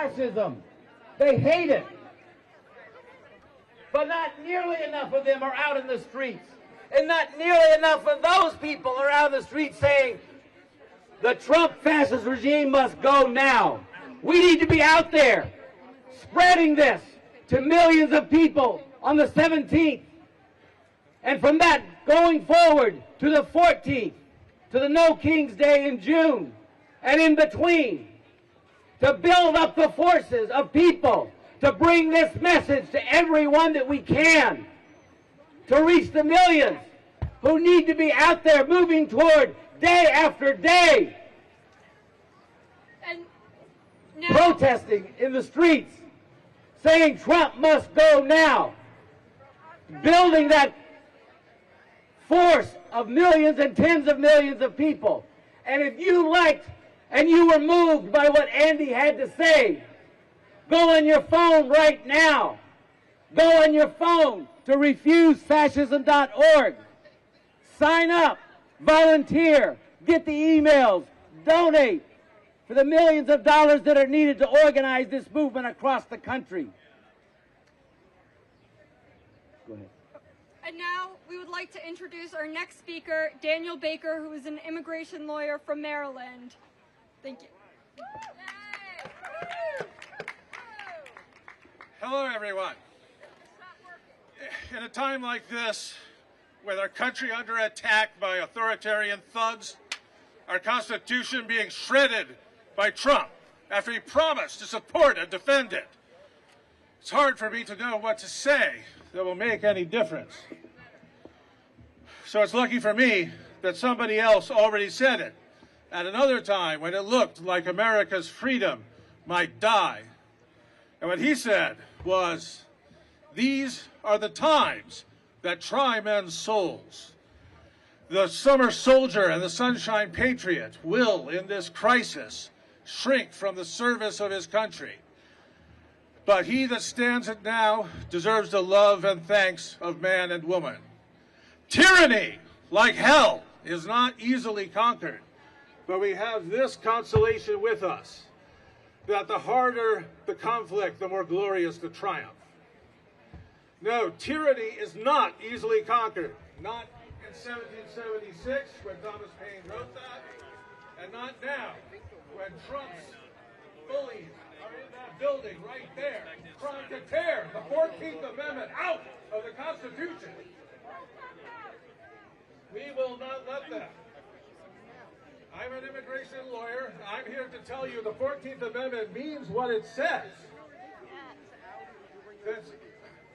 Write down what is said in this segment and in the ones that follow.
fascism. They hate it. But not nearly enough of them are out in the streets. And not nearly enough of those people are out in the streets saying, the Trump fascist regime must go now. We need to be out there spreading this to millions of people on the 17th. And from that, going forward to the 14th, to the No King's Day in June, and in between, to build up the forces of people, to bring this message to everyone that we can, to reach the millions who need to be out there moving toward day after day, and now, protesting in the streets, saying Trump must go now, building that force of millions and tens of millions of people. And if you liked and you were moved by what Andy had to say, go on your phone right now. Go on your phone to refusefascism.org. Sign up, volunteer, get the emails, donate for the millions of dollars that are needed to organize this movement across the country. Go ahead. And now we would like to introduce our next speaker, Daniel Baker, who is an immigration lawyer from Maryland. Thank you. Hello, everyone. In a time like this, with our country under attack by authoritarian thugs, our Constitution being shredded by Trump after he promised to support and defend it, it's hard for me to know what to say that will make any difference. So it's lucky for me that somebody else already said it at another time when it looked like America's freedom might die. And what he said was, these are the times that try men's souls. The summer soldier and the sunshine patriot will, in this crisis, shrink from the service of his country. But he that stands it now deserves the love and thanks of man and woman. Tyranny, like hell, is not easily conquered, but we have this consolation with us, that the harder the conflict, the more glorious the triumph. No, tyranny is not easily conquered. Not in 1776, when Thomas Paine wrote that, and not now, when Trump's bullies are in that building right there, trying to tear the 14th Amendment out of the Constitution. We will not let that. I'm an immigration lawyer. I'm here to tell you the 14th Amendment means what it says. That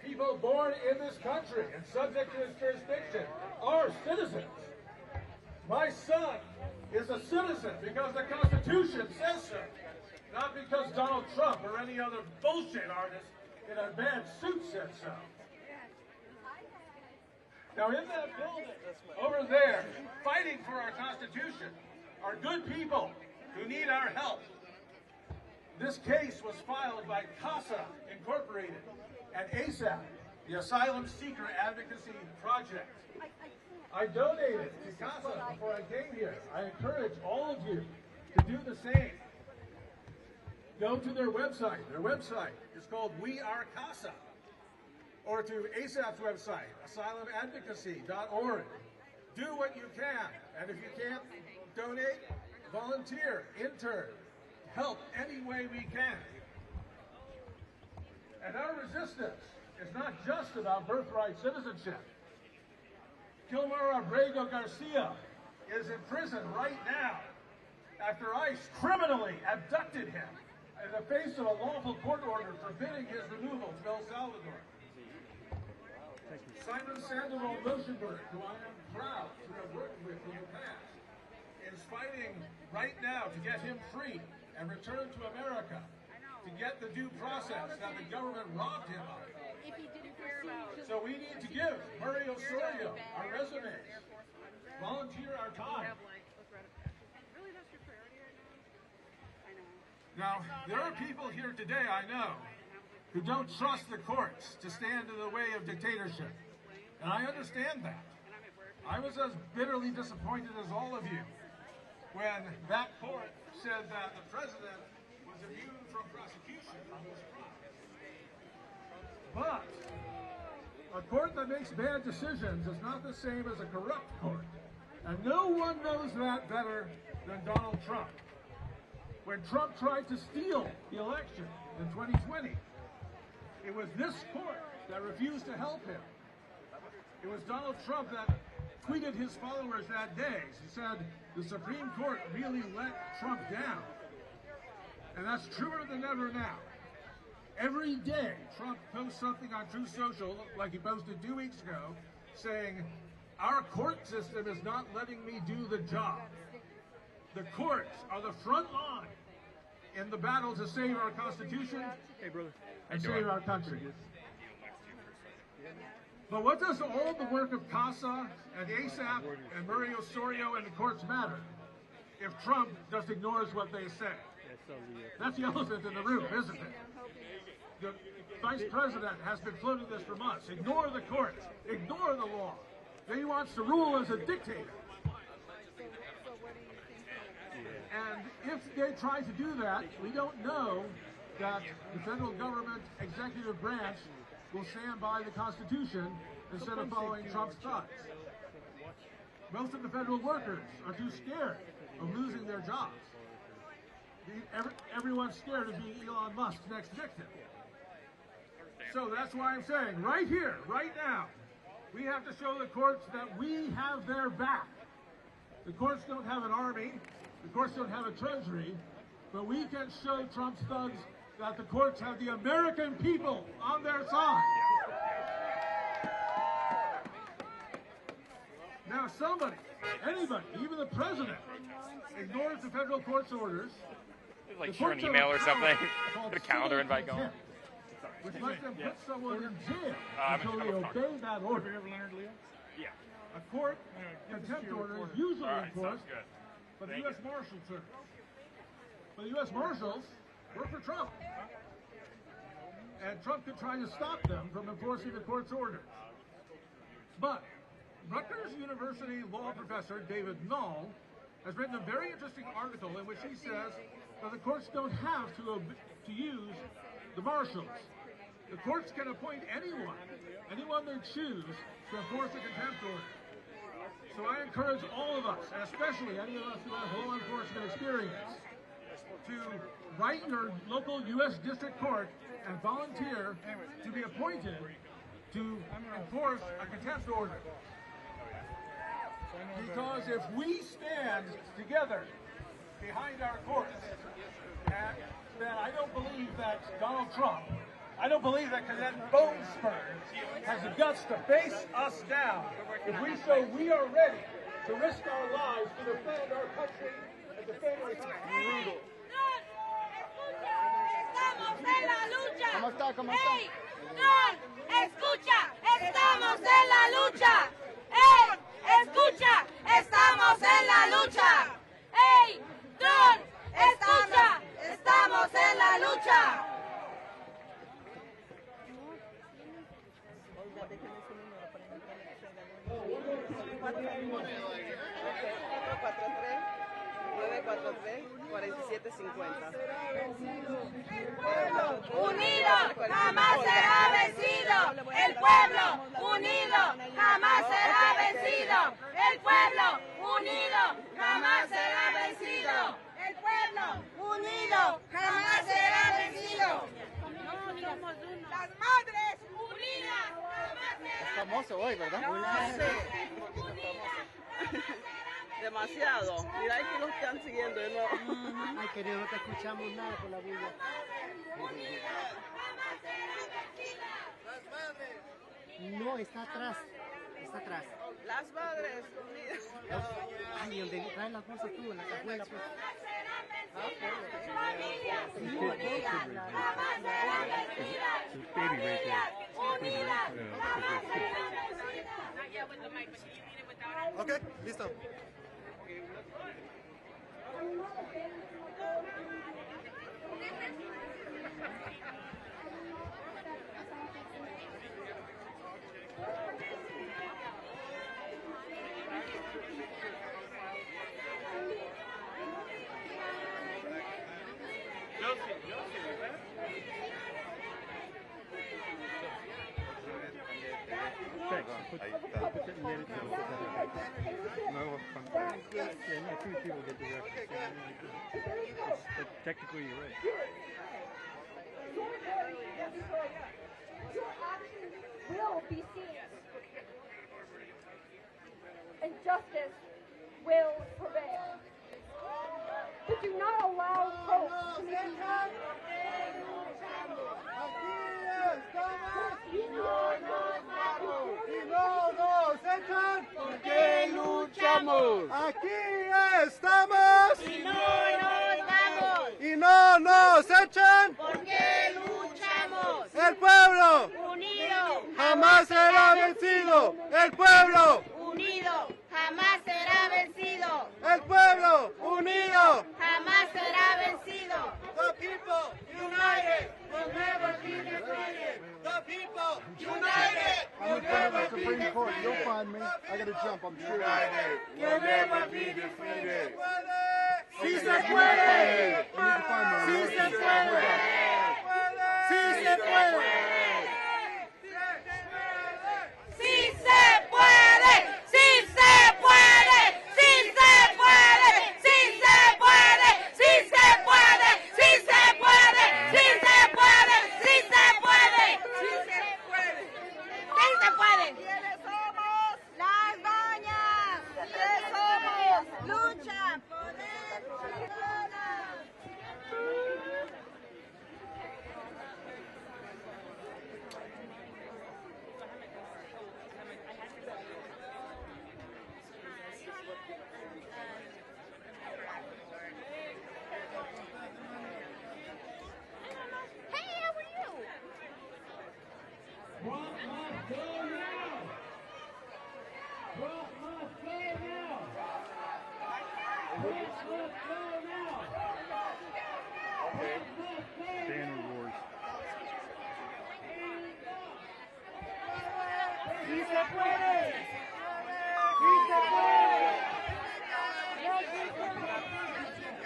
people born in this country and subject to its jurisdiction are citizens. My son is a citizen because the Constitution says so, not because Donald Trump or any other bullshit artist in a bad suit said so. Now in that building over there, fighting for our Constitution, are good people who need our help. This case was filed by CASA Incorporated and ASAP, the Asylum Seeker Advocacy Project. I donated to CASA before I came here. I encourage all of you to do the same. Go to their website. Their website is called We Are CASA. Or to ASAP's website, asylumadvocacy.org. Do what you can. And if you can't donate, volunteer, intern, help any way we can. And our resistance is not just about birthright citizenship. Kilmar Abrego Garcia is in prison right now after ICE criminally abducted him in the face of a lawful court order forbidding his removal to El Salvador. Simon Sandoval Motionberg, who I am proud to have worked with in the past, is fighting right now to get him free and return to America, to get the due process that the government robbed him of. So we need to give Murray Osorio our resumes, volunteer our time. Now, there are people here today, I know, who don't trust the courts to stand in the way of dictatorship. And I understand that. I was as bitterly disappointed as all of you when that court said that the president was immune Trump prosecution. But a court that makes bad decisions is not the same as a corrupt court. And no one knows that better than Donald Trump. When Trump tried to steal the election in 2020, it was this court that refused to help him. It was Donald Trump that tweeted his followers that day. He said, the Supreme Court really let Trump down. And that's truer than ever now. Every day, Trump posts something on Truth Social, like he posted 2 weeks ago, saying, our court system is not letting me do the job. The courts are the front line in the battle to save our Constitution and save our country. But what does all the work of CASA and ASAP and Murray Osorio and the courts matter if Trump just ignores what they say? That's the elephant in the room, isn't it? The Vice President has been floating this for months. Ignore the courts. Ignore the law. Then he wants to rule as a dictator. And if they try to do that, we don't know that the federal government executive branch will stand by the Constitution instead of following Trump's thoughts. Most of the federal workers are too scared of losing their jobs. Everyone's scared of being Elon Musk's next victim. So that's why I'm saying, right here, right now, we have to show the courts that we have their back. The courts don't have an army, the courts don't have a treasury, but we can show Trump's thugs that the courts have the American people on their side. Now somebody, anybody, even the president, ignores the federal court's orders. Like share an email or something. Put a calendar invite going. Which lets them put someone in jail until they obey that order. Yeah. A court contempt order is usually enforced by the U.S. Marshal Service. But the U.S. Marshals work for Trump. And Trump could try to stop them from enforcing the court's orders. But Rutgers University law professor David Null has written a very interesting article in which he says that the courts don't have to use the marshals. The courts can appoint anyone they choose to enforce a contempt order. So I encourage all of us, and especially any of us who have law enforcement experience, to write your local U.S. District Court and volunteer to be appointed to enforce a contempt order. Because if we stand together behind our courts, then I don't believe that Donald Trump, I don't believe that Cadet Bonespurs has the guts to face us down if we show we are ready to risk our lives to defend our country and defend our country. Estamos en la lucha. ¿Cómo está? ¿Cómo está? ¡Ey! ¡Don! ¡Escucha! ¡Estamos en la lucha! ¡Ey! ¡Escucha! ¡Estamos en la lucha! ¡Ey! ¡Don! ¡Escucha! ¡Estamos en la lucha! Unido jamás será vencido. El pueblo unido jamás será vencido. El pueblo unido jamás será vencido. El pueblo unido jamás será vencido. Las madres unidas jamás serán. Es famoso hoy, ¿verdad? Demasiado. Mira, hay que los están siguiendo de nuevo. Ay, querido, no te escuchamos nada por la bulla. No, está atrás. Está atrás. Las madres unidas. Ay, donde traen las bolsas tú, en la cajuela, pues. Ok, listo. Josie. Two people get the reference. But technically, you're right. Your actions will be seen, and justice will prevail. But do not allow hope to make you Aquí estamos. Y no nos vamos. Y no nos echan. Porque luchamos. El pueblo unido jamás será vencido. El pueblo unido jamás será vencido. El pueblo unido jamás será vencido. The people united will never be defeated. The people united will never be defeated. You'll find me. I gotta jump, I'm sure. United will never be defeated. Sí se puede. Sí se puede. Sí se puede. ¡Sí se puede! ¡Sí se puede! ¡Sí se puede! ¡Sí se puede! ¡Sí se puede! ¡Sí se puede! ¡Sí se puede! ¡Sí se puede! ¡Sí se puede! ¿Quiénes somos? Las doñas. ¿Quiénes somos? Lucha. Poder chingona. Hey, how are you? Banner wars. Sí se puede. Sí se puede.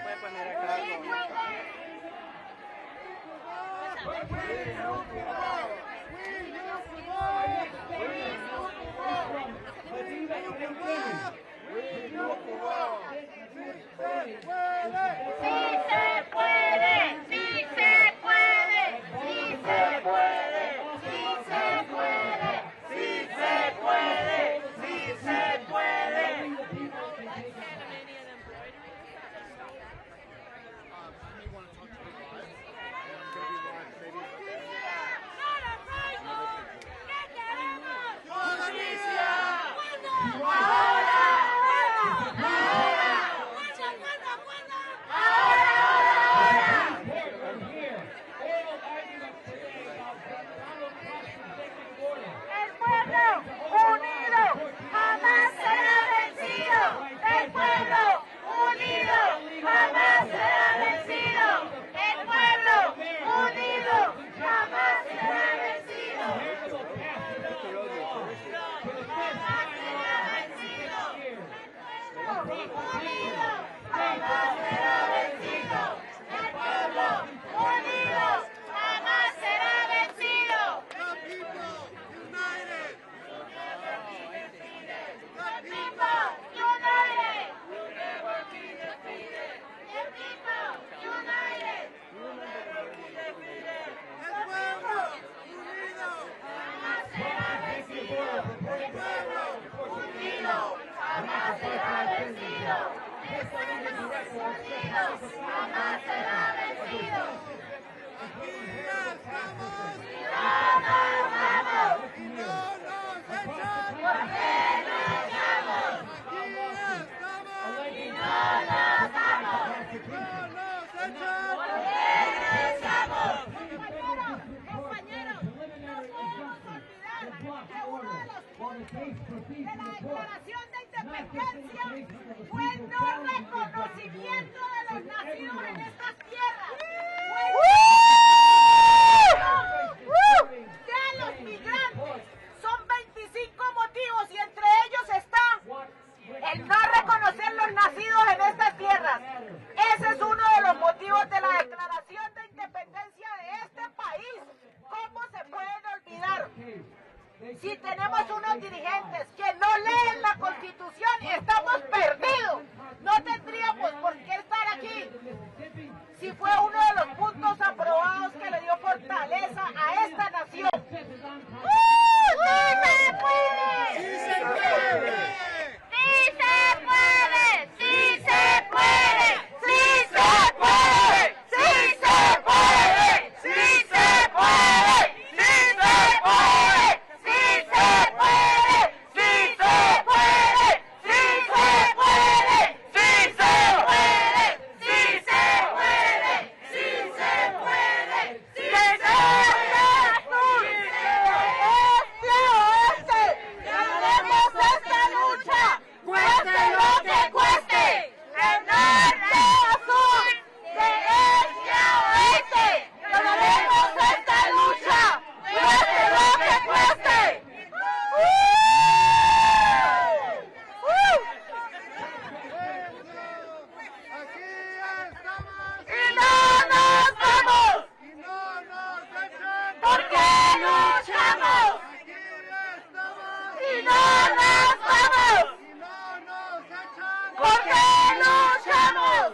Puede poner acá algo. De la Declaración de Independencia fue el no reconocimiento de los nacidos en estas tierras. De los migrantes. Son 25 motivos y entre ellos está el no reconocer los nacidos en estas tierras. Ese es uno de los motivos de la Declaración de Independencia de este país. ¿Cómo se pueden olvidar? Si tenemos unos dirigentes que no leen la Constitución, estamos perdidos. No tendríamos por qué estar aquí. Si fue uno de los puntos aprobados que le dio fortaleza a esta nación. ¡Sí se puede! ¡Sí se puede! ¡Sí se puede! ¡Sí se puede! ¡Sí se puede! ¡Sí se puede! ¡Sí se puede! ¡Sí se puede! ¡Sí se puede! ¡Sí se puede! ¡Sí se puede! ¡Sí se puede! ¡Sí se puede! ¡Sí se puede! ¡Sí se puede! ¡Ganaremos esta lucha! ¡Cueste lo que cueste! ¡El norte azul! ¡De este a oeste! ¡Ganaremos esta lucha! ¡Cueste lo que cueste! ¡Y no nos vamos! ¡Y no nos echan! ¡Porque luchamos! ¡Y no nos vamos! ¡Y no nos echan! ¡Porque luchamos!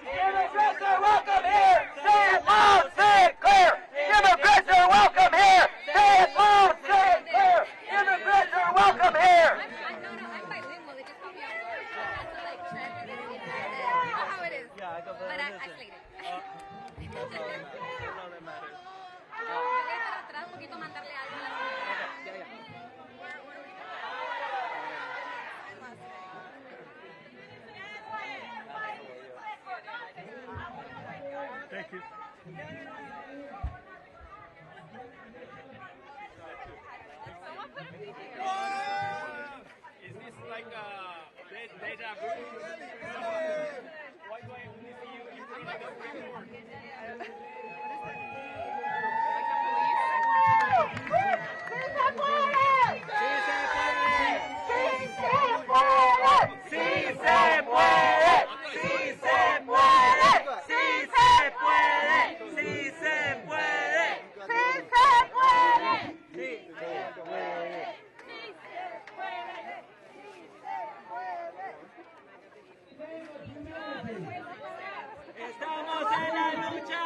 Immigrants are welcome here! Say it loud, say it clear! Immigrants are welcome here! Say it loud, say it clear! Immigrants are welcome here! I'm bilingual. It just caught me off guard. I had to like translate it. You know how it is. Yeah, I got But I slayed it. no that matters. Yo voy a estar atrás un poquito mandarle algo a la señora. Thank you. Someone put a PG. Is this like a deja vu? Why do I only see you in the ¡Estamos en la lucha!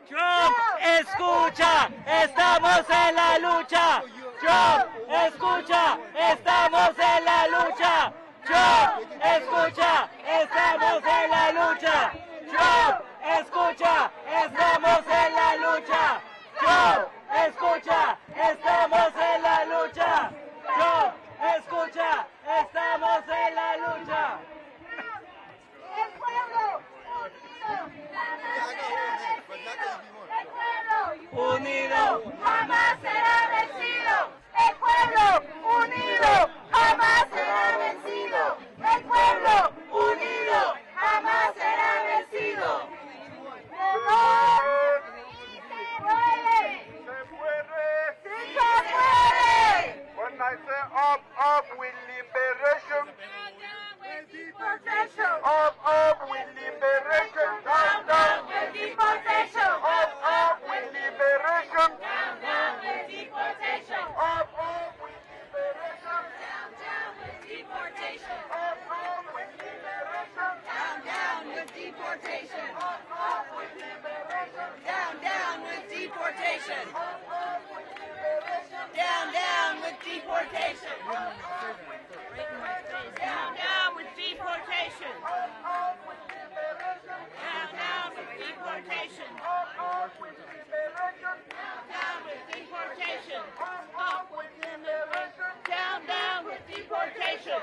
¡Trump, escucha! ¡Estamos en la lucha! ¡Trump, escucha! ¡Estamos en la lucha! ¡Trump, escucha! ¡Estamos en la lucha! ¡Trump, escucha! ¡Estamos en la lucha! ¡Trump, escucha! ¡Estamos en la lucha! ¡Trump, escucha! ¡Estamos en la lucha! ¡El pueblo unido jamás será vencido! ¡El pueblo unido jamás será vencido! ¡El pueblo unido jamás será vencido! ¡Sí se puede! When I say up with liberation, up with liberation, Down with deportation! up with liberation, Down with deportation! up with liberation, Down with deportation! up with liberation, Down with deportation! up with liberation, Down with deportation! liberation, Down with deportation! Down with deportation! Down with deportation! Down with deportation! Up with liberation! Down with deportation! Down with deportation!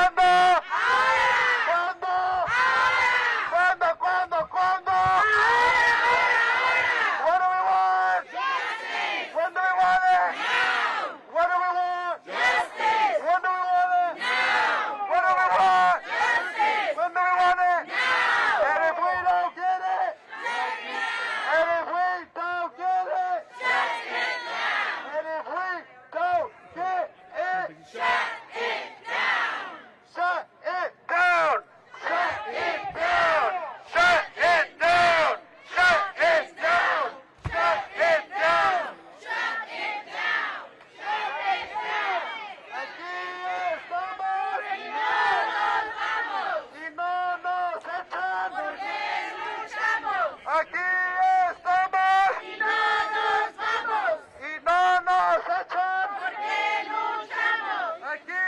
¿Cuándo? Ahora. ¿Cuándo? Ahora. ¿Cuándo? Ahora. What do we want? Justice. When do we want it? Now. What do we want? Justice. When do we want it? Now. What do we want? Justice. When do we want it? Now. And if we don't get it? Shut it down. And if we don't get it? Shut it down. And if we don't get it? Shut it down. Shut it down. Shut it down. Shut it down. Shut it down. Shut it down. Shut it down. Shut it down. Aquí estamos y no nos vamos. Y no nos echan. Porque luchamos. Aquí estamos y no nos vamos. Y no nos echan. Porque luchamos. Aquí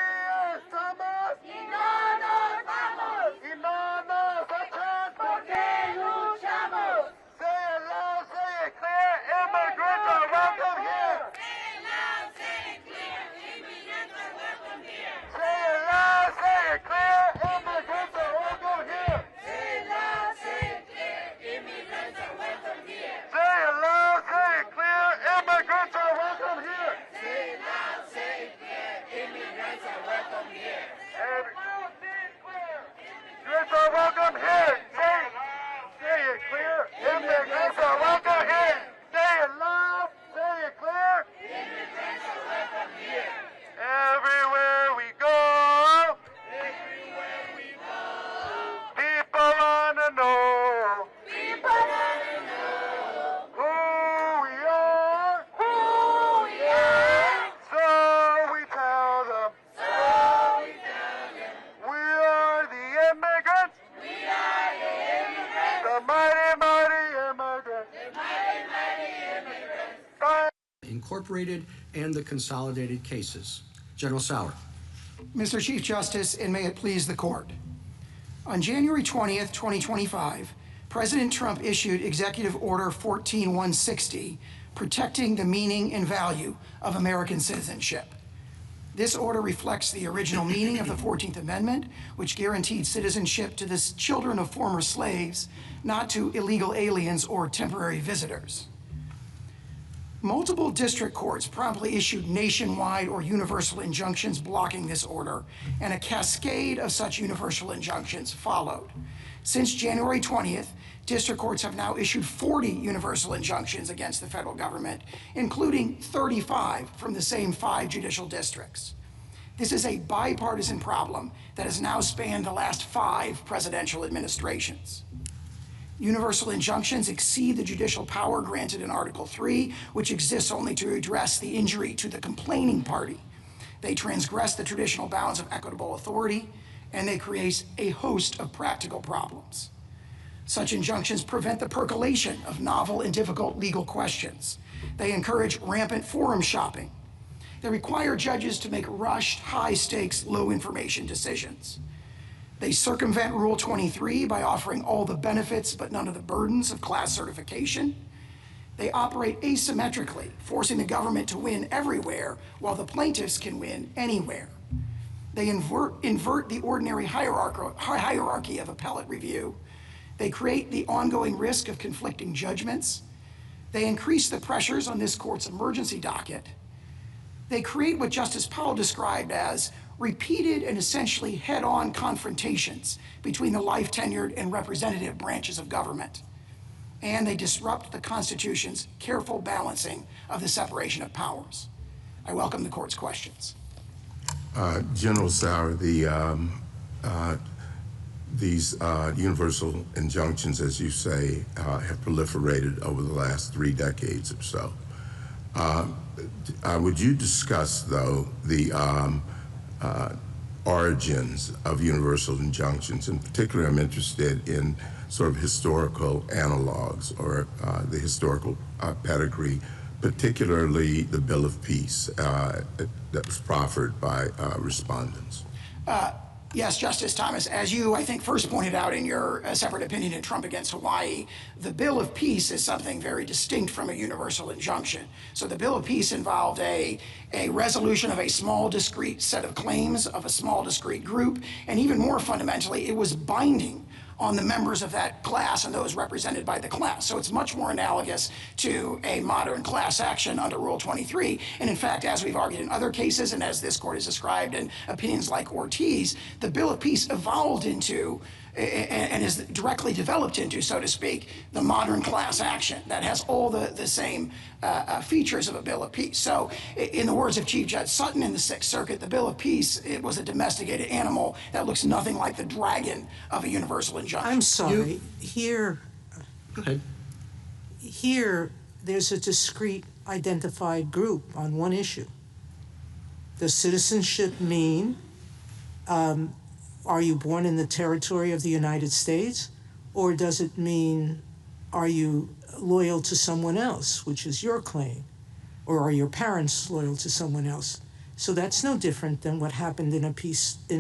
estamos y no nos vamos. Y no nos echan. Porque luchamos. Say it loud, say it clear. Immigrants are welcome here. Say it loud, say it clear. Immigrants are welcome here. Say it loud, say it clear. Immigrants are welcome here. Say it loud, say it clear. Immigrants are welcome here. Say it loud, say it clear. Immigrants are welcome here. Say it loud, say it clear. Immigrants are welcome here. Immigrants are welcome here. Say it clear. Immigrants are welcome here. Say it loud. Say it clear. Immigrants are welcome here. Everywhere we go. Everywhere we go. People wanna know. People wanna know who we are. Who we are. So we tell them. So we tell them. We are the immigrants. We are the immigrants. The mighty, mighty immigrants. The mighty, mighty immigrants. Incorporated and the consolidated cases. General Sauer. Mr. Chief Justice, and may it please the court. On January 20th, 2025, President Trump issued Executive Order 14160, protecting the meaning and value of American citizenship. This order reflects the original meaning of the 14th Amendment, which guaranteed citizenship to the children of former slaves, not to illegal aliens or temporary visitors. Multiple district courts promptly issued nationwide or universal injunctions blocking this order, and a cascade of such universal injunctions followed. Since January 20th, district courts have now issued 40 universal injunctions against the federal government, including 35 from the same 5 judicial districts. This is a bipartisan problem that has now spanned the last 5 presidential administrations. Universal injunctions exceed the judicial power granted in Article 3, which exists only to address the injury to the complaining party. They transgress the traditional bounds of equitable authority, and they create a host of practical problems. Such injunctions prevent the percolation of novel and difficult legal questions. They encourage rampant forum shopping. They require judges to make rushed, high-stakes, low-information decisions. They circumvent Rule 23 by offering all the benefits but none of the burdens of class certification. They operate asymmetrically, forcing the government to win everywhere while the plaintiffs can win anywhere. They invert the ordinary hierarchy of appellate review. They create the ongoing risk of conflicting judgments. They increase the pressures on this court's emergency docket. They create what Justice Powell described as repeated and essentially head-on confrontations between the life-tenured and representative branches of government. And they disrupt the Constitution's careful balancing of the separation of powers. I welcome the court's questions. General Sauer, these universal injunctions, as you say, have proliferated over the last 3 decades or so. Would you discuss, though, the origins of universal injunctions? In particular, I'm interested in sort of historical analogs or the historical pedigree, particularly the Bill of Peace that was proffered by respondents. Yes, Justice Thomas, as you, I think, first pointed out in your separate opinion in Trump against Hawaii, the Bill of Peace is something very distinct from a universal injunction. So the Bill of Peace involved a resolution of a small, discrete set of claims of a small, discrete group, and even more fundamentally, it was binding on the members of that class and those represented by the class. So it's much more analogous to a modern class action under Rule 23. And in fact, as we've argued in other cases, and as this court has described in opinions like Ortiz, the Bill of Peace evolved into and is directly developed into, so to speak, the modern class action that has all the same features of a Bill of Peace. So in the words of Chief Judge Sutton in the Sixth Circuit, the Bill of Peace, it was a domesticated animal that looks nothing like the dragon of a universal injunction. I'm sorry. Here, Go ahead. here, there's a discrete identified group on one issue. Does citizenship mean are you born in the territory of the United States, or does it mean are you loyal to someone else, which is your claim, or are your parents loyal to someone else? So that's no different than what happened in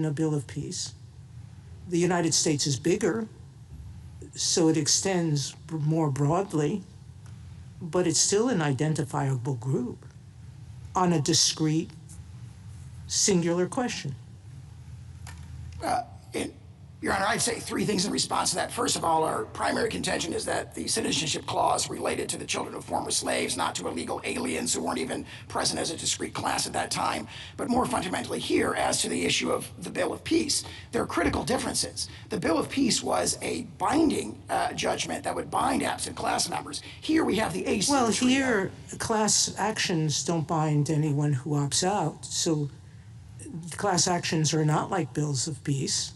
a Bill of Peace. The United States is bigger, so it extends more broadly, but it's still an identifiable group on a discrete, singular question. Your Honor, I'd say three things in response to that. First of all, our primary contention is that the citizenship clause related to the children of former slaves, not to illegal aliens who weren't even present as a discrete class at that time. But more fundamentally here, as to the issue of the Bill of Peace, there are critical differences. The Bill of Peace was a binding judgment that would bind absent class members. Here we have the asymmetry. Well, here, class actions don't bind anyone who opts out, so class actions are not like bills of peace.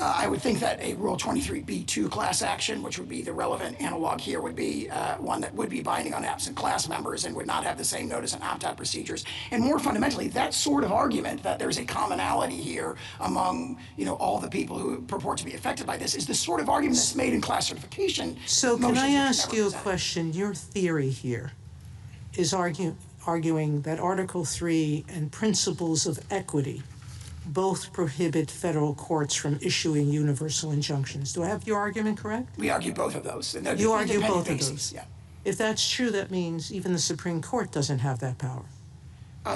I would think that a Rule 23b2 class action, which would be the relevant analog here, would be one that would be binding on absent class members and would not have the same notice and opt-out procedures. And more fundamentally, that sort of argument that there's a commonality here among, all the people who purport to be affected by this is the sort of argument that's made in class certification. So can I ask you a question? Your theory here is arguing that Article 3 and principles of equity both prohibit federal courts from issuing universal injunctions. Do I have your argument correct? We argue both of those. You argue both of those? Yeah. If that's true, that means even the Supreme Court doesn't have that power.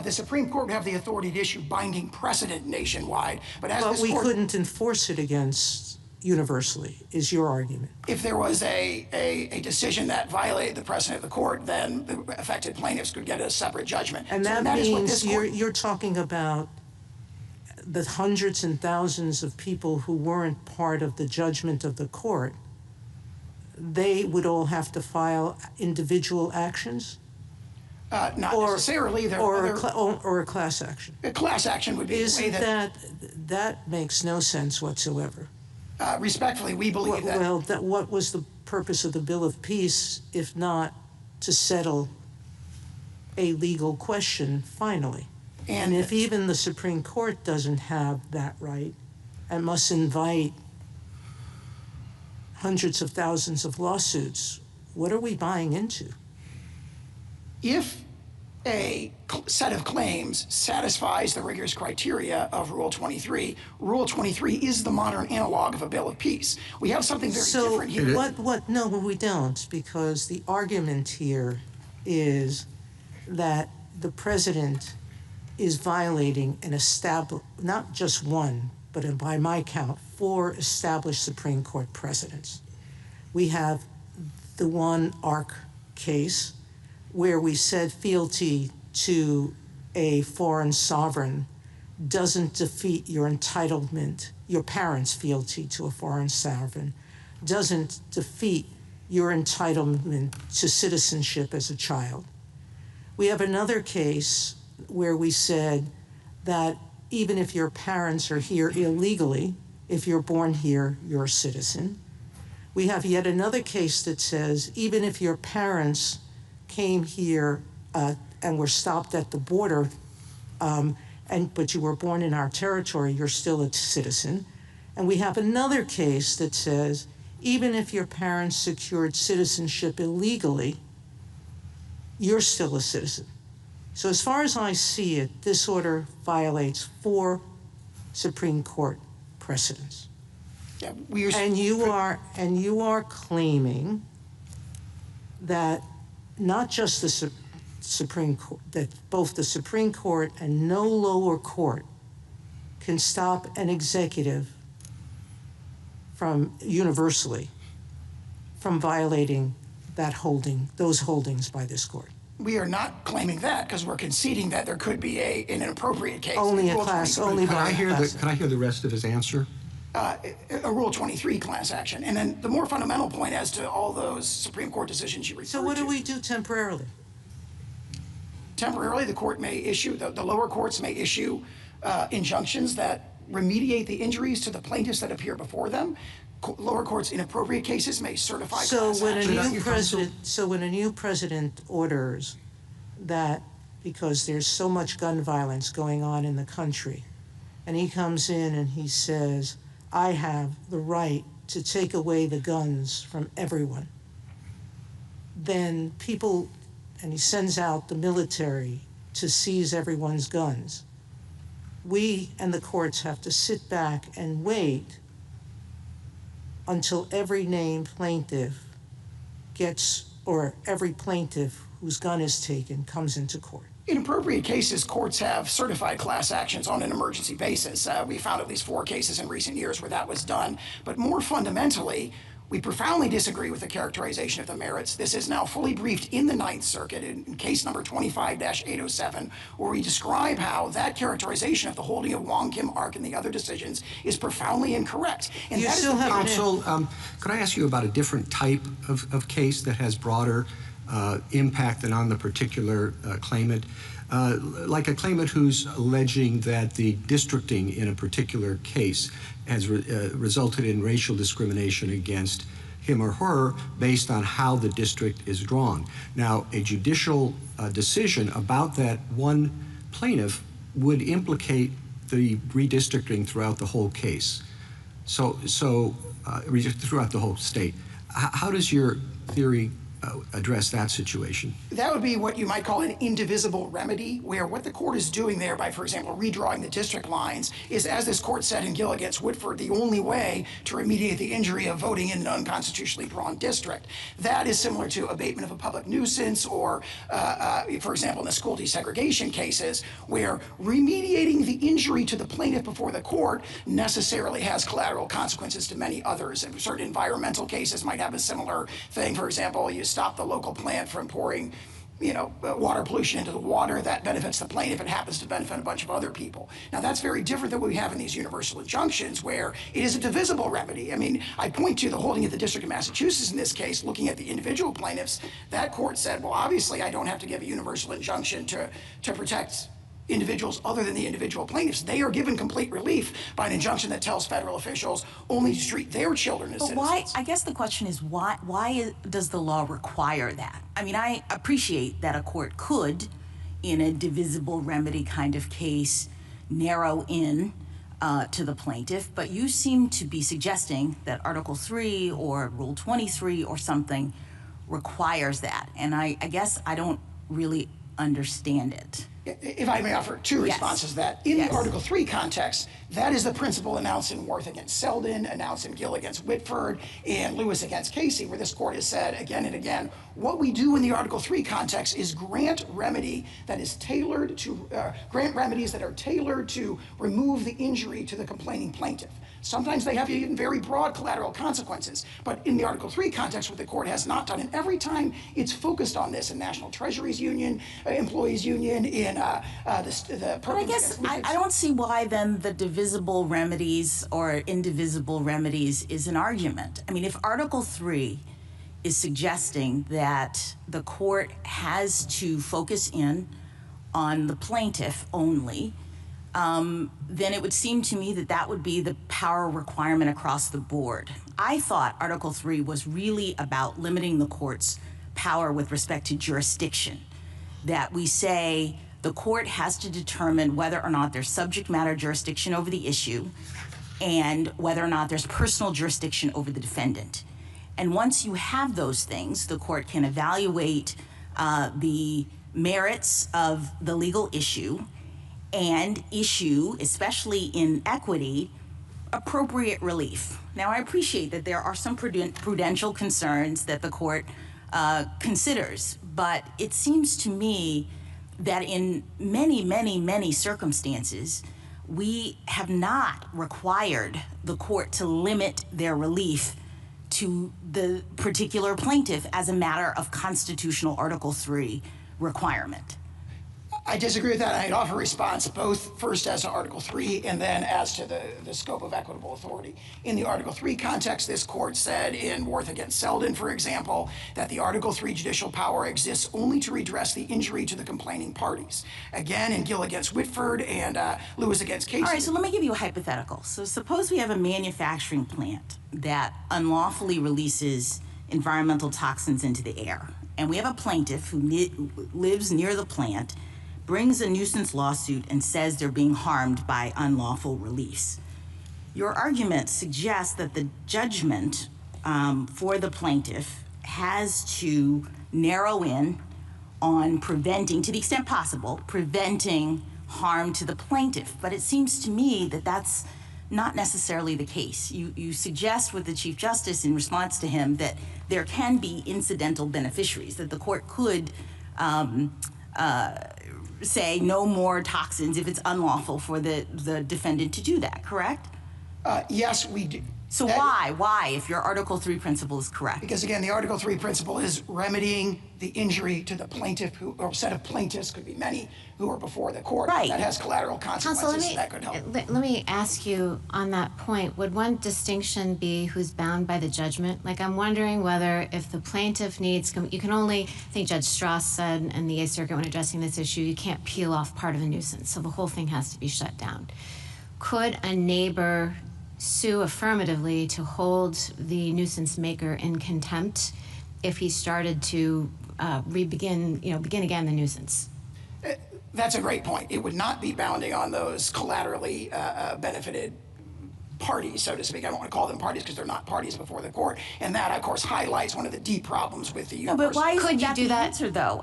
The Supreme Court would have the authority to issue binding precedent nationwide, but as this we court, couldn't enforce it against universally, is your argument. If there was a decision that violated the precedent of the court, then the affected plaintiffs could get a separate judgment. And So that is what means this court, you're talking about the hundreds and thousands of people who weren't part of the judgment of the court. They would all have to file individual actions? not necessarily. Or a class action. A class action would be Isn't the way that makes no sense whatsoever. Respectfully, we believe that. Well, what was the purpose of the Bill of Peace if not to settle a legal question finally? And if even the Supreme Court doesn't have that right and must invite hundreds of thousands of lawsuits, what are we buying into? If a set of claims satisfies the rigorous criteria of Rule 23, Rule 23 is the modern analog of a Bill of Peace. We have something very different here. No, we don't, because the argument here is that the president is violating not just one, but by my count, 4 established Supreme Court precedents. We have the one ARC case where we said fealty to a foreign sovereign doesn't defeat your entitlement, your parents' fealty to a foreign sovereign doesn't defeat your entitlement to citizenship as a child. We have another case where we said that even if your parents are here illegally, if you're born here, you're a citizen. We have yet another case that says even if your parents came here and were stopped at the border, but you were born in our territory, you're still a citizen. And we have another case that says even if your parents secured citizenship illegally, you're still a citizen. So as far as I see it, this order violates 4 Supreme Court precedents. Yeah, and you are claiming that not just the Supreme Court, that both the Supreme Court and no lower court can stop an executive from universally from violating those holdings by this court. We are not claiming that because we're conceding that there could be an inappropriate case. Only a class, only Can I hear the rest of his answer? A Rule 23 class action. And then the more fundamental point as to all those Supreme Court decisions you referred to. So what do we do temporarily? Temporarily, the court may issue, the lower courts may issue injunctions that remediate the injuries to the plaintiffs that appear before them. Lower courts in appropriate cases may certify class action. So when a new president orders that because there's so much gun violence going on in the country, and he comes in and he says, I have the right to take away the guns from everyone, then people, and he sends out the military to seize everyone's guns, we and the courts have to sit back and wait until every named plaintiff gets, or every plaintiff whose gun is taken comes into court. In appropriate cases, courts have certified class actions on an emergency basis. We found at least 4 cases in recent years where that was done. But more fundamentally, we profoundly disagree with the characterization of the merits. This is now fully briefed in the Ninth Circuit in case number 25-807, where we describe how that characterization of the holding of Wong Kim Ark and the other decisions is profoundly incorrect. And you still have counsel. Could I ask you about a different type of case that has broader impact than on the particular claimant? Like a claimant who's alleging that the districting in a particular case has resulted in racial discrimination against him or her based on how the district is drawn. Now, a judicial decision about that one plaintiff would implicate the redistricting throughout the whole case, throughout the whole state. How does your theory address that situation? That would be what you might call an indivisible remedy, where what the court is doing there by, for example, redrawing the district lines is, as this court said in Gill against Whitford, the only way to remediate the injury of voting in an unconstitutionally drawn district. That is similar to abatement of a public nuisance or, for example, in the school desegregation cases, where remediating the injury to the plaintiff before the court necessarily has collateral consequences to many others. And certain environmental cases might have a similar thing. For example, you stop the local plant from pouring, water pollution into the water. That benefits the plaintiff. It happens to benefit a bunch of other people. Now, that's very different than what we have in these universal injunctions, where it is a divisible remedy. I mean, I point to the holding of the District of Massachusetts in this case, looking at the individual plaintiffs. That court said, well, obviously, I don't have to give a universal injunction to protect individuals other than the individual plaintiffs. They are given complete relief by an injunction that tells federal officials only to treat their children as citizens. Why, I guess the question is, why does the law require that? I mean, I appreciate that a court could, in a divisible remedy kind of case, narrow in to the plaintiff, but you seem to be suggesting that Article 3 or Rule 23 or something requires that, and I guess I don't really understand it. If I may offer 2 responses to that. In the Article 3 context, that is the principle announced in Worth against Selden, announced in Gill against Whitford, and Lewis against Casey, where this court has said again and again, what we do in the Article 3 context is grant remedy that is tailored to, grant remedies that are tailored to remove the injury to the complaining plaintiff. Sometimes they have even very broad collateral consequences, but in the Article 3 context, what the court has not done, and every time it's focused on this in National Treasuries Union, Employees Union, in the But I guess I don't see why then the divisible remedies or indivisible remedies is an argument. I mean, if Article 3 is suggesting that the court has to focus in on the plaintiff only, then it would seem to me that that would be the power requirement across the board. I thought Article 3 was really about limiting the court's power with respect to jurisdiction, that we say the court has to determine whether or not there's subject matter jurisdiction over the issue and whether or not there's personal jurisdiction over the defendant. And once you have those things, the court can evaluate the merits of the legal issue and issue, especially in equity, appropriate relief. Now, I appreciate that there are some prudential concerns that the court considers, but it seems to me that in many, many, many circumstances, we have not required the court to limit their relief to the particular plaintiff as a matter of constitutional Article III requirement. I disagree with that. I'd offer a response both first as to Article 3 and then as to the scope of equitable authority. In the Article 3 context, this court said in Worth against Selden, for example, that the Article 3 judicial power exists only to redress the injury to the complaining parties. Again, in Gill against Whitford and Lewis against Casey. All right, so let me give you a hypothetical. So suppose we have a manufacturing plant that unlawfully releases environmental toxins into the air, and we have a plaintiff who lives near the plant, brings a nuisance lawsuit and says they're being harmed by unlawful release. Your argument suggests that the judgment for the plaintiff has to narrow in on preventing, to the extent possible, preventing harm to the plaintiff. But it seems to me that that's not necessarily the case. You suggest with the Chief Justice in response to him that there can be incidental beneficiaries, that the court could say no more toxins if it's unlawful for the defendant to do that, correct? Yes, we do. So why, if your Article 3 principle is correct? Because again, the Article 3 principle is remedying the injury to the plaintiff, or set of plaintiffs, could be many, who are before the court. Right. That has collateral consequences. Counsel, that could help. let me ask you on that point, would one distinction be who's bound by the judgment? Like, I'm wondering whether if the plaintiff needs, you can only, I think Judge Strauss said in the Eighth Circuit when addressing this issue, you can't peel off part of a nuisance, so the whole thing has to be shut down. Could a neighbor sue affirmatively to hold the nuisance maker in contempt if he started to begin again the nuisance? That's a great point. It would not be bounding on those collaterally benefited parties, so to speak. I don't want to call them parties because they're not parties before the court. And that, of course, highlights one of the deep problems with the universal. No, but why could you do that answer, though?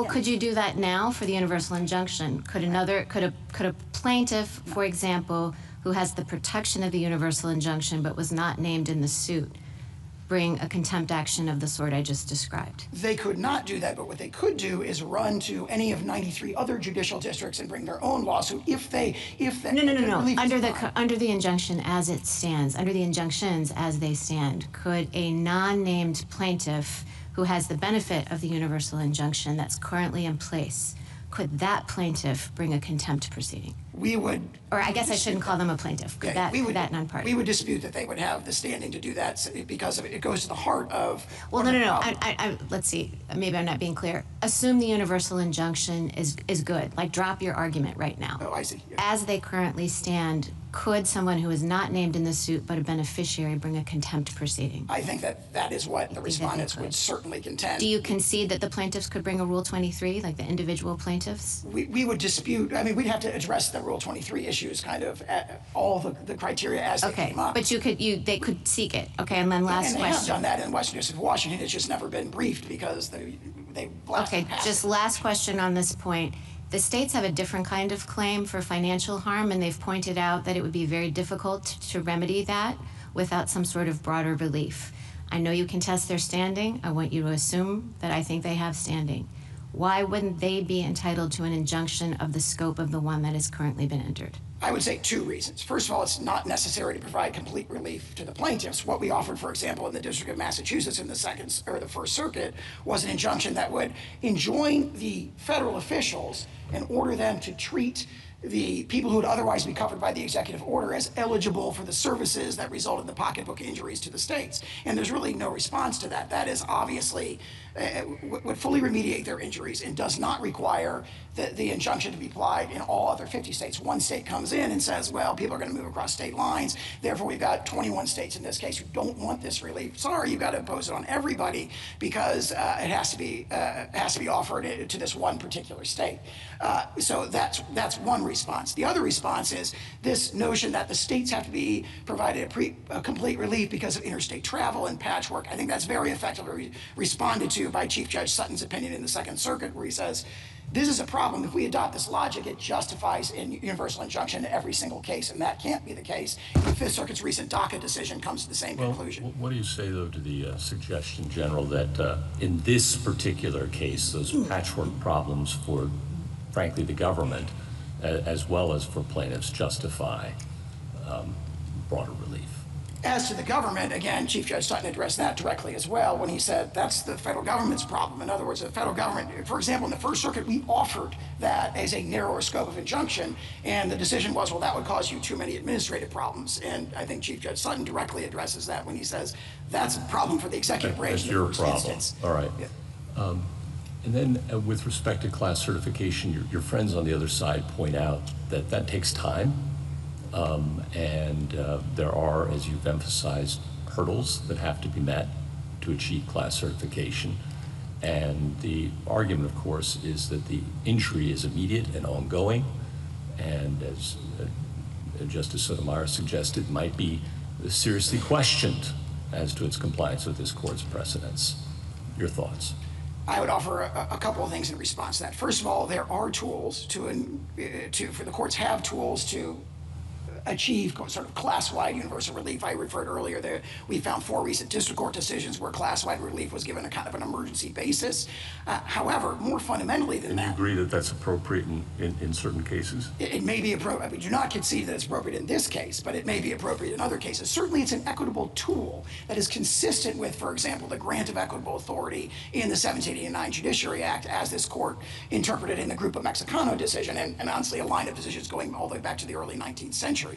Could you do that now for the universal injunction? Could a plaintiff, for example, who has the protection of the universal injunction but was not named in the suit, bring a contempt action of the sort I just described? They could not do that, but what they could do is run to any of 93 other judicial districts and bring their own lawsuit if they. No. Under the injunction as it stands, under the injunctions as they stand, could a non-named plaintiff who has the benefit of the universal injunction that's currently in place, could that plaintiff bring a contempt proceeding? We would. Or I guess I shouldn't call them a plaintiff. Could that non-party? We would dispute that they would have the standing to do that because it goes to the heart of. Well, no. Let's see. Maybe I'm not being clear. Assume the universal injunction is good. Like, drop your argument right now. Oh, I see. Yeah. As they currently stand, could someone who is not named in the suit but a beneficiary bring a contempt proceeding? I think that is what the respondents would certainly contend. Do you concede that the plaintiffs could bring a Rule 23, like the individual plaintiffs? We would dispute. I mean, we'd have to address the Rule 23 issues, kind of all the criteria as they came up. But they could seek it. Okay, and then last question. And they have done that in Western District of Washington. It's just never been briefed because they Okay, just last question on this point. The states have a different kind of claim for financial harm, and they've pointed out that it would be very difficult to remedy that without some sort of broader relief. I know you contest their standing. I want you to assume that I think they have standing. Why wouldn't they be entitled to an injunction of the scope of the one that has currently been entered? I would say two reasons. First of all, it's not necessary to provide complete relief to the plaintiffs. What we offered, for example, in the District of Massachusetts in the First Circuit was an injunction that would enjoin the federal officials and order them to treat the people who would otherwise be covered by the executive order as eligible for the services that result in the pocketbook injuries to the states. And there's really no response to that. That is obviously would fully remediate their injuries and does not require the injunction to be applied in all other 50 states. One state comes in and says, well, people are going to move across state lines. Therefore, we've got 21 states in this case who don't want this relief. Sorry, you've got to impose it on everybody because it has to be offered to this one particular state. So that's one reason. response. The other response is this notion that the states have to be provided a complete relief because of interstate travel and patchwork. I think that's very effectively responded to by Chief Judge Sutton's opinion in the Second Circuit, where he says, this is a problem. If we adopt this logic, it justifies in universal injunction in every single case, and that can't be the case. The Fifth Circuit's recent DACA decision comes to the same conclusion. What do you say, though, to the suggestion, General, that in this particular case, those patchwork problems for, frankly, the government, as well as for plaintiffs, justify broader relief? As to the government, again, Chief Judge Sutton addressed that directly as well when he said that's the federal government's problem. In other words, the federal government, for example, in the First Circuit, we offered that as a narrower scope of injunction, and the decision was, well, that would cause you too many administrative problems. And I think Chief Judge Sutton directly addresses that when he says that's a problem for the executive branch in the first instance. All right. Yeah. And then with respect to class certification, your friends on the other side point out that that takes time. There are, as you've emphasized, hurdles that have to be met to achieve class certification. And the argument, of course, is that the injury is immediate and ongoing, and as Justice Sotomayor suggested, might be seriously questioned as to its compliance with this court's precedents. Your thoughts? I would offer a couple of things in response to that. First of all, there are tools for the courts have tools to achieve sort of class-wide universal relief. I referred earlier that we found 4 recent district court decisions where class-wide relief was given a kind of an emergency basis. However, more fundamentally than that. And you agree that that's appropriate in certain cases? It may be appropriate. We do not concede that it's appropriate in this case, but it may be appropriate in other cases. Certainly it's an equitable tool that is consistent with, for example, the grant of equitable authority in the 1789 Judiciary Act as this court interpreted in the Grupo Mexicano decision, and honestly a line of decisions going all the way back to the early 19th century.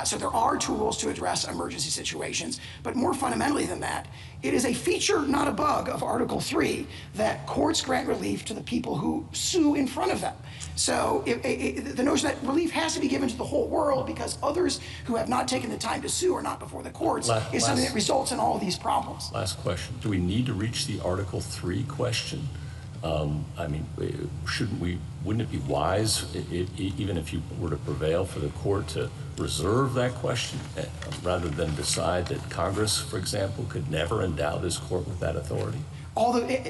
So there are tools to address emergency situations, but more fundamentally than that, it is a feature, not a bug, of Article 3 that courts grant relief to the people who sue in front of them. So the notion that relief has to be given to the whole world because others who have not taken the time to sue are not before the courts is something that results in all of these problems. Last question. Do we need to reach the Article 3 question? I mean, wouldn't it be wise, even if you were to prevail, for the court to reserve that question rather than decide that Congress, for example, could never endow this court with that authority?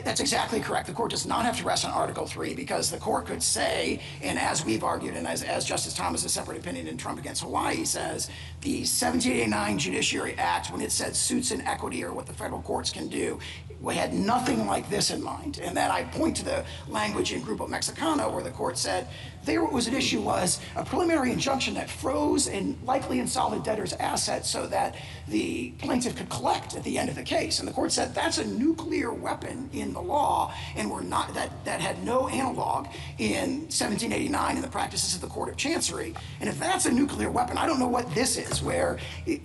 That's exactly correct. The court does not have to rest on Article 3 because the court could say, and as we've argued, and as Justice Thomas' separate opinion in Trump against Hawaii says, the 1789 Judiciary Act, when it said suits in equity or what the federal courts can do, we had nothing like this in mind. And then I point to the language in Grupo Mexicano where the court said there what was at issue was a preliminary injunction that froze and likely insolvent debtors' assets so that the plaintiff could collect at the end of the case. And the court said that's a nuclear weapon in the law, and that had no analog in 1789 in the practices of the Court of Chancery. And if that's a nuclear weapon, I don't know what this is, where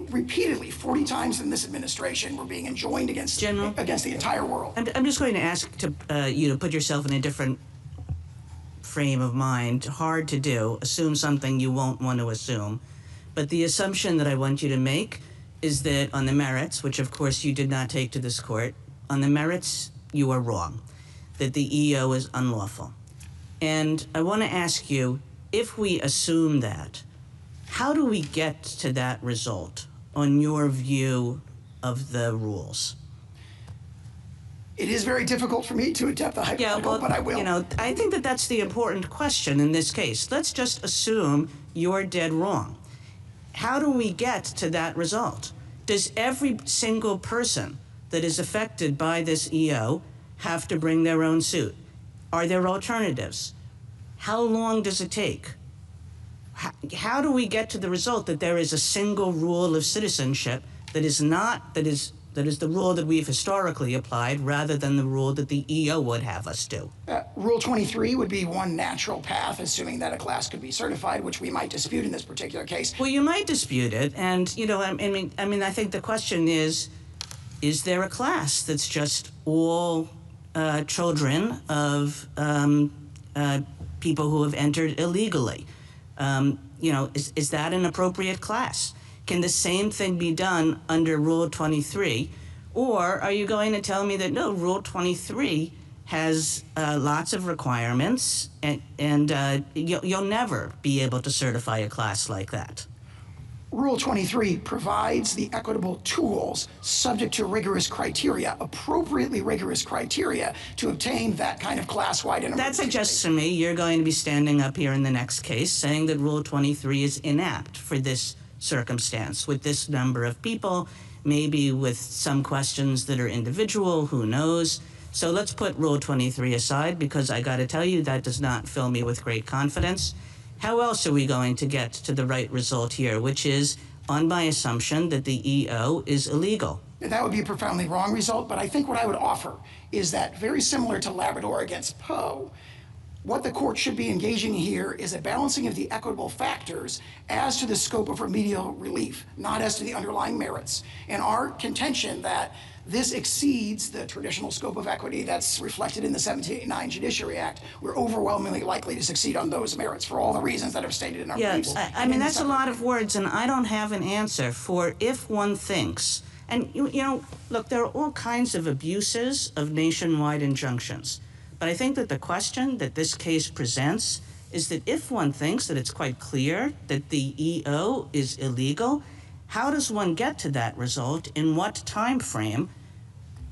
repeatedly, 40 times in this administration, we're being enjoined against the entire world. I'm just going to ask you to put yourself in a different frame of mind. Hard to do. Assume something you won't want to assume. But the assumption that I want you to make is that on the merits, which of course you did not take to this court, on the merits you are wrong, that the EO is unlawful. And I want to ask you, if we assume that, how do we get to that result on your view of the rules? It is very difficult for me to attempt the hypothetical, but I will. You know, I think that that's the important question in this case. Let's just assume you're dead wrong. How do we get to that result? Does every single person that is affected by this EO have to bring their own suit? Are there alternatives? How long does it take? How do we get to the result that there is a single rule of citizenship that is the rule that we've historically applied rather than the rule that the EO would have us do? Rule 23 would be one natural path, assuming that a class could be certified, which we might dispute in this particular case. Well, you might dispute it, and you know, I mean, I think the question is there a class that's just all children of people who have entered illegally? You know, is that an appropriate class? Can the same thing be done under Rule 23? Or are you going to tell me that no, Rule 23 has lots of requirements, and you'll never be able to certify a class like that. Rule 23 provides the equitable tools subject to rigorous criteria, appropriately rigorous criteria, to obtain that kind of class-wide and That suggests to me you're going to be standing up here in the next case saying that Rule 23 is inapt for this circumstance, with this number of people, maybe with some questions that are individual, who knows. So let's put Rule 23 aside, because I got to tell you, that does not fill me with great confidence. How else are we going to get to the right result here, which is on my assumption that the EO is illegal? That would be a profoundly wrong result, but I think what I would offer is that, very similar to Labrador against Poe, what the court should be engaging here is a balancing of the equitable factors as to the scope of remedial relief, not as to the underlying merits. And our contention that this exceeds the traditional scope of equity that's reflected in the 1789 Judiciary Act, we're overwhelmingly likely to succeed on those merits for all the reasons that are stated in our briefs. I mean, that's a lot of words, and I don't have an answer for if one thinks. And, you know, look, there are all kinds of abuses of nationwide injunctions. But I think that the question that this case presents is that if one thinks that it's quite clear that the EO is illegal, how does one get to that result, in what time frame,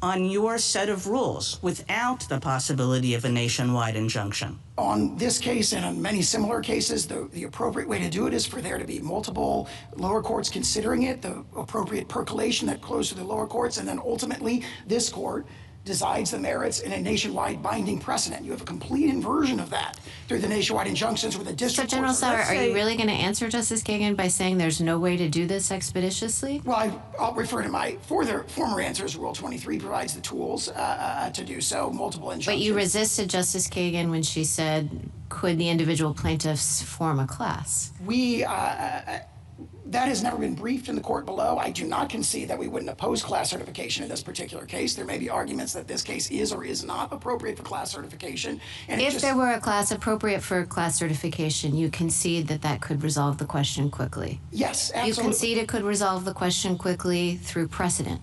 on your set of rules, without the possibility of a nationwide injunction? On this case and on many similar cases, the appropriate way to do it is for there to be multiple lower courts considering it, the appropriate percolation that flows to the lower courts, and then ultimately this court decides the merits in a nationwide binding precedent. You have a complete inversion of that through the nationwide injunctions where the district. So, General Sauer, are you really going to answer Justice Kagan by saying there's no way to do this expeditiously? Well, I'll refer to my former answers. Rule 23 provides the tools to do so, multiple injunctions. But you resisted Justice Kagan when she said, could the individual plaintiffs form a class? That has never been briefed in the court below. I do not concede that we wouldn't oppose class certification in this particular case. There may be arguments that this case is or is not appropriate for class certification. And if there were a class appropriate for class certification, you concede that that could resolve the question quickly? Yes, absolutely. You concede it could resolve the question quickly through precedent?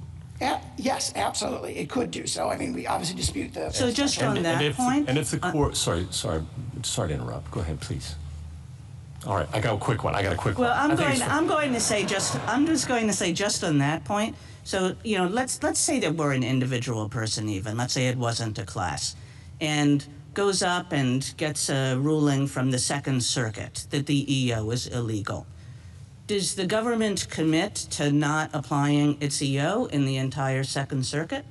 Yes, absolutely. It could do so. I mean, we obviously dispute the... So just on that point... And if the court... Sorry to interrupt. Go ahead, please. All right, I got a quick one. Well, I'm just going to say just on that point. So, you know, let's say that we're an individual person even. Let's say it wasn't a class, and goes up and gets a ruling from the Second Circuit that the EO is illegal. Does the government commit to not applying its EO in the entire Second Circuit?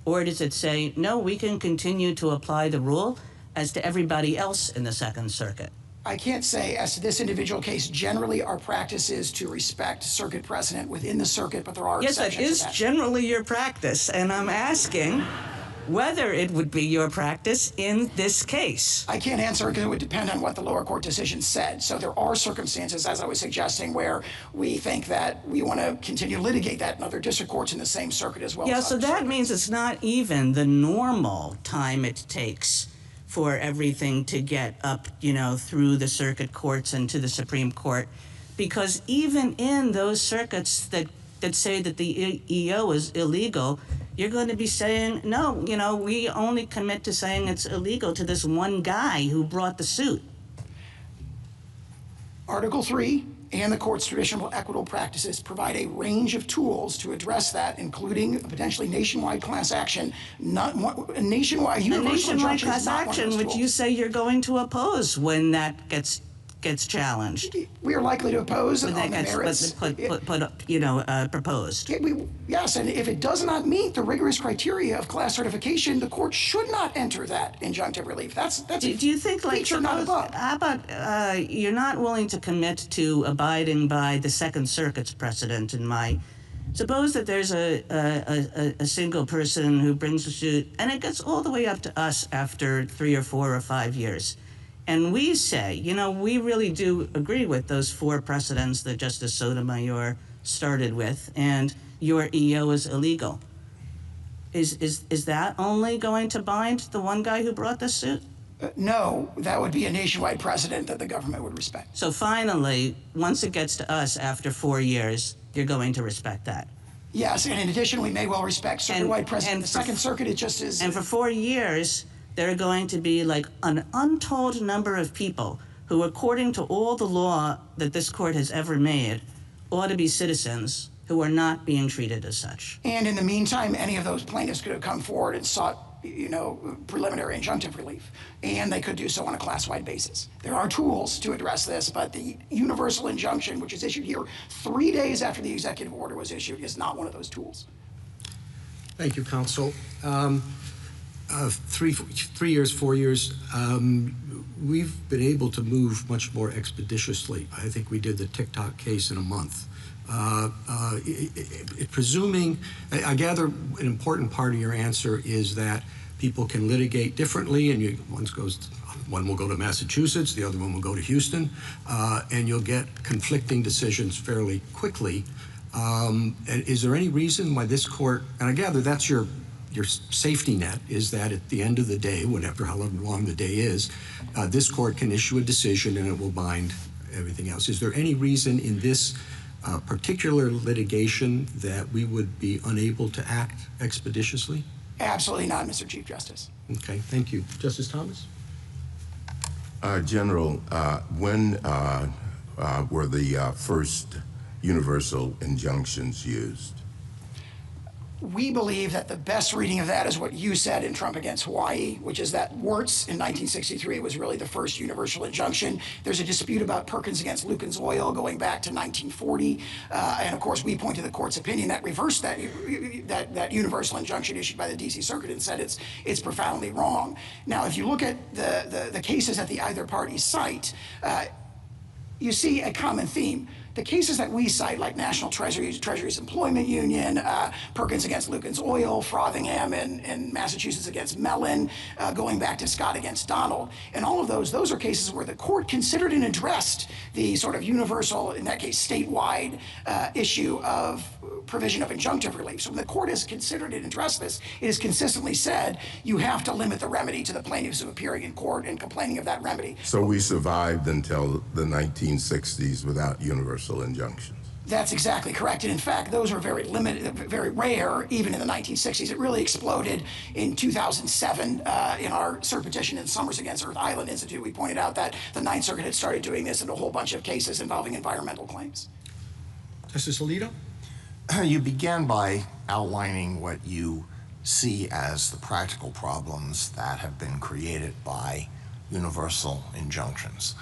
Or does it say, no, we can continue to apply the rule as to everybody else in the Second Circuit? I can't say as to this individual case. Generally, our practice is to respect circuit precedent within the circuit, but there are exceptions. Yes, that is generally your practice, and I'm asking whether it would be your practice in this case. I can't answer because it would depend on what the lower court decision said. So there are circumstances, as I was suggesting, where we think that we want to continue to litigate that in other district courts in the same circuit as well. Yeah, so that means it's not even the normal time it takes for everything to get up, you know, through the circuit courts and to the Supreme Court. Because even in those circuits that say that the EO is illegal, you're going to be saying, no, you know, we only commit to saying it's illegal to this one guy who brought the suit. Article 3 and the court's traditional equitable practices provide a range of tools to address that, including a potentially nationwide class action. A nationwide class action, which you say you're going to oppose when that gets challenged. We are likely to oppose on the merits. Proposed. Yes, and if it does not meet the rigorous criteria of class certification, the court should not enter that injunctive relief. That's do you think, like, suppose, how about you're not willing to commit to abiding by the Second Circuit's precedent in my... Suppose that there's a single person who brings a suit, and it gets all the way up to us after 3 or 4 or 5 years. And we say, you know, we really do agree with those 4 precedents that Justice Sotomayor started with, and your EO is illegal. Is that only going to bind the one guy who brought the suit? No, that would be a nationwide precedent that the government would respect. So finally, once it gets to us after 4 years, you're going to respect that? Yes, and in addition, we may well respect circuit-wide precedent. The Second Circuit, it just is... And for 4 years, there are going to be like an untold number of people who, according to all the law that this court has ever made, ought to be citizens who are not being treated as such. And in the meantime, any of those plaintiffs could have come forward and sought, preliminary injunctive relief, and they could do so on a class-wide basis. There are tools to address this, but the universal injunction, which is issued here 3 days after the executive order was issued, is not one of those tools. Thank you, counsel. 3 years, 4 years, we've been able to move much more expeditiously. I think we did the TikTok case in a month. Presuming, I gather an important part of your answer is that people can litigate differently, and one will go to Massachusetts, the other one will go to Houston, and you'll get conflicting decisions fairly quickly. And is there any reason why this court, and I gather that's your safety net, is that at the end of the day, however long the day is, this court can issue a decision and it will bind everything else. Is there any reason in this particular litigation that we would be unable to act expeditiously? Absolutely not, Mr. Chief Justice. Okay, thank you. Justice Thomas? General, when were the first universal injunctions used? We believe that the best reading of that is what you said in Trump against Hawaii, which is that Wirtz in 1963 was really the first universal injunction. There's a dispute about Perkins against Lukens Oil going back to 1940. And of course, we point to the court's opinion that reversed that universal injunction issued by the D.C. Circuit and said it's profoundly wrong. Now, if you look at the cases that the either parties cite, you see a common theme. The cases that we cite, like National Treasury's Employment Union, Perkins against Lukens Oil, Frothingham in Massachusetts against Mellon, going back to Scott against Donald, and all of those are cases where the court considered and addressed the sort of universal, in that case, statewide issue of provision of injunctive relief. So when the court has considered and addressed this, it has consistently said you have to limit the remedy to the plaintiffs who are appearing in court and complaining of that remedy. So we survived until the 1960s without universal injunctions. That's exactly correct. And in fact, those were very limited, very rare, even in the 1960s. It really exploded in 2007 in our cert petition in Summers against Earth Island Institute. We pointed out that the Ninth Circuit had started doing this in a whole bunch of cases involving environmental claims. Justice Alito? You began by outlining what you see as the practical problems that have been created by universal injunctions.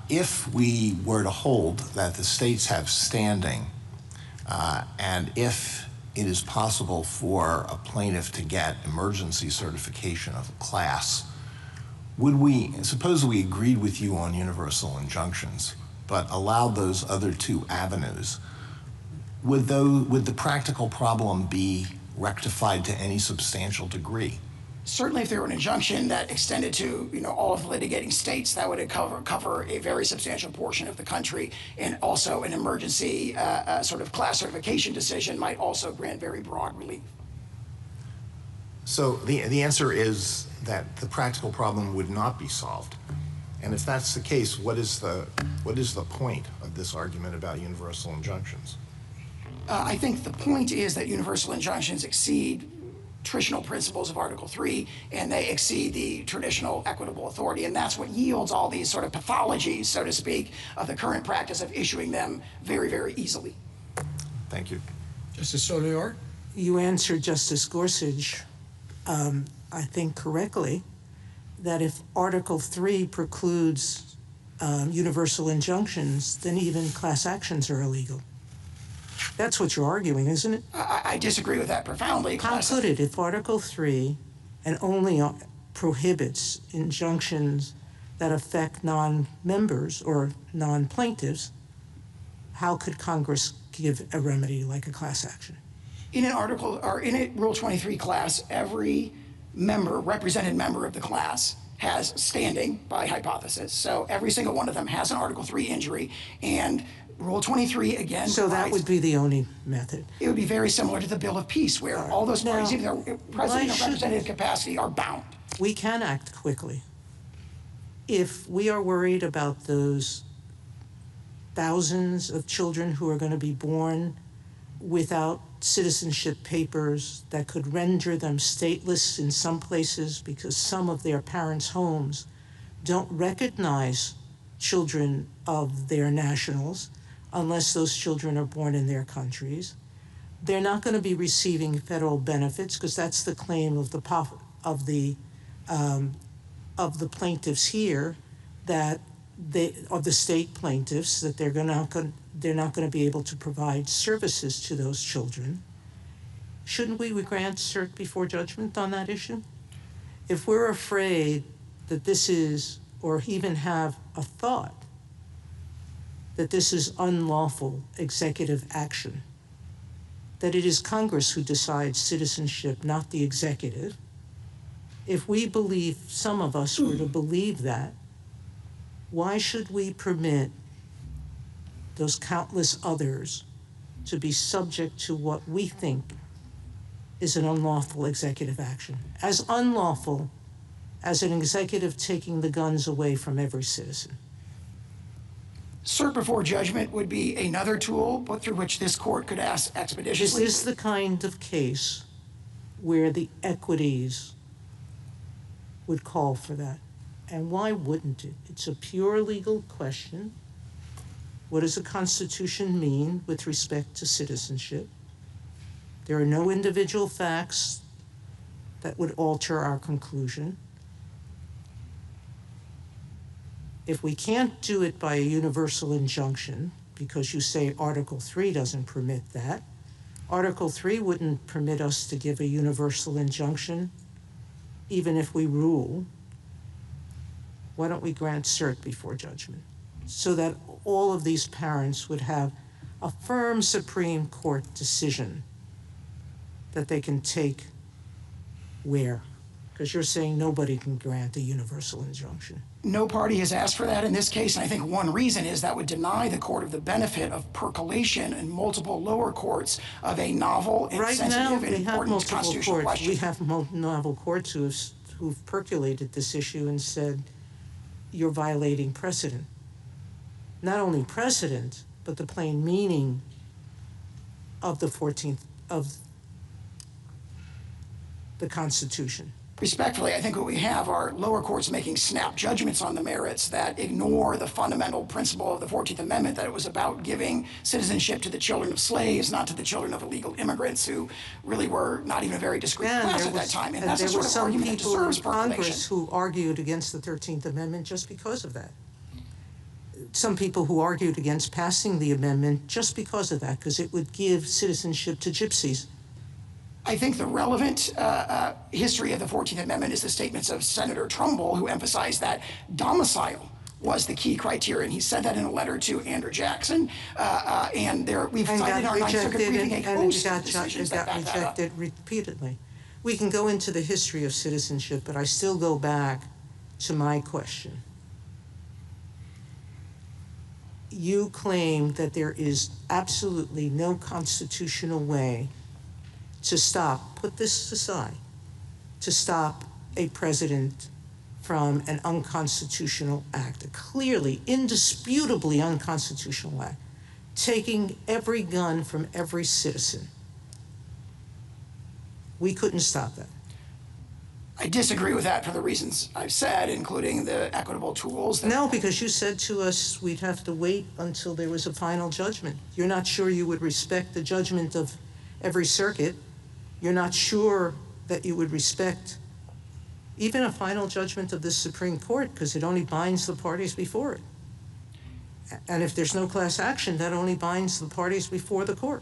If we were to hold that the states have standing, and if it is possible for a plaintiff to get emergency certification of a class, suppose we agreed with you on universal injunctions, but allowed those other two avenues, would the practical problem be rectified to any substantial degree? Certainly, if there were an injunction that extended to all of the litigating states, that would cover a very substantial portion of the country, and also an emergency sort of class certification decision might also grant very broad relief. So the answer is that the practical problem would not be solved. And if that's the case, what is the point of this argument about universal injunctions? I think the point is that universal injunctions exceed traditional principles of Article 3, and they exceed the traditional equitable authority, and that's what yields all these sort of pathologies, so to speak, of the current practice of issuing them very, very easily. Thank you. Justice Sotomayor? You answered Justice Gorsuch, I think correctly, that if Article 3 precludes universal injunctions, then even class actions are illegal. That's what you're arguing, isn't it? I disagree with that profoundly. How could it, if Article 3 and only prohibits injunctions that affect non-members or non-plaintiffs, how could Congress give a remedy like a class action? In an article, or in a Rule 23 class, every represented member of the class has standing by hypothesis. So every single one of them has an Article 3 injury, and Rule 23 again. So that would be the only method. It would be very similar to the Bill of Peace, where all those parties, in their president or representative capacity, are bound. We can act quickly. If we are worried about those thousands of children who are going to be born without citizenship papers that could render them stateless in some places because some of their parents' homes don't recognize children of their nationals unless those children are born in their countries. They're not going to be receiving federal benefits because that's the claim of the plaintiffs here, that of the state plaintiffs, that they're not going to be able to provide services to those children. Shouldn't we grant cert before judgment on that issue? If we're afraid that this is, or even have a thought that this is unlawful executive action, that it is Congress who decides citizenship, not the executive, if we believe, some of us were to believe that, why should we permit those countless others to be subject to what we think is an unlawful executive action? As unlawful as an executive taking the guns away from every citizen. Cert before judgment would be another tool through which this court could ask expeditiously. Is this the kind of case where the equities would call for that? And why wouldn't it? It's a pure legal question. What does the Constitution mean with respect to citizenship? There are no individual facts that would alter our conclusion. If we can't do it by a universal injunction, because you say Article 3 doesn't permit that, Article 3 wouldn't permit us to give a universal injunction, even if we rule. Why don't we grant cert before judgment, so that all of these parents would have a firm Supreme Court decision that they can take where? Because you're saying nobody can grant a universal injunction. No party has asked for that in this case, and I think one reason is that would deny the court of the benefit of percolation in multiple lower courts of a novel and sensitive and important constitutional question. We have novel courts who've percolated this issue and said, you're violating precedent. Not only precedent, but the plain meaning of the 14th of the Constitution. Respectfully, I think what we have are lower courts making snap judgments on the merits that ignore the fundamental principle of the 14th Amendment, that it was about giving citizenship to the children of slaves, not to the children of illegal immigrants who really were not even a very discreet class at that time. And that's the sort of argument that deserves percolation. There were some people in Congress who argued against the 13th Amendment just because of that. Some people who argued against passing the amendment just because of that, because it would give citizenship to gypsies. I think the relevant history of the 14th Amendment is the statements of Senator Trumbull, who emphasized that domicile was the key criterion. He said that in a letter to Andrew Jackson, and we've cited our Ninth Circuit briefing a host of decisions that back that up. It got rejected repeatedly. We can go into the history of citizenship, but I still go back to my question. You claim that there is absolutely no constitutional way to stop, put this aside, to stop a president from an unconstitutional act, a clearly, indisputably unconstitutional act, taking every gun from every citizen. We couldn't stop that. I disagree with that for the reasons I've said, including the equitable tools. No, because you said to us we'd have to wait until there was a final judgment. You're not sure you would respect the judgment of every circuit. You're not sure that you would respect even a final judgment of the Supreme Court, because it only binds the parties before it. And if there's no class action, that only binds the parties before the court.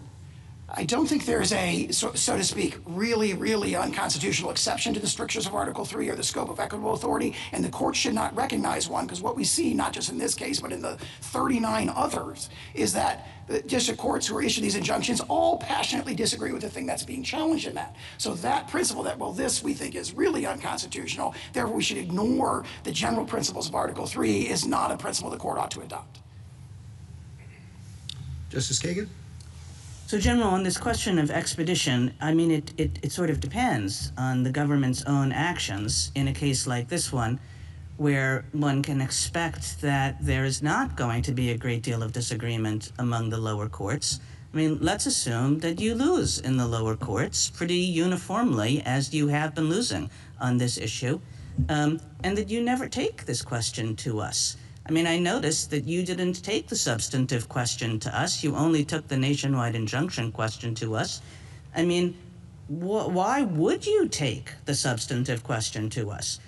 I don't think there's a, so to speak, really unconstitutional exception to the strictures of Article 3 or the scope of equitable authority, and the court should not recognize one, because what we see, not just in this case, but in the 39 others, is that the district courts who are issuing these injunctions all passionately disagree with the thing that's being challenged in that. So that principle that, well, this we think is really unconstitutional, therefore we should ignore the general principles of Article 3, is not a principle the court ought to adopt. Justice Kagan? So, General, on this question of expedition, I mean, it sort of depends on the government's own actions in a case like this one, where one can expect that there is not going to be a great deal of disagreement among the lower courts, I mean, let's assume that you lose in the lower courts pretty uniformly, as you have been losing on this issue, and that you never take this question to us. I mean, I noticed that you didn't take the substantive question to us. You only took the nationwide injunction question to us. I mean, why would you take the substantive question to us?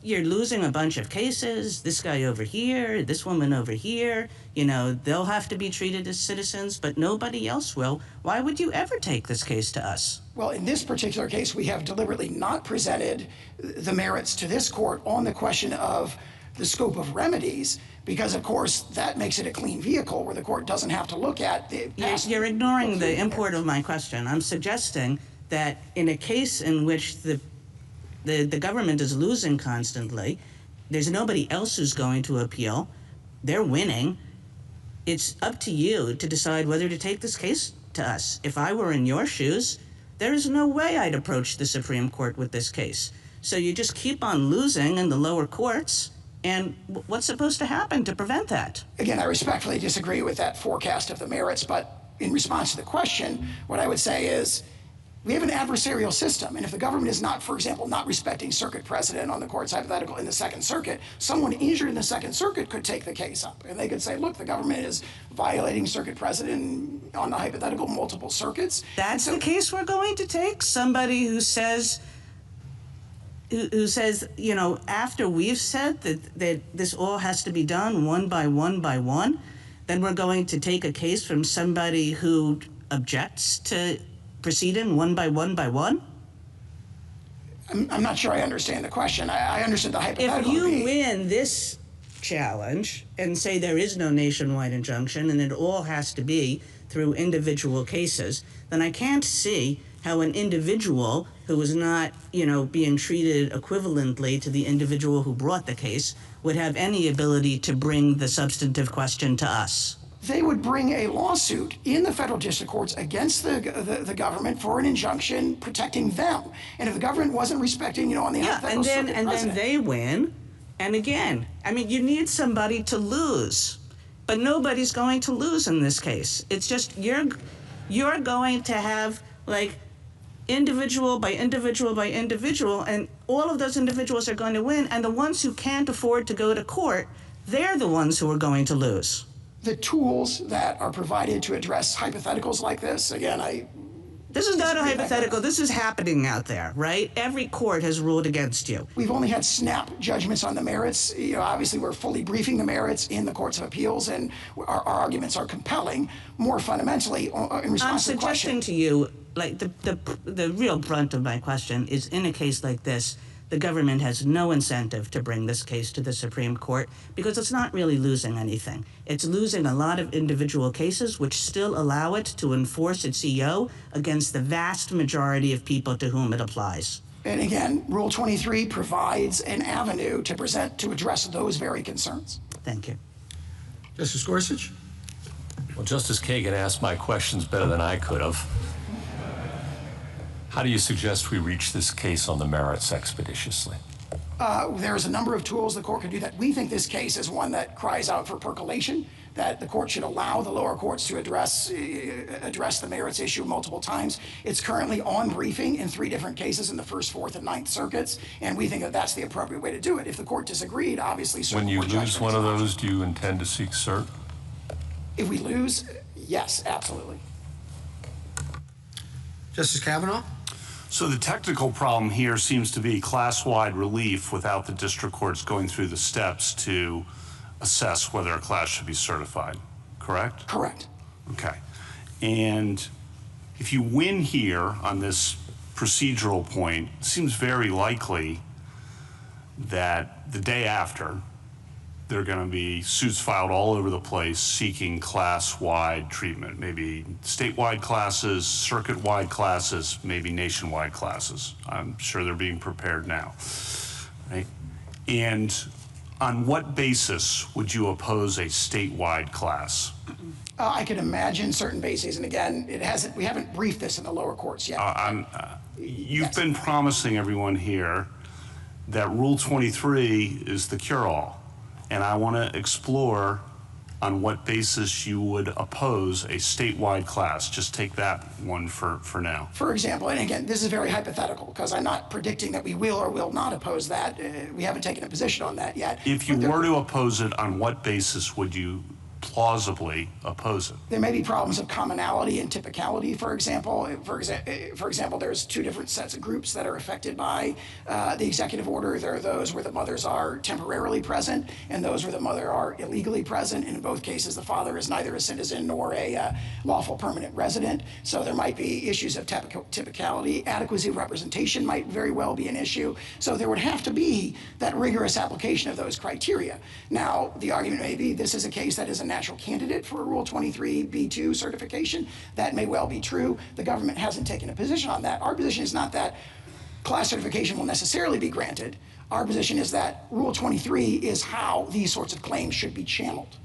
You're losing a bunch of cases, this guy over here, this woman over here, you know, they'll have to be treated as citizens, but nobody else will. Why would you ever take this case to us? Well, in this particular case, we have deliberately not presented the merits to this court on the question of the scope of remedies, because of course that makes it a clean vehicle where the court doesn't have to look at the past. You're ignoring the import of my question. I'm suggesting that in a case in which the government is losing constantly, there's nobody else who's going to appeal, they're winning, it's up to you to decide whether to take this case to us. If I were in your shoes, there is no way I'd approach the Supreme Court with this case. So you just keep on losing in the lower courts, and what's supposed to happen to prevent that? Again, I respectfully disagree with that forecast of the merits, but in response to the question, what I would say is we have an adversarial system, and if the government is not, for example, not respecting circuit precedent on the court's hypothetical in the Second Circuit, someone injured in the Second Circuit could take the case up, and they could say, look, the government is violating circuit precedent on the hypothetical multiple circuits. That's the case we're going to take? Somebody who says, you know, after we've said that this all has to be done one by one by one, then we're going to take a case from somebody who objects to proceeding one by one by one? I'm not sure I understand the question. I understood the hypothetical. If you win this challenge and say there is no nationwide injunction and it all has to be through individual cases, then I can't see how an individual who is not, you know, being treated equivalently to the individual who brought the case would have any ability to bring the substantive question to us. They would bring a lawsuit in the federal district courts against the government for an injunction protecting them. And if the government wasn't respecting, you know, on the hypothetical circuit and then they win. And again, I mean, you need somebody to lose, but nobody's going to lose in this case. It's just you're going to have like individual by individual by individual, and all of those individuals are going to win. And the ones who can't afford to go to court, they're the ones who are going to lose. The tools that are provided to address hypotheticals like this, again, This is not a hypothetical. This is happening out there, right? Every court has ruled against you. We've only had snap judgments on the merits. You know, obviously, we're fully briefing the merits in the courts of appeals, and our arguments are compelling. More fundamentally, in response to the question, I'm suggesting to you, like the real brunt of my question is, in a case like this, the government has no incentive to bring this case to the Supreme Court because it's not really losing anything. It's losing a lot of individual cases which still allow it to enforce its EO against the vast majority of people to whom it applies. And again, Rule 23 provides an avenue to address those very concerns. Thank you. Justice Gorsuch? Well, Justice Kagan asked my questions better than I could have. How do you suggest we reach this case on the merits expeditiously? There's a number of tools the court can do that. We think this case is one that cries out for percolation, that the court should allow the lower courts to address the merits issue multiple times. It's currently on briefing in 3 different cases in the First, Fourth, and Ninth Circuits, and we think that that's the appropriate way to do it. If the court disagreed, obviously, when you lose one of those, do you intend to seek cert? If we lose, yes, absolutely. Justice Kavanaugh? So the technical problem here seems to be class-wide relief without the district courts going through the steps to assess whether a class should be certified, correct? Correct. Okay. And if you win here on this procedural point, it seems very likely that the day after, there are going to be suits filed all over the place seeking class-wide treatment, maybe statewide classes, circuit-wide classes, maybe nationwide classes. I'm sure they're being prepared now, right? And on what basis would you oppose a statewide class? I could imagine certain bases, and again, we haven't briefed this in the lower courts yet. You've been promising everyone here that Rule 23 is the cure-all. And I want to explore on what basis you would oppose a statewide class. Just take that one for now. For example, and again, this is very hypothetical because I'm not predicting that we will or will not oppose that. We haven't taken a position on that yet. If you were to oppose it, on what basis would you plausibly oppose it? There may be problems of commonality and typicality, for example. For example, there's two different sets of groups that are affected by the executive order. There are those where the mothers are temporarily present and those where the mother are illegally present. And in both cases, the father is neither a citizen nor a lawful permanent resident. So there might be issues of typicality. Adequacy of representation might very well be an issue. So there would have to be that rigorous application of those criteria. Now, the argument may be this is a case that is a natural candidate for a Rule 23b2 certification. That may well be true. The government hasn't taken a position on that. Our position is not that class certification will necessarily be granted. Our position is that Rule 23 is how these sorts of claims should be channeled.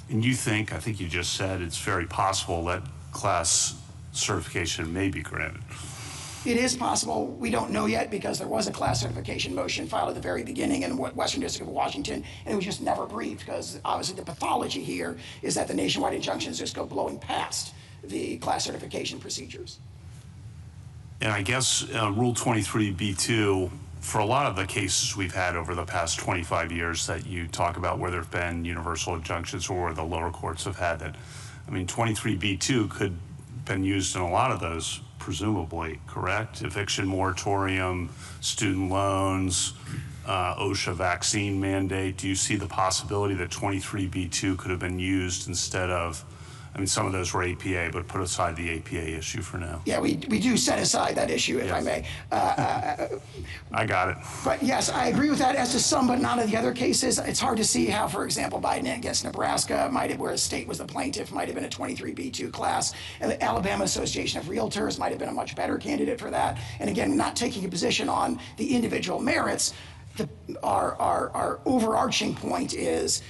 And you think, I think you just said, it's very possible that class certification may be granted. It is possible. We don't know yet because there was a class certification motion filed at the very beginning in the Western District of Washington, and it was just never briefed because obviously the pathology here is that the nationwide injunctions just go blowing past the class certification procedures. And I guess Rule 23b2, for a lot of the cases we've had over the past 25 years that you talk about where there have been universal injunctions or where the lower courts have had that, I mean, 23b2 could have been used in a lot of those, presumably, correct? Eviction moratorium, student loans, OSHA vaccine mandate. Do you see the possibility that 23b2 could have been used instead of, I mean, some of those were APA, but put aside the APA issue for now. Yeah, we do set aside that issue, if I may. I got it. But yes, I agree with that as to some, but not of the other cases. It's hard to see how, for example, Biden against Nebraska, where a state was the plaintiff, might have been a 23b2 class. And the Alabama Association of Realtors might have been a much better candidate for that. And again, not taking a position on the individual merits, our overarching point is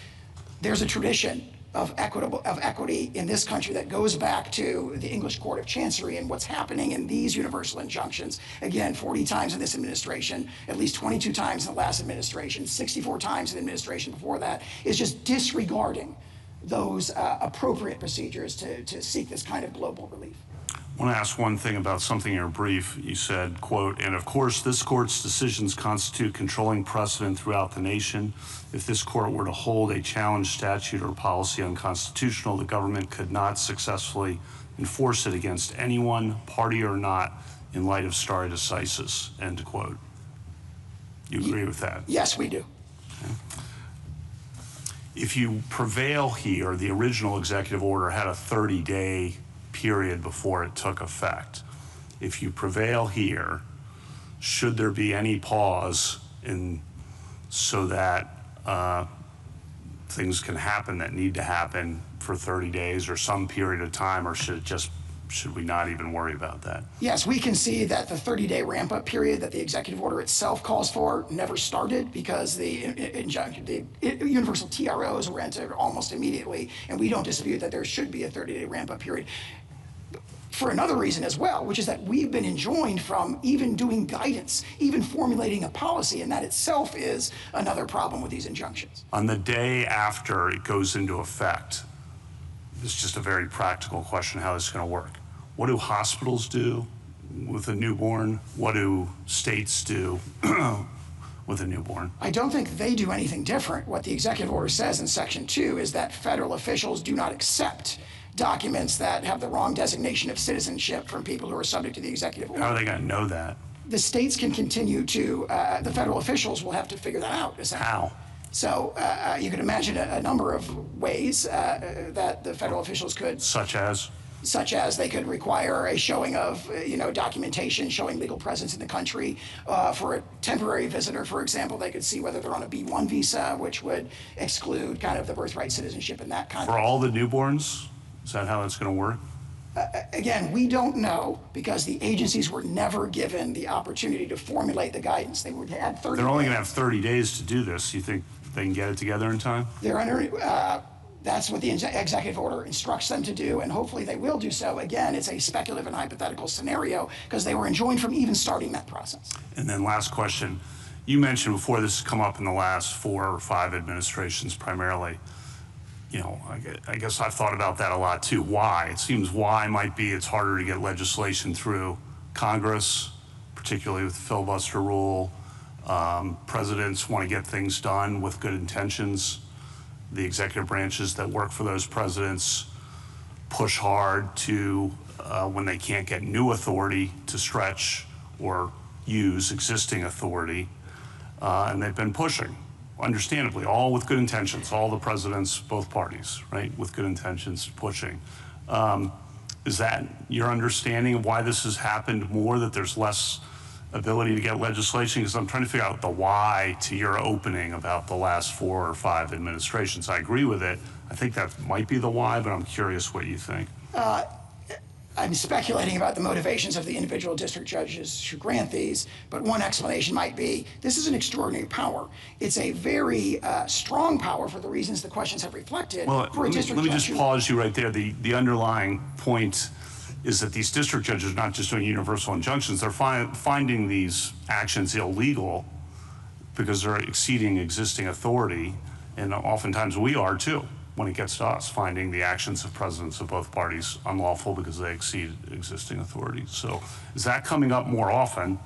there's a tradition of equity in this country that goes back to the English Court of Chancery, and what's happening in these universal injunctions, again, 40 times in this administration, at least 22 times in the last administration, 64 times in the administration before that, is just disregarding those appropriate procedures to seek this kind of global relief. I want to ask one thing about something in your brief. You said, quote, and of course this court's decisions constitute controlling precedent throughout the nation. If this court were to hold a challenged statute or policy unconstitutional, the government could not successfully enforce it against anyone, party or not, in light of stare decisis, end quote. You agree with that? Yes, we do. Okay. If you prevail here, the original executive order had a 30-day period before it took effect. If you prevail here, should there be any pause so that things can happen that need to happen for 30 days or some period of time, or should we not even worry about that? Yes, we can see that the 30-day ramp-up period that the executive order itself calls for never started because the universal TROs were entered almost immediately, and we don't dispute that there should be a 30-day ramp-up period. For another reason as well, which is that we've been enjoined from even doing guidance, even formulating a policy, and that itself is another problem with these injunctions. On the day after it goes into effect, it's just a very practical question how this is going to work. What do hospitals do with a newborn? What do states do with a newborn? I don't think they do anything different. What the executive order says in Section 2 is that federal officials do not accept documents that have the wrong designation of citizenship from people who are subject to the executive order. How are they going to know that? The states can continue to, the federal officials will have to figure that out. How? So you can imagine a number of ways that the federal officials could. Such as? Such as they could require a showing of, documentation showing legal presence in the country. For a temporary visitor, for example, they could see whether they're on a B1 visa, which would exclude kind of the birthright citizenship and that kind of. For all the newborns? Is that how that's going to work? Again, we don't know because the agencies were never given the opportunity to formulate the guidance. They would have 30 They're only going to have 30 days to do this. You think they can get it together in time? They're under, that's what the executive order instructs them to do, and hopefully they will do so. Again, it's a speculative and hypothetical scenario because they were enjoined from even starting that process. And then last question. You mentioned before this has come up in the last 4 or 5 administrations primarily. you know, I guess I've thought about that a lot too. Why? It seems why might be it's harder to get legislation through Congress, particularly with the filibuster rule. Presidents want to get things done with good intentions. The executive branches that work for those presidents push hard to, when they can't get new authority, to stretch or use existing authority. And they've been pushing, understandably, all with good intentions, all the presidents, both parties, right, with good intentions, pushing. Is that your understanding of why this has happened more, that there's less ability to get legislation? Because I'm trying to figure out the why to your opening about the last 4 or 5 administrations. I agree with it. I think that might be the why, but I'm curious what you think. I'm speculating about the motivations of the individual district judges who grant these, but one explanation might be this is an extraordinary power. It's a very strong power for the reasons the questions have reflected. Well, for a district let me judge just pause you right there. The underlying point is that these district judges are not just doing universal injunctions, they're finding these actions illegal because they're exceeding existing authority, and oftentimes we are too, when it gets to us, finding the actions of presidents of both parties unlawful because they exceed existing authority. So is that coming up more often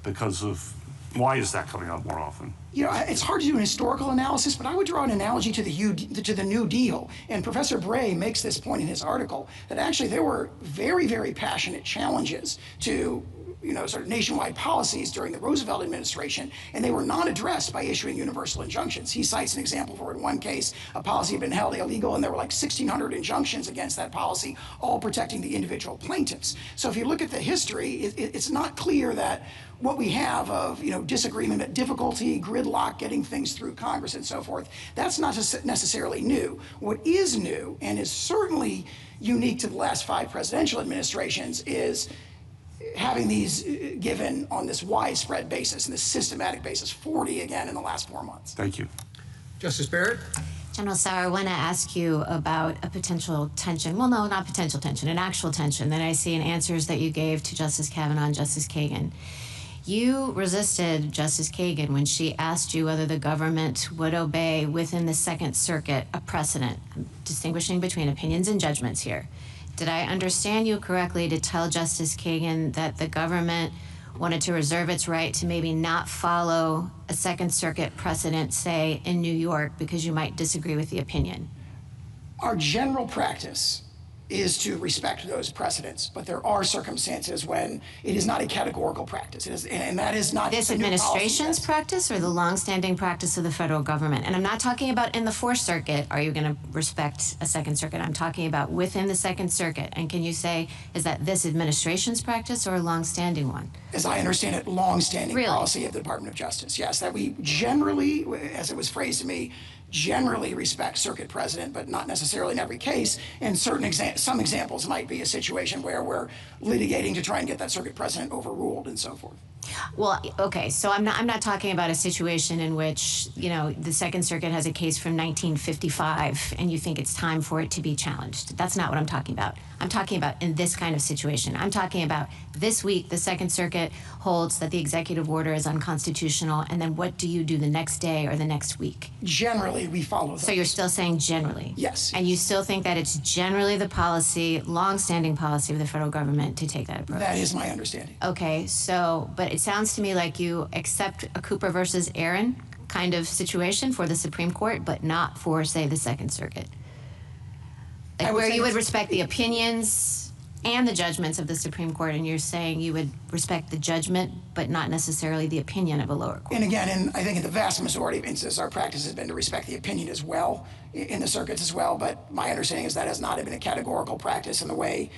because of, why is that coming up more often? You know, it's hard to do an historical analysis, but I would draw an analogy to the New Deal. And Professor Bray makes this point in his article that actually there were very, very passionate challenges to, you know, sort of nationwide policies during the Roosevelt administration, and they were not addressed by issuing universal injunctions. He cites an example where in one case, a policy had been held illegal, and there were like 1,600 injunctions against that policy, all protecting the individual plaintiffs. So if you look at the history, it's not clear that what we have of, you know, disagreement, difficulty, gridlock, getting things through Congress and so forth, that's not necessarily new. What is new, and is certainly unique to the last 5 presidential administrations, is having these given on this widespread basis and this systematic basis, 40 again in the last 4 months. Thank you. Justice Barrett? General Sauer, I want to ask you about a potential tension. Well, no, not potential tension, an actual tension that I see in answers that you gave to Justice Kavanaugh and Justice Kagan. You resisted Justice Kagan when she asked you whether the government would obey within the Second Circuit a precedent. I'm distinguishing between opinions and judgments here. Did I understand you correctly to tell Justice Kagan that the government wanted to reserve its right to maybe not follow a Second Circuit precedent, say, in New York, because you might disagree with the opinion? Our general practice is to respect those precedents, but there are circumstances when it is not a categorical practice, and that is not this administration's practice or the longstanding practice of the federal government. And I'm not talking about in the Fourth Circuit, are you going to respect a Second Circuit? I'm talking about within the Second Circuit. And can you say, is that this administration's practice or a longstanding one? As I understand it, longstanding Really? policy of the Department of Justice. Yes, that we generally, as it was phrased to me, generally respect circuit precedent, but not necessarily in every case. And some examples might be a situation where we're litigating to try and get that circuit precedent overruled and so forth. Well, okay, so I'm not talking about a situation in which, you know, the Second Circuit has a case from 1955 and you think it's time for it to be challenged. That's not what I'm talking about. I'm talking about in this kind of situation. I'm talking about this week, the Second Circuit holds that the executive order is unconstitutional, and then what do you do the next day or the next week? Generally, we follow those. So you're still saying generally? Yes. And you still think that it's generally the policy, long-standing policy of the federal government to take that approach? That is my understanding. Okay, so, but it sounds to me like you accept a Cooper versus Aaron kind of situation for the Supreme Court, but not for, say, the Second Circuit. Like where you would respect the opinions and the judgments of the Supreme Court, and you're saying you would respect the judgment, but not necessarily the opinion of a lower court. And again, I think in the vast majority of instances, our practice has been to respect the opinion as well, in the circuits as well, but my understanding is that has not been a categorical practice in the way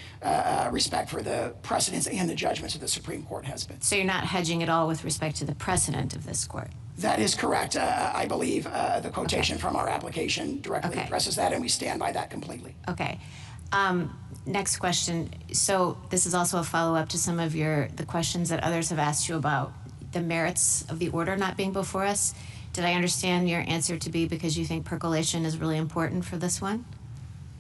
respect for the precedents and the judgments of the Supreme Court has been. So you're not hedging at all with respect to the precedent of this court? That is correct. I believe the quotation from our application directly addresses that, and we stand by that completely. Okay. Next question. So this is also a follow-up to some of the questions that others have asked you about the merits of the order not being before us. Did I understand your answer to be because you think percolation is really important for this one?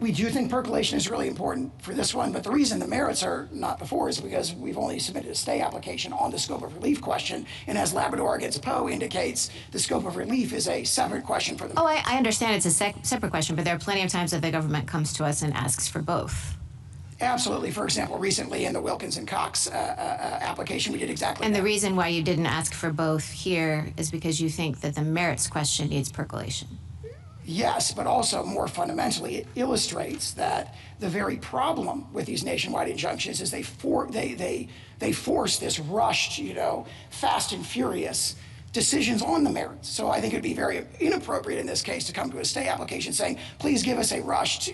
We do think percolation is really important for this one, but the reason the merits are not before is because we've only submitted a stay application on the scope of relief question, and as Labrador against Poe indicates, the scope of relief is a separate question for the Oh, I understand it's a separate question, but there are plenty of times that the government comes to us and asks for both. Absolutely. For example, recently in the Wilkins and Cox application, we did exactly And that. the reason why you didn't ask for both here is because you think that the merits question needs percolation. Yes, but also more fundamentally, it illustrates that the very problem with these nationwide injunctions is they force this rushed, fast and furious decisions on the merits. So I think it would be very inappropriate in this case to come to a stay application saying, please give us a rushed,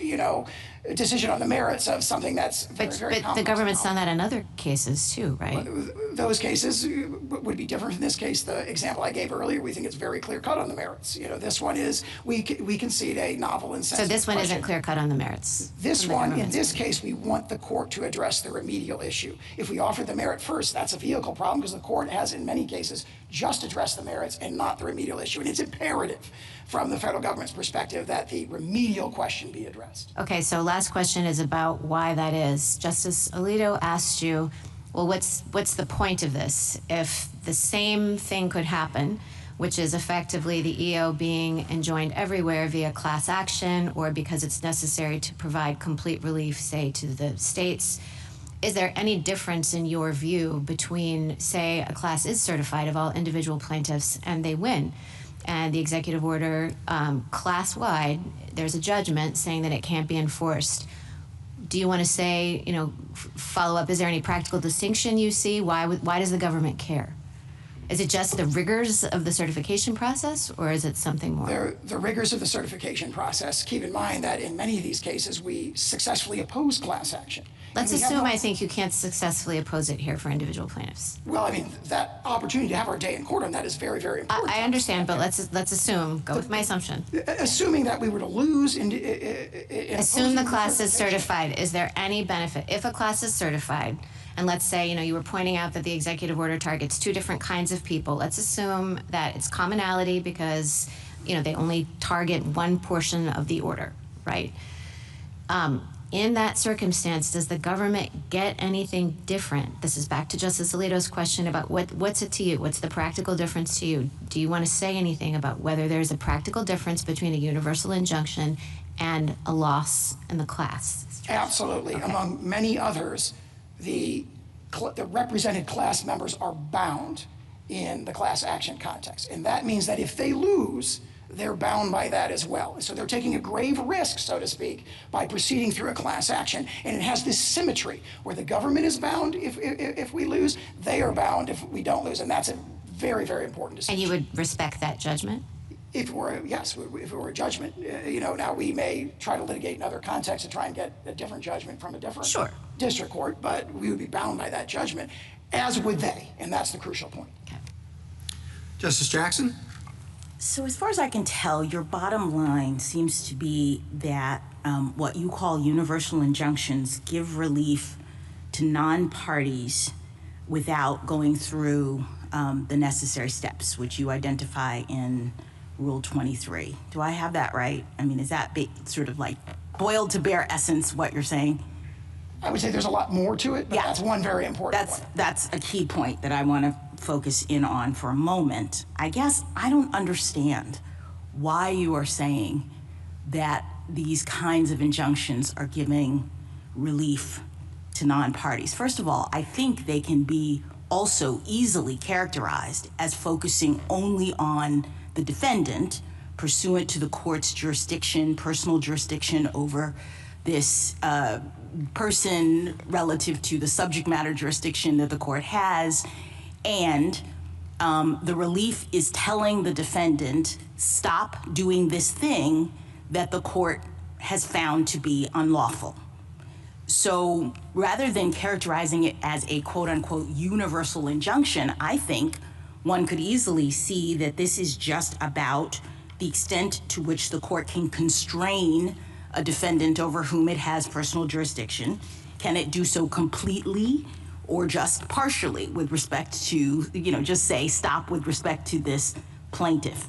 decision on the merits of something that's very, very complex. But the government's done that in other cases too, right? Those cases would be different. In this case, the example I gave earlier, we think it's very clear cut on the merits. This one is, we concede a novel and sensitive So this one question. isn't clear cut on the merits? This one, in this case, we want the court to address the remedial issue. If we offer the merit first, that's a vehicle problem because the court has, in many cases, just addressed the merits and not the remedial issue. And it's imperative from the federal government's perspective that the remedial question be addressed. Okay, so last question is about why that is. Justice Alito asked you, well, what's the point of this? If the same thing could happen, which is effectively the EO being enjoined everywhere via class action or because it's necessary to provide complete relief, say, to the states, is there any difference in your view between, say, a class is certified of all individual plaintiffs and they win, and the executive order class-wide, there's a judgment saying that it can't be enforced? Do you want to say, follow up, is there any practical distinction you see? Why does the government care? Is it just the rigors of the certification process, or is it something more? The rigors of the certification process. Keep in mind that in many of these cases, we successfully oppose class action. Let's assume, I think, you can't successfully oppose it here for individual plaintiffs. Well, I mean, that opportunity to have our day in court on that is very, very important. I understand, but let's assume, go with my assumption. Assuming that we were to lose assume the class is certified. Is there any benefit? If a class is certified, and let's say, you were pointing out that the executive order targets two different kinds of people. Let's assume that it's commonality because, they only target one portion of the order, right? In that circumstance, does the government get anything different? This is back to Justice Alito's question about what's it to you? What's the practical difference to you? Do you want to say anything about whether there's a practical difference between a universal injunction and a loss in the class? Absolutely. Okay. Among many others, the represented class members are bound in the class action context. And that means that if they lose, they're bound by that as well. And so they're taking a grave risk, so to speak, by proceeding through a class action. And it has this symmetry where the government is bound if we lose, they are bound if we don't lose. And that's a very, very important distinction. And you would respect that judgment? If it were a judgment, now we may try to litigate in other contexts to try and get a different judgment from a different district court, but we would be bound by that judgment, as would they, and that's the crucial point. Okay. Justice Jackson? So as far as I can tell, your bottom line seems to be that what you call universal injunctions give relief to non-parties without going through the necessary steps, which you identify in Rule 23. Do I have that right? I mean, is that sort of like boiled to bare essence what you're saying? I would say there's a lot more to it, but that's one very important point. That's a key point that I want to focus in on for a moment. I guess I don't understand why you are saying that these kinds of injunctions are giving relief to non-parties. First of all, I think they can be also easily characterized as focusing only on the defendant pursuant to the court's jurisdiction, personal jurisdiction over this person relative to the subject matter jurisdiction that the court has, and the relief is telling the defendant, stop doing this thing that the court has found to be unlawful. So rather than characterizing it as a quote-unquote universal injunction, I think one could easily see that this is just about the extent to which the court can constrain a defendant over whom it has personal jurisdiction. Can it do so completely or just partially with respect to, just say stop with respect to this plaintiff?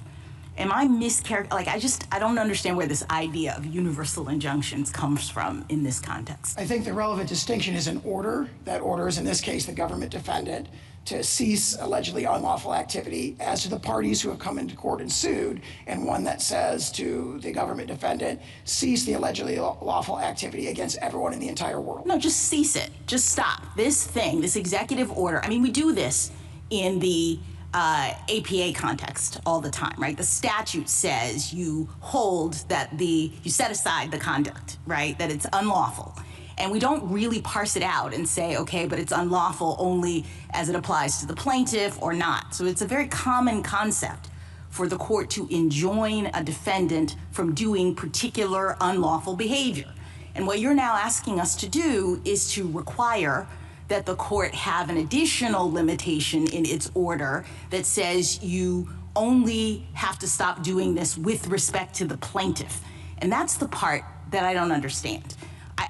Am I mischaracterizing? I don't understand where this idea of universal injunctions comes from in this context. I think the relevant distinction is an order. That order is, in this case, the government defendant to cease allegedly unlawful activity as to the parties who have come into court and sued, and one that says to the government defendant, cease the allegedly lawful activity against everyone in the entire world. No, just cease it. Just stop. This thing, this executive order, I mean, we do this in the APA context all the time, right? The statute says you hold that you set aside the conduct, right? That it's unlawful. And we don't really parse it out and say, okay, but it's unlawful only as it applies to the plaintiff or not. So it's a very common concept for the court to enjoin a defendant from doing particular unlawful behavior. And what you're now asking us to do is to require that the court have an additional limitation in its order that says you only have to stop doing this with respect to the plaintiff. And that's the part that I don't understand.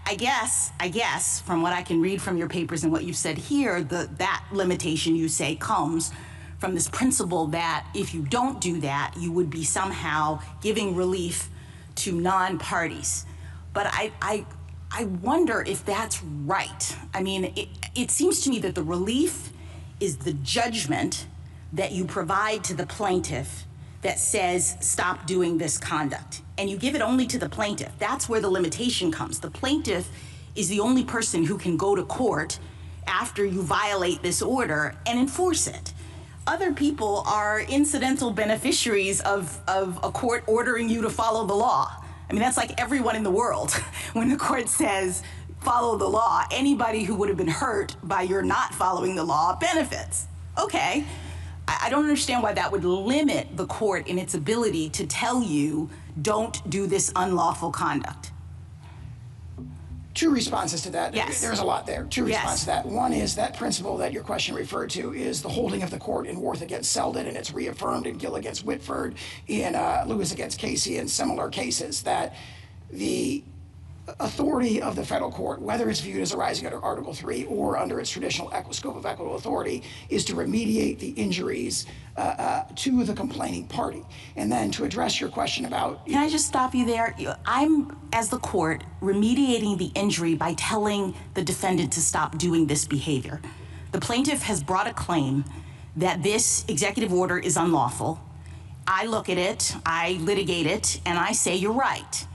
I guess, from what I can read from your papers and what you've said here, that limitation you say comes from this principle that if you don't do that, you would be somehow giving relief to non-parties. But I wonder if that's right. I mean, it seems to me that the relief is the judgment that you provide to the plaintiff that says, stop doing this conduct. And you give it only to the plaintiff. That's where the limitation comes. The plaintiff is the only person who can go to court after you violate this order and enforce it. Other people are incidental beneficiaries of a court ordering you to follow the law. I mean, that's like everyone in the world. When the court says, follow the law, anybody who would have been hurt by your not following the law benefits. Okay. I don't understand why that would limit the court in its ability to tell you, don't do this unlawful conduct. Two responses to that. Yes. There's a lot there. Two responses to that. One is that principle that your question referred to is the holding of the court in Worth against Selden, and it's reaffirmed in Gill against Whitford, in Lewis against Casey, and similar cases, that the authority of the federal court, whether it's viewed as arising under Article 3 or under its traditional scope of equitable authority, is to remediate the injuries to the complaining party. And then to address your question about... Can I just stop you there? I'm, as the court, remediating the injury by telling the defendant to stop doing this behavior. The plaintiff has brought a claim that this executive order is unlawful. I look at it, I litigate it, and I say, you're right.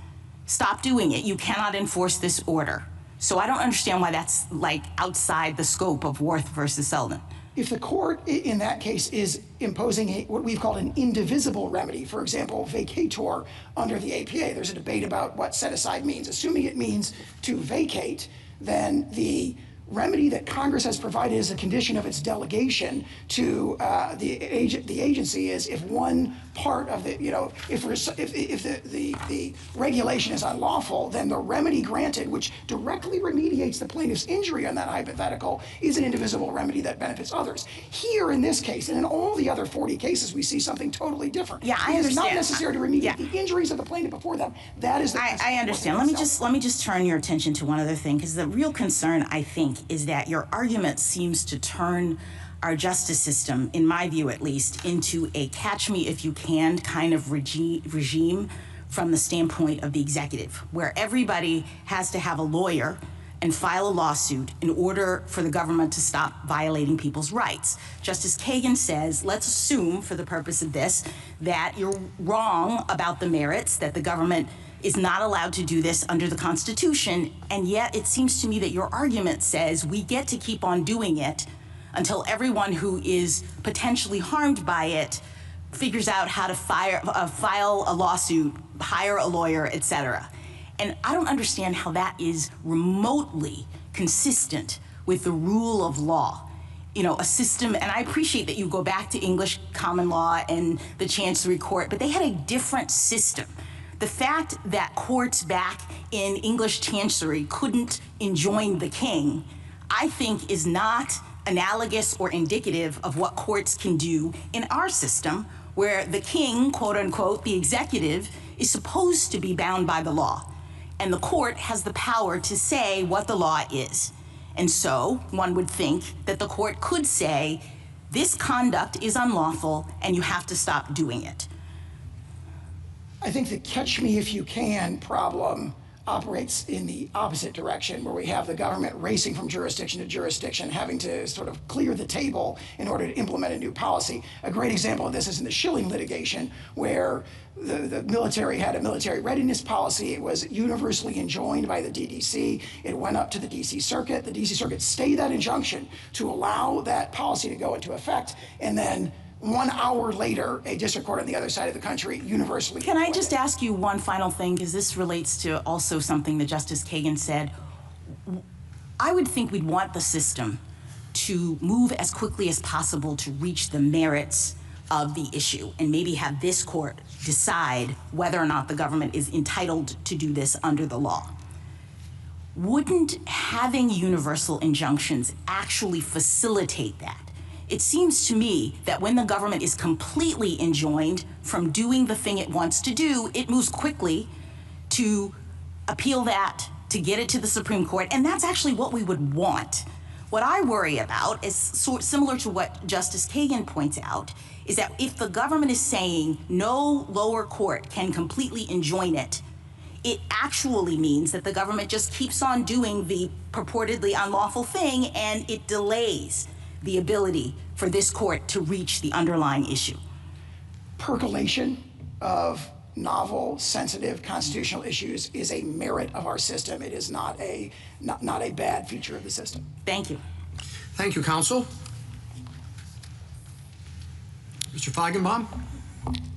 Stop doing it. You cannot enforce this order. So I don't understand why that's like outside the scope of Worth versus Selden. If the court in that case is imposing what we've called an indivisible remedy, for example, vacator under the APA, there's a debate about what set aside means. Assuming it means to vacate, then the remedy that Congress has provided as a condition of its delegation to the agency is if one part of the, if the regulation is unlawful, then the remedy granted, which directly remediates the plaintiff's injury on that hypothetical, is an indivisible remedy that benefits others. Here in this case, and in all the other 40 cases, we see something totally different. Yeah, I understand. It's not necessary to remediate the injuries of the plaintiff before them. That is the I understand. Let me just turn your attention to one other thing, because the real concern, I think, is that your argument seems to turn our justice system, in my view at least, into a catch-me-if-you-can kind of regime from the standpoint of the executive, where everybody has to have a lawyer and file a lawsuit in order for the government to stop violating people's rights. Justice Kagan says, let's assume, for the purpose of this, that you're wrong about the merits, that the government is not allowed to do this under the Constitution, and yet it seems to me that your argument says we get to keep on doing it until everyone who is potentially harmed by it figures out how to file a lawsuit, hire a lawyer, etc. And I don't understand how that is remotely consistent with the rule of law. A system, and I appreciate that you go back to English common law and the Chancery Court, but they had a different system. The fact that courts back in English Chancery couldn't enjoin the king, I think is not analogous or indicative of what courts can do in our system, where the king, quote unquote, the executive, is supposed to be bound by the law. And the court has the power to say what the law is. And so one would think that the court could say, this conduct is unlawful and you have to stop doing it. I think the catch me if you can problem operates in the opposite direction, where we have the government racing from jurisdiction to jurisdiction, having to sort of clear the table in order to implement a new policy. A great example of this is in the Schilling litigation, where the military had a military readiness policy. It was universally enjoined by the DDC. It went up to the DC Circuit. The DC Circuit stayed that injunction to allow that policy to go into effect, and then 1 hour later, a district court on the other side of the country universally. Can I just ask you one final thing, because this relates to also something that Justice Kagan said. I would think we'd want the system to move as quickly as possible to reach the merits of the issue, and maybe have this court decide whether or not the government is entitled to do this under the law. Wouldn't having universal injunctions actually facilitate that? It seems to me that when the government is completely enjoined from doing the thing it wants to do, it moves quickly to appeal that, to get it to the Supreme Court, and that's actually what we would want. What I worry about is similar to what Justice Kagan points out, is that if the government is saying no lower court can completely enjoin it, it actually means that the government just keeps on doing the purportedly unlawful thing, and it delays the ability for this court to reach the underlying issue. Percolation of novel, sensitive constitutional issues is a merit of our system. It is not a bad feature of the system. Thank you. Thank you, counsel. Mr. Feigenbaum.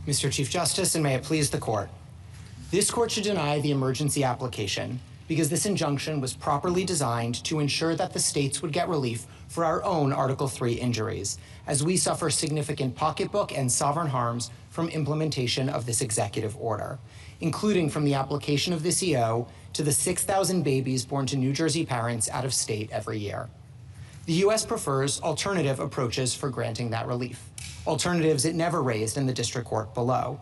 Mr. Chief Justice, and may it please the court. This court should deny the emergency application because this injunction was properly designed to ensure that the states would get relief for our own Article III injuries, as we suffer significant pocketbook and sovereign harms from implementation of this executive order, including from the application of this EO to the 6,000 babies born to New Jersey parents out of state every year. The U.S. prefers alternative approaches for granting that relief, alternatives it never raised in the district court below.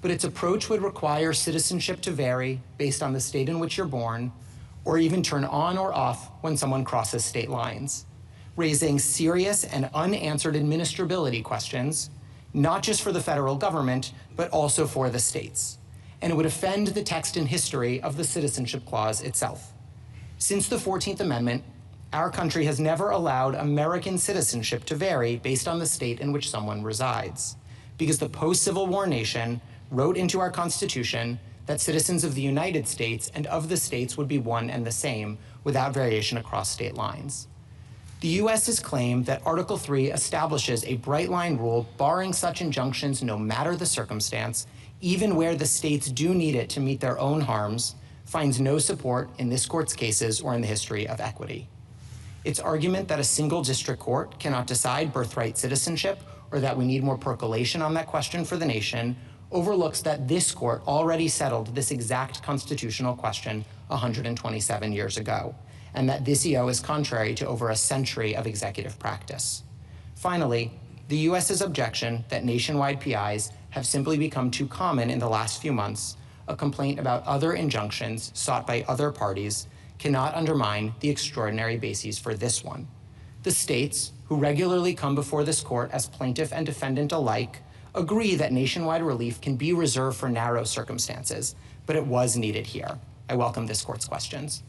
But its approach would require citizenship to vary based on the state in which you're born, or even turn on or off when someone crosses state lines, raising serious and unanswered administrability questions, not just for the federal government, but also for the states. And it would offend the text and history of the Citizenship Clause itself. Since the 14th Amendment, our country has never allowed American citizenship to vary based on the state in which someone resides, because the post-Civil War nation wrote into our Constitution that citizens of the United States and of the states would be one and the same without variation across state lines. The U.S. has claimed that Article III establishes a bright-line rule barring such injunctions no matter the circumstance, even where the states do need it to meet their own harms, finds no support in this court's cases or in the history of equity. Its argument that a single district court cannot decide birthright citizenship, or that we need more percolation on that question for the nation, overlooks that this court already settled this exact constitutional question 127 years ago, and that this EO is contrary to over a century of executive practice. Finally, the U.S.'s objection that nationwide PIs have simply become too common in the last few months, a complaint about other injunctions sought by other parties, cannot undermine the extraordinary bases for this one. The states, who regularly come before this court as plaintiff and defendant alike, agree that nationwide relief can be reserved for narrow circumstances, but it was needed here. I welcome this court's questions.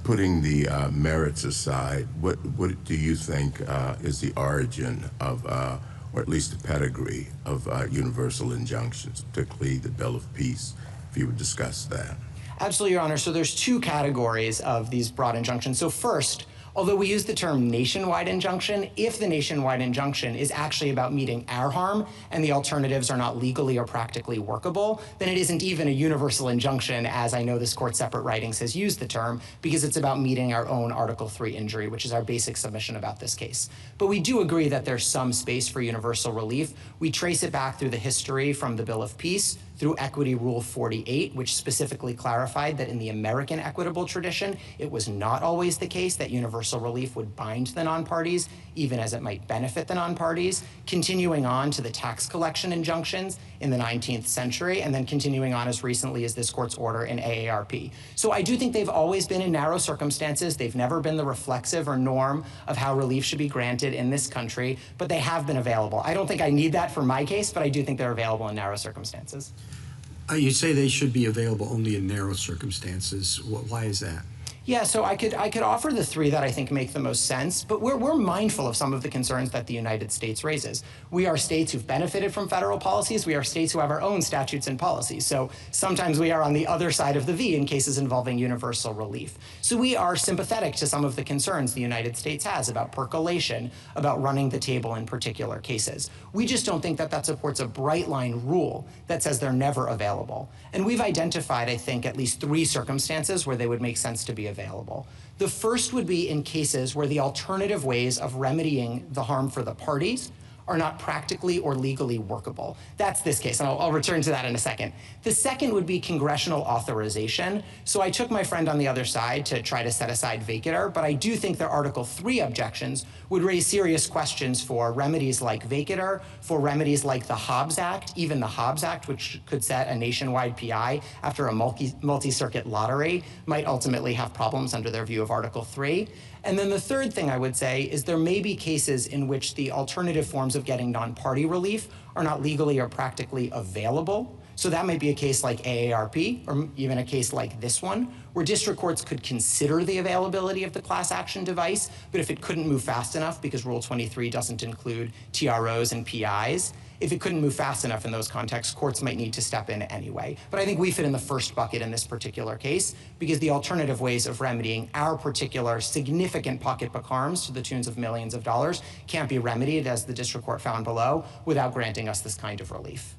Putting the merits aside, what do you think is the origin of, or at least the pedigree of universal injunctions, particularly the Bill of Peace, if you would discuss that? Absolutely, Your Honor. So there's two categories of these broad injunctions. So first, although we use the term nationwide injunction, if the nationwide injunction is actually about meeting our harm and the alternatives are not legally or practically workable, then it isn't even a universal injunction, as I know this court's separate writings has used the term, because it's about meeting our own Article III injury, which is our basic submission about this case. But we do agree that there's some space for universal relief. We trace it back through the history from the Bill of Peace, through Equity Rule 48, which specifically clarified that in the American equitable tradition, it was not always the case that universal relief would bind the non-parties, even as it might benefit the non-parties, continuing on to the tax collection injunctions in the 19th century, and then continuing on as recently as this court's order in AARP. So I do think they've always been in narrow circumstances. They've never been the reflexive or norm of how relief should be granted in this country, but they have been available. I don't think I need that for my case, but I do think they're available in narrow circumstances. You say they should be available only in narrow circumstances. Why is that? Yeah, so I could offer the three that I think make the most sense, but we're mindful of some of the concerns that the United States raises. We are states who've benefited from federal policies. We are states who have our own statutes and policies. So sometimes we are on the other side of the V in cases involving universal relief. So we are sympathetic to some of the concerns the United States has about percolation, about running the table in particular cases. We just don't think that that supports a bright line rule that says they're never available. And we've identified, I think, at least three circumstances where they would make sense to be available. The first would be in cases where the alternative ways of remedying the harm for the parties are not practically or legally workable. That's this case, and I'll return to that in a second. The second would be congressional authorization. So I took my friend on the other side to try to set aside vacatur, but I do think their Article 3 objections would raise serious questions for remedies like vacatur, for remedies like the Hobbs Act, even the Hobbs Act, which could set a nationwide PI after a multi-circuit lottery, might ultimately have problems under their view of Article 3. And then the third thing I would say is there may be cases in which the alternative forms of getting non-party relief are not legally or practically available. So that might be a case like AARP, or even a case like this one, where district courts could consider the availability of the class action device, but if it couldn't move fast enough, because Rule 23 doesn't include TROs and PIs, if it couldn't move fast enough in those contexts, courts might need to step in anyway. But I think we fit in the first bucket in this particular case, because the alternative ways of remedying our particular significant pocketbook harms to the tunes of millions of dollars can't be remedied, as the district court found below, without granting us this kind of relief.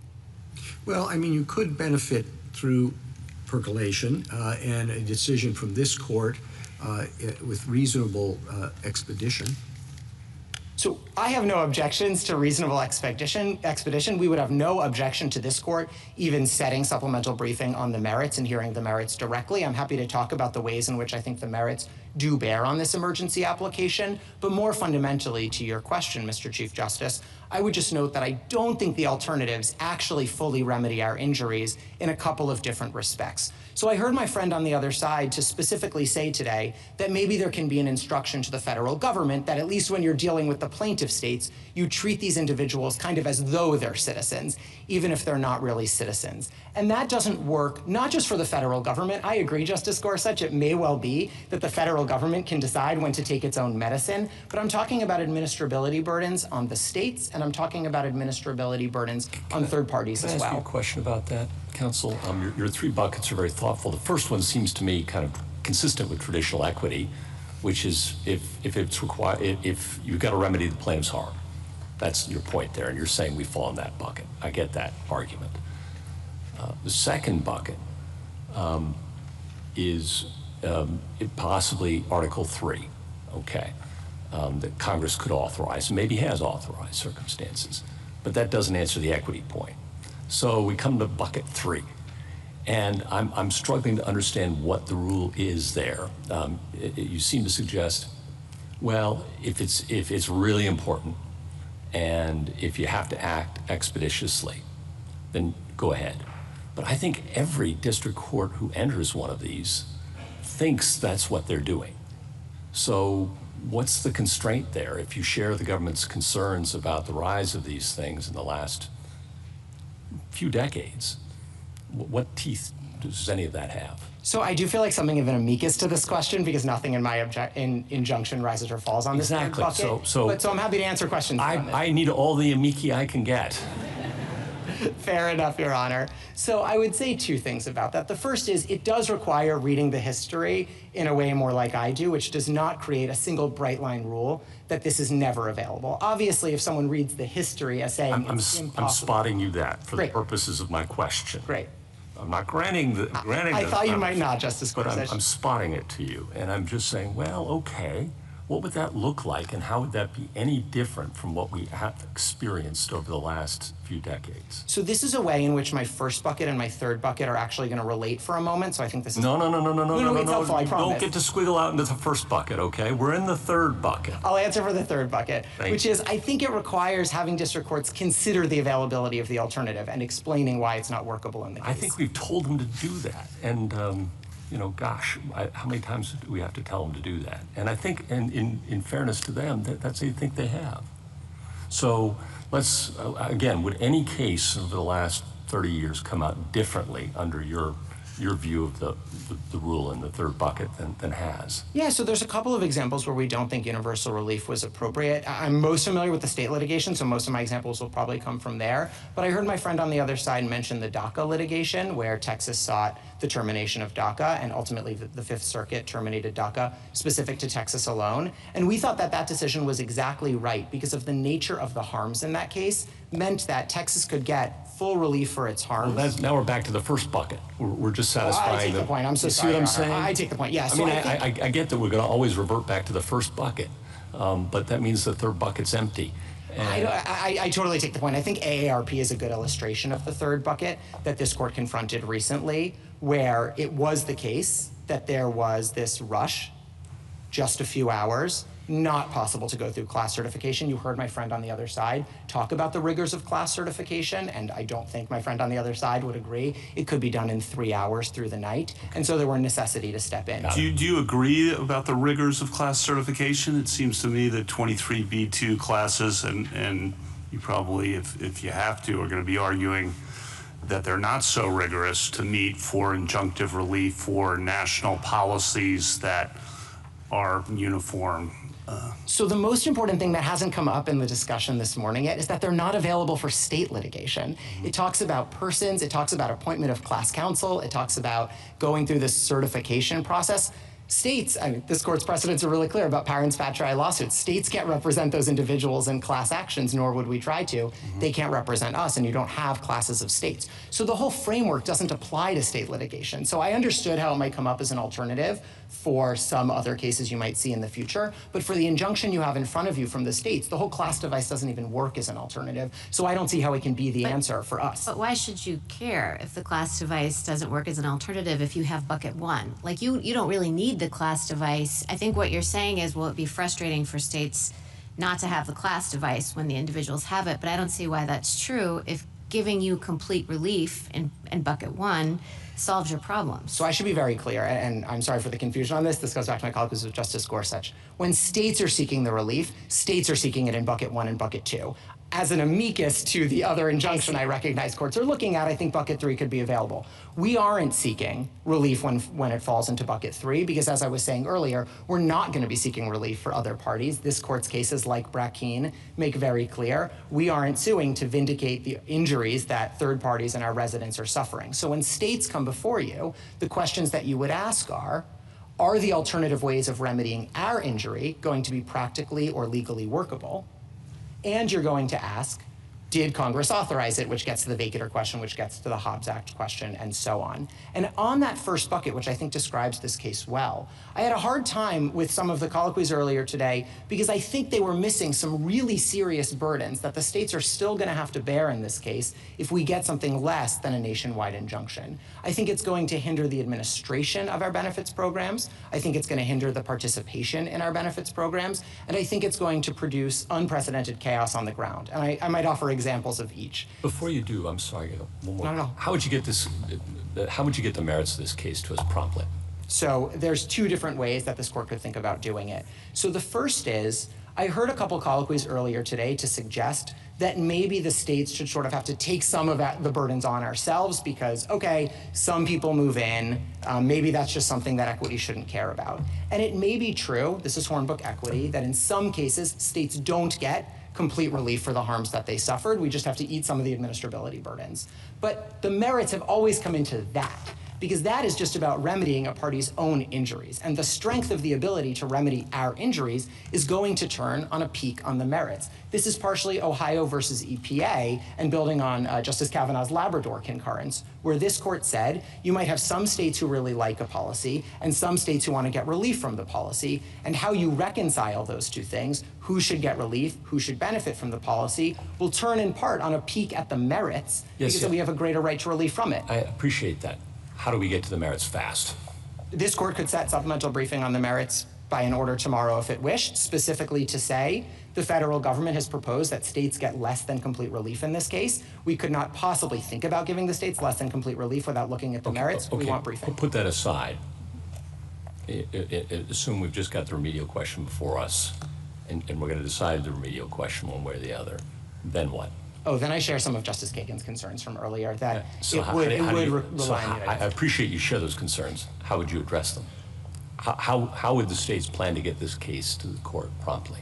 Well, I mean, you could benefit through percolation and a decision from this court with reasonable expedition. So I have no objections to reasonable expedition. We would have no objection to this court even setting supplemental briefing on the merits and hearing the merits directly. I'm happy to talk about the ways in which I think the merits do bear on this emergency application. But more fundamentally to your question, Mr. Chief Justice, I would just note that I don't think the alternatives actually fully remedy our injuries in a couple of different respects. So I heard my friend on the other side to specifically say today that maybe there can be an instruction to the federal government that at least when you're dealing with the plaintiff states, you treat these individuals kind of as though they're citizens, even if they're not really citizens. And that doesn't work, not just for the federal government. I agree, Justice Gorsuch, it may well be that the federal government can decide when to take its own medicine, but I'm talking about administrability burdens on the states, and I'm talking about administrability burdens on third parties as well. Can I ask you a question about that, counsel? Your three buckets are very thoughtful. The first one seems to me kind of consistent with traditional equity, which is if it's required, if you've got to remedy the plaintiff's harm. That's your point there, and you're saying we fall in that bucket. I get that argument. The second bucket is possibly Article 3, okay, that Congress could authorize, and maybe has authorized circumstances, but that doesn't answer the equity point. So we come to bucket 3, and I'm struggling to understand what the rule is there. You seem to suggest, well, if it's really important, and if you have to act expeditiously, then go ahead. But I think every district court who enters one of these thinks that's what they're doing. So what's the constraint there? If you share the government's concerns about the rise of these things in the last few decades, what teeth does any of that have? So I do feel like something of an amicus to this question because nothing in my injunction rises or falls on this exactly. bucket. So I'm happy to answer questions. I need all the amici I can get. Fair enough, Your Honor. So I would say two things about that. The first is it does require reading the history in a way more like I do, which does not create a single bright line rule that this is never available. Obviously, if someone reads the history as saying it's impossible. I'm spotting you that for the purposes of my question. Great. I'm not granting I thought you might not, Justice Gorsuch. But I'm spotting it to you, and I'm just saying, well, okay, what would that look like, and how would that be any different from what we have experienced over the last few decades? So this is a way in which my first bucket and my third bucket are actually going to relate for a moment. So I think this is no. It's helpful, I promise. Don't get to squiggle out into the first bucket, okay? We're in the third bucket. I'll answer for the third bucket, which is I think it requires having district courts consider the availability of the alternative and explaining why it's not workable in the case. I think we've told them to do that, and you know, gosh, how many times do we have to tell them to do that? And I think, in fairness to them, that's what I think they have. So let's, again, would any case over the last 30 years come out differently under your view of the rule in the third bucket than has? Yeah, so there's a couple of examples where we don't think universal relief was appropriate. I'm most familiar with the state litigation, so most of my examples will probably come from there. But I heard my friend on the other side mention the DACA litigation, where Texas sought the termination of DACA, and ultimately the Fifth Circuit terminated DACA specific to Texas alone. And we thought that that decision was exactly right because of the nature of the harms in that case meant that Texas could get full relief for its harms. Well, now we're back to the first bucket. We're just satisfying I take the point. I'm so you sorry. See what I'm saying? I take the point. Yeah. I mean, I get that we're going to always revert back to the first bucket, but that means the third bucket's empty. I totally take the point. I think AARP is a good illustration of the third bucket that this court confronted recently, where it was the case that there was this rush, just a few hours, not possible to go through class certification. You heard my friend on the other side talk about the rigors of class certification, and I don't think my friend on the other side would agree. It could be done in 3 hours through the night, and so there were necessity to step in. Do you agree about the rigors of class certification? It seems to me that 23B2 classes, and you probably, if you have to, are going to be arguing that they're not so rigorous to meet for injunctive relief for national policies that are uniform. So the most important thing that hasn't come up in the discussion this morning yet is that they're not available for state litigation. It talks about persons, it talks about appointment of class counsel, it talks about going through this certification process. States, I mean, this court's precedents are really clear about parents patriae lawsuits. States can't represent those individuals in class actions, nor would we try to. They can't represent us, and you don't have classes of states. So the whole framework doesn't apply to state litigation. So I understood how it might come up as an alternative for some other cases you might see in the future, but for the injunction you have in front of you from the states, the whole class device doesn't even work as an alternative. So I don't see how it can be the answer for us. But why should you care if the class device doesn't work as an alternative if you have bucket one? Like you don't really need the class device. I think what you're saying is, will it be frustrating for states not to have the class device when the individuals have it? But I don't see why that's true if giving you complete relief in bucket one solves your problems. So I should be very clear, and I'm sorry for the confusion on this. This goes back to my colleagues with Justice Gorsuch. When states are seeking the relief, states are seeking it in bucket one and bucket two. As an amicus to the other injunction I recognize courts are looking at, I think bucket three could be available. We aren't seeking relief when it falls into bucket three because, as I was saying earlier, we're not going to be seeking relief for other parties. This court's cases, like Brackeen, make very clear we aren't suing to vindicate the injuries that third parties and our residents are suffering. So when states come before you, the questions that you would ask are the alternative ways of remedying our injury going to be practically or legally workable? And you're going to ask, did Congress authorize it, which gets to the vacator question, which gets to the Hobbs Act question, and so on. And on that first bucket, which I think describes this case well, I had a hard time with some of the colloquies earlier today because I think they were missing some really serious burdens that the states are still going to have to bear in this case if we get something less than a nationwide injunction. I think it's going to hinder the administration of our benefits programs. I think it's going to hinder the participation in our benefits programs. And I think it's going to produce unprecedented chaos on the ground. And I might offer examples of each. Before you do, I'm sorry, one more. No. How would you get this? How would you get the merits of this case to us promptly? So there's two different ways that this court could think about doing it. So the first is, I heard a couple colloquies earlier today to suggest that maybe the states should sort of have to take some of the burdens on ourselves because, okay, some people move in, maybe that's just something that equity shouldn't care about. And it may be true, this is Hornbook equity, that in some cases states don't get complete relief for the harms that they suffered. We just have to eat some of the administrability burdens. But the merits have always come into that, because that is just about remedying a party's own injuries. And the strength of the ability to remedy our injuries is going to turn on a peak on the merits. This is partially Ohio versus EPA and building on Justice Kavanaugh's Labrador concurrence, where this court said you might have some states who really like a policy and some states who want to get relief from the policy, and how you reconcile those two things, who should get relief, who should benefit from the policy, will turn in part on a peak at the merits because we have a greater right to relief from it. I appreciate that. How do we get to the merits fast? This court could set supplemental briefing on the merits by an order tomorrow if it wished, specifically to say the federal government has proposed that states get less than complete relief in this case. We could not possibly think about giving the states less than complete relief without looking at the merits. We want briefing. Put that aside. Assume we've just got the remedial question before us, and we're going to decide the remedial question one way or the other. Then what? Oh, then I share some of Justice Kagan's concerns from earlier that So it would rely on the I appreciate you share those concerns. How would you address them? How would the states plan to get this case to the court promptly?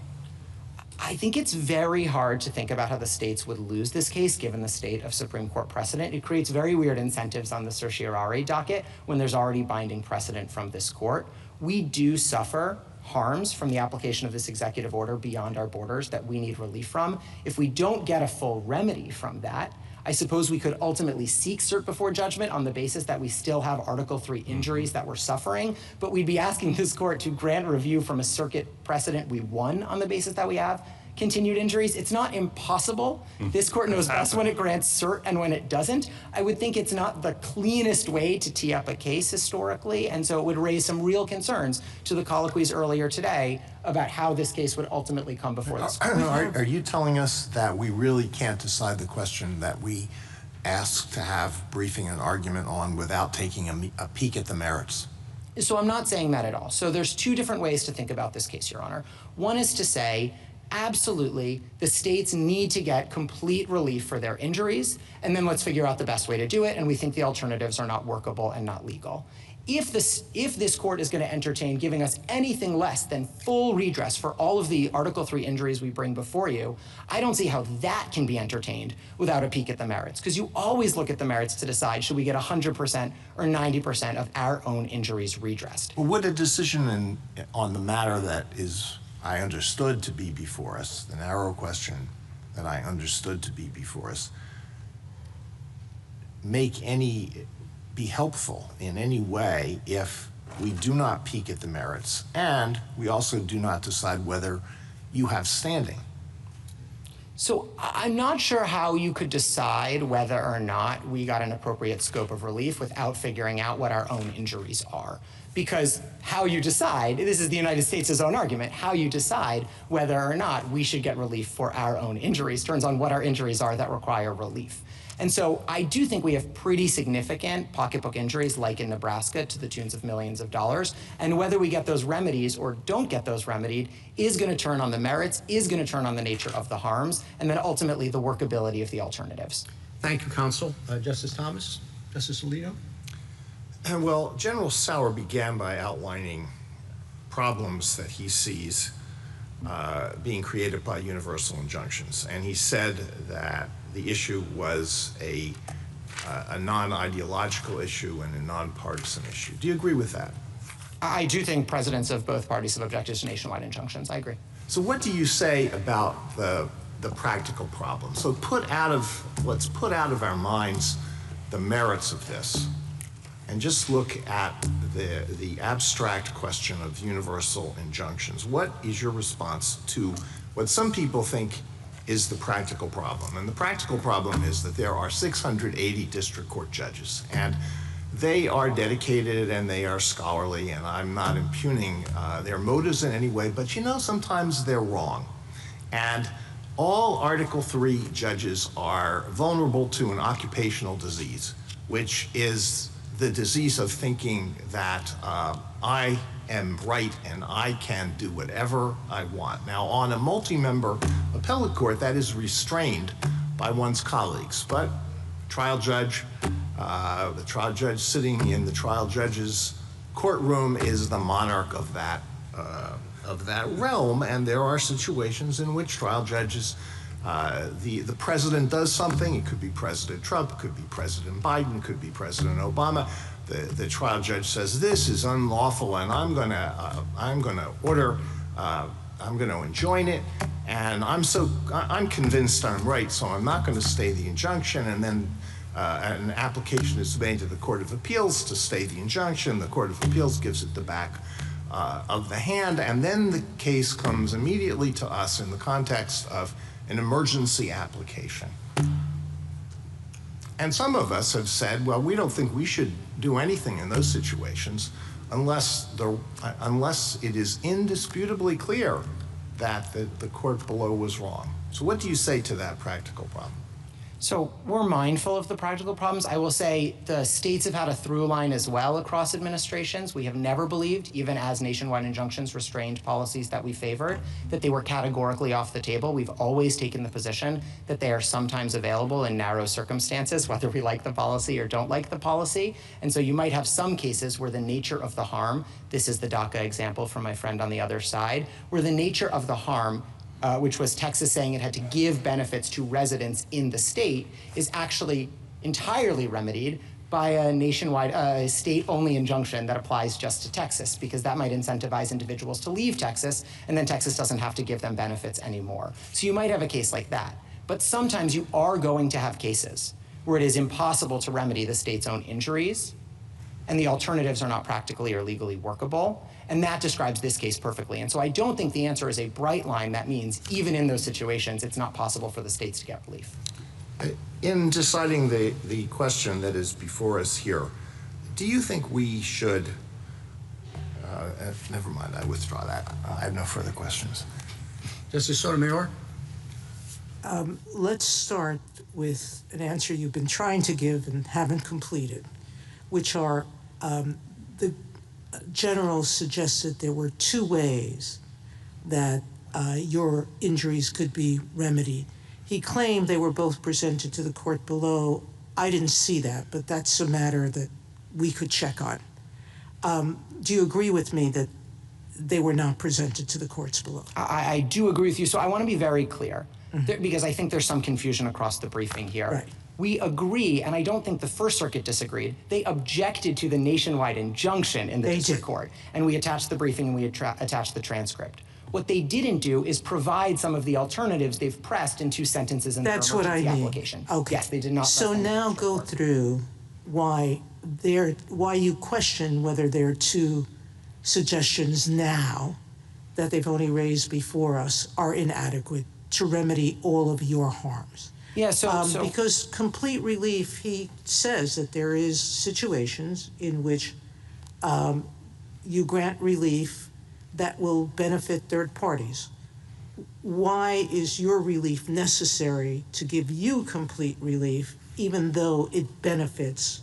I think it's very hard to think about how the states would lose this case given the state of Supreme Court precedent. It creates very weird incentives on the certiorari docket when there's already binding precedent from this court. We do suffer harms from the application of this executive order beyond our borders that we need relief from. If we don't get a full remedy from that, I suppose we could ultimately seek cert before judgment on the basis that we still have Article 3 injuries that we're suffering, but we'd be asking this court to grant review from a circuit precedent we won on the basis that we have continued injuries. It's not impossible. This court knows best when it grants cert and when it doesn't. I would think it's not the cleanest way to tee up a case historically, and so it would raise some real concerns to the colloquies earlier today about how this case would ultimately come before this court. Are you telling us that we really can't decide the question that we asked to have briefing and argument on without taking a peek at the merits? So I'm not saying that at all. So there's two different ways to think about this case, Your Honor. One is to say, absolutely, the states need to get complete relief for their injuries, and then let's figure out the best way to do it, and we think the alternatives are not workable and not legal. If this court is going to entertain giving us anything less than full redress for all of the Article 3 injuries we bring before you, I don't see how that can be entertained without a peek at the merits, because you always look at the merits to decide should we get 100% or 90% of our own injuries redressed. Well, would a decision on the matter that I understood to be before us, the narrow question that I understood to be before us, be helpful in any way if we do not peek at the merits and we also do not decide whether you have standing? So I'm not sure how you could decide whether or not we got an appropriate scope of relief without figuring out what our own injuries are. Because how you decide, this is the United States' own argument, how you decide whether or not we should get relief for our own injuries turns on what our injuries are that require relief. And so I do think we have pretty significant pocketbook injuries, like in Nebraska, to the tunes of millions of dollars. And whether we get those remedies or don't get those remedied is going to turn on the merits, is going to turn on the nature of the harms, and then ultimately the workability of the alternatives. Thank you, counsel. Justice Thomas? Justice Alito? Well, General Sauer began by outlining problems that he sees being created by universal injunctions. And he said that the issue was a non-ideological issue and a non-partisan issue. Do you agree with that? I do think presidents of both parties have objected to nationwide injunctions. I agree. So what do you say about the practical problem? So let's put out of our minds the merits of this and just look at the abstract question of universal injunctions. What is your response to what some people think is the practical problem? And the practical problem is that there are 680 district court judges, and they are dedicated and they are scholarly, and I'm not impugning their motives in any way, but sometimes they're wrong. And all Article 3 judges are vulnerable to an occupational disease, which is the disease of thinking that I am right and I can do whatever I want. Now, on a multi-member appellate court, that is restrained by one's colleagues, but the trial judge sitting in the trial judge's courtroom is the monarch of that realm, and there are situations in which trial judges, the president does something. It could be President Trump, it could be President Biden, it could be President Obama. The trial judge says this is unlawful, and I'm going to enjoin it, and I'm convinced I'm right, so I'm not going to stay the injunction. And then an application is made to the Court of Appeals to stay the injunction. The Court of Appeals gives it the back of the hand, and then the case comes immediately to us in the context of an emergency application. And some of us have said, well, we don't think we should do anything in those situations unless it is indisputably clear that the court below was wrong. So what do you say to that practical problem? So we're mindful of the practical problems. I will say the states have had a through line as well across administrations. We have never believed, even as nationwide injunctions restrained policies that we favored, that they were categorically off the table. We've always taken the position that they are sometimes available in narrow circumstances, whether we like the policy or don't like the policy. And so you might have some cases where the nature of the harm, this is the DACA example from my friend on the other side, where the nature of the harm which was Texas saying it had to give benefits to residents in the state, is actually entirely remedied by a nationwide, state-only injunction that applies just to Texas, because that might incentivize individuals to leave Texas, and then Texas doesn't have to give them benefits anymore. So you might have a case like that. But sometimes you are going to have cases where it is impossible to remedy the state's own injuries, and the alternatives are not practically or legally workable. And that describes this case perfectly. And so I don't think the answer is a bright line that means even in those situations, it's not possible for the states to get relief. In deciding the question that is before us here, do you think we should, never mind, I withdraw that. I have no further questions. Justice Sotomayor? Let's start with an answer you've been trying to give and haven't completed, which are the general suggested there were two ways that your injuries could be remedied. He claimed they were both presented to the court below. I didn't see that, but that's a matter that we could check on. Do you agree with me that they were not presented to the courts below? I do agree with you. So I want to be very clear, because I think there's some confusion across the briefing here. Right. We agree, and I don't think the First Circuit disagreed. They objected to the nationwide injunction in the district court, and we attached the briefing and we attached the transcript. What they didn't do is provide some of the alternatives they've pressed in two sentences in their emergency application. Okay. Yes, they did not. So now go through why you question whether there are two suggestions now that they've only raised before us are inadequate to remedy all of your harms. Yeah, so because complete relief, he says that there is situations in which you grant relief that will benefit third parties. Why is your relief necessary to give you complete relief, even though it benefits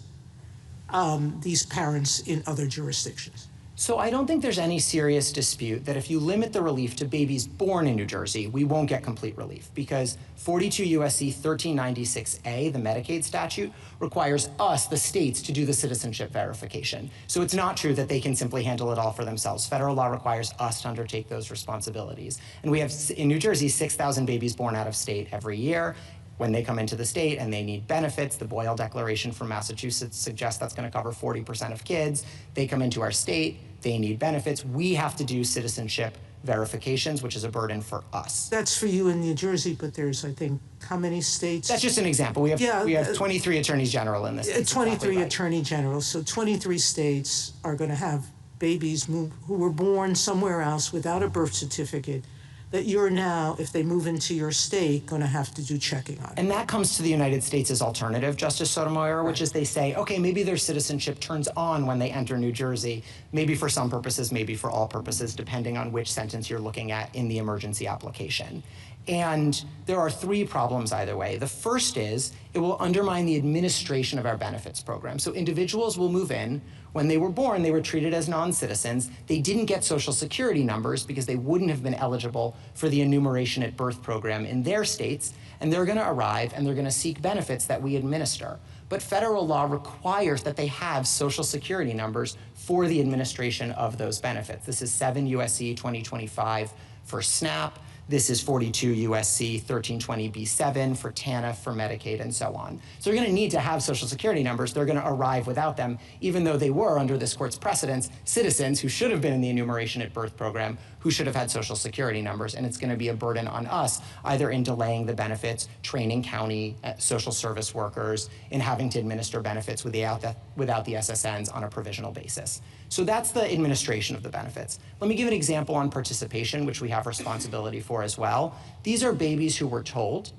these parents in other jurisdictions? So I don't think there's any serious dispute that if you limit the relief to babies born in New Jersey, we won't get complete relief, because 42 U.S.C. 1396A, the Medicaid statute, requires us, the states, to do the citizenship verification. So it's not true that they can simply handle it all for themselves. Federal law requires us to undertake those responsibilities. And we have, in New Jersey, 6,000 babies born out of state every year. When they come into the state and they need benefits, the Boyle Declaration from Massachusetts suggests that's going to cover 40% of kids. They come into our state, they need benefits. We have to do citizenship verifications, which is a burden for us. That's for you in New Jersey, but there's, I think, how many states? That's just an example. We have 23 attorneys general in this case. 23 exactly right. attorney generals. So 23 states are going to have babies who were born somewhere else without a birth certificate that you're now, if they move into your state, going to have to do checking on. And that comes to the United States' alternative, Justice Sotomayor, which is they say, okay, maybe their citizenship turns on when they enter New Jersey, maybe for some purposes, maybe for all purposes, depending on which sentence you're looking at in the emergency application. And there are three problems either way. The first is it will undermine the administration of our benefits program. So individuals will move in. When they were born, they were treated as non-citizens. They didn't get Social Security numbers because they wouldn't have been eligible for the enumeration at birth program in their states. And they're going to arrive and they're going to seek benefits that we administer. But federal law requires that they have Social Security numbers for the administration of those benefits. This is 7 U.S.C. 2025 for SNAP. This is 42 U.S.C. 1320b7 for TANF, for Medicaid, and so on. So they're going to need to have Social Security numbers. They're going to arrive without them, even though they were, under this court's precedents, citizens who should have been in the enumeration at birth program, who should have had Social Security numbers. And it's going to be a burden on us, either in delaying the benefits, training county social service workers, in having to administer benefits without the SSNs on a provisional basis. So that's the administration of the benefits. Let me give an example on participation, which we have responsibility for as well. These are babies who were told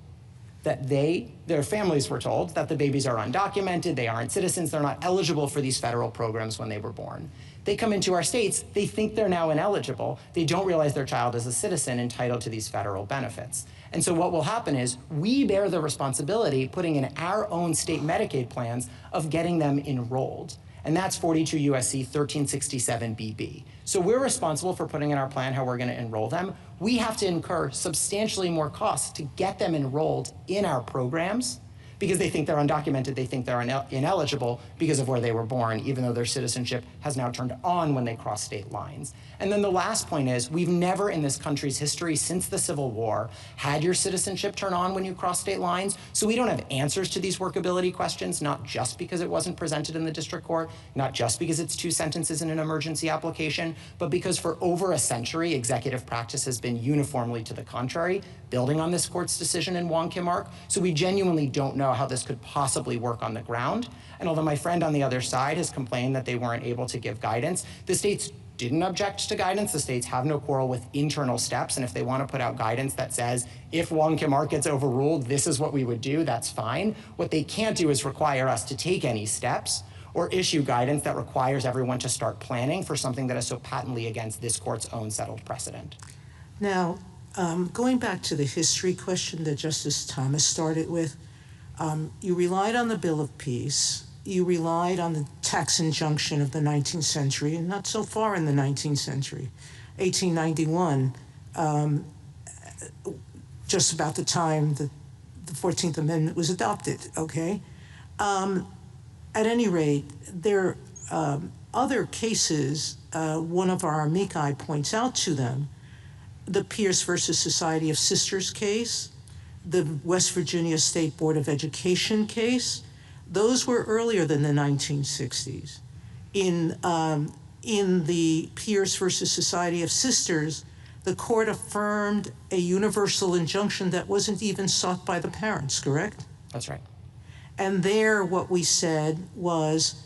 that their families were told that the babies are undocumented, they aren't citizens, they're not eligible for these federal programs when they were born. They come into our states, they think they're now ineligible. They don't realize their child is a citizen entitled to these federal benefits. And so what will happen is we bear the responsibility, putting in our own state Medicaid plans, of getting them enrolled. And that's 42 USC 1367 BB. So we're responsible for putting in our plan how we're going to enroll them. We have to incur substantially more costs to get them enrolled in our programs because they think they're undocumented, they think they're ineligible because of where they were born, even though their citizenship has now turned on when they cross state lines. And then the last point is, we've never in this country's history since the Civil War had your citizenship turn on when you cross state lines, so we don't have answers to these workability questions, not just because it wasn't presented in the district court, not just because it's 2 sentences in an emergency application, but because for over a century, executive practice has been uniformly to the contrary, building on this court's decision in Wong Kim Ark. So we genuinely don't know how this could possibly work on the ground. And although my friend on the other side has complained that they weren't able to give guidance, the states didn't object to guidance. The states have no quarrel with internal steps. And if they want to put out guidance that says, if Wong Kim Ark gets overruled, this is what we would do, that's fine. What they can't do is require us to take any steps or issue guidance that requires everyone to start planning for something that is so patently against this court's own settled precedent. Now, going back to the history question that Justice Thomas started with, you relied on the Bill of Peace, you relied on the tax injunction of the 19th century, and not so far in the 19th century, 1891, just about the time the 14th Amendment was adopted, okay? At any rate, there are other cases, one of our amici points out to them, the Pierce versus Society of Sisters case, the West Virginia State Board of Education case, those were earlier than the 1960s. In the Pierce versus Society of Sisters, the court affirmed a universal injunction that wasn't even sought by the parents, correct? That's right. And there, what we said was,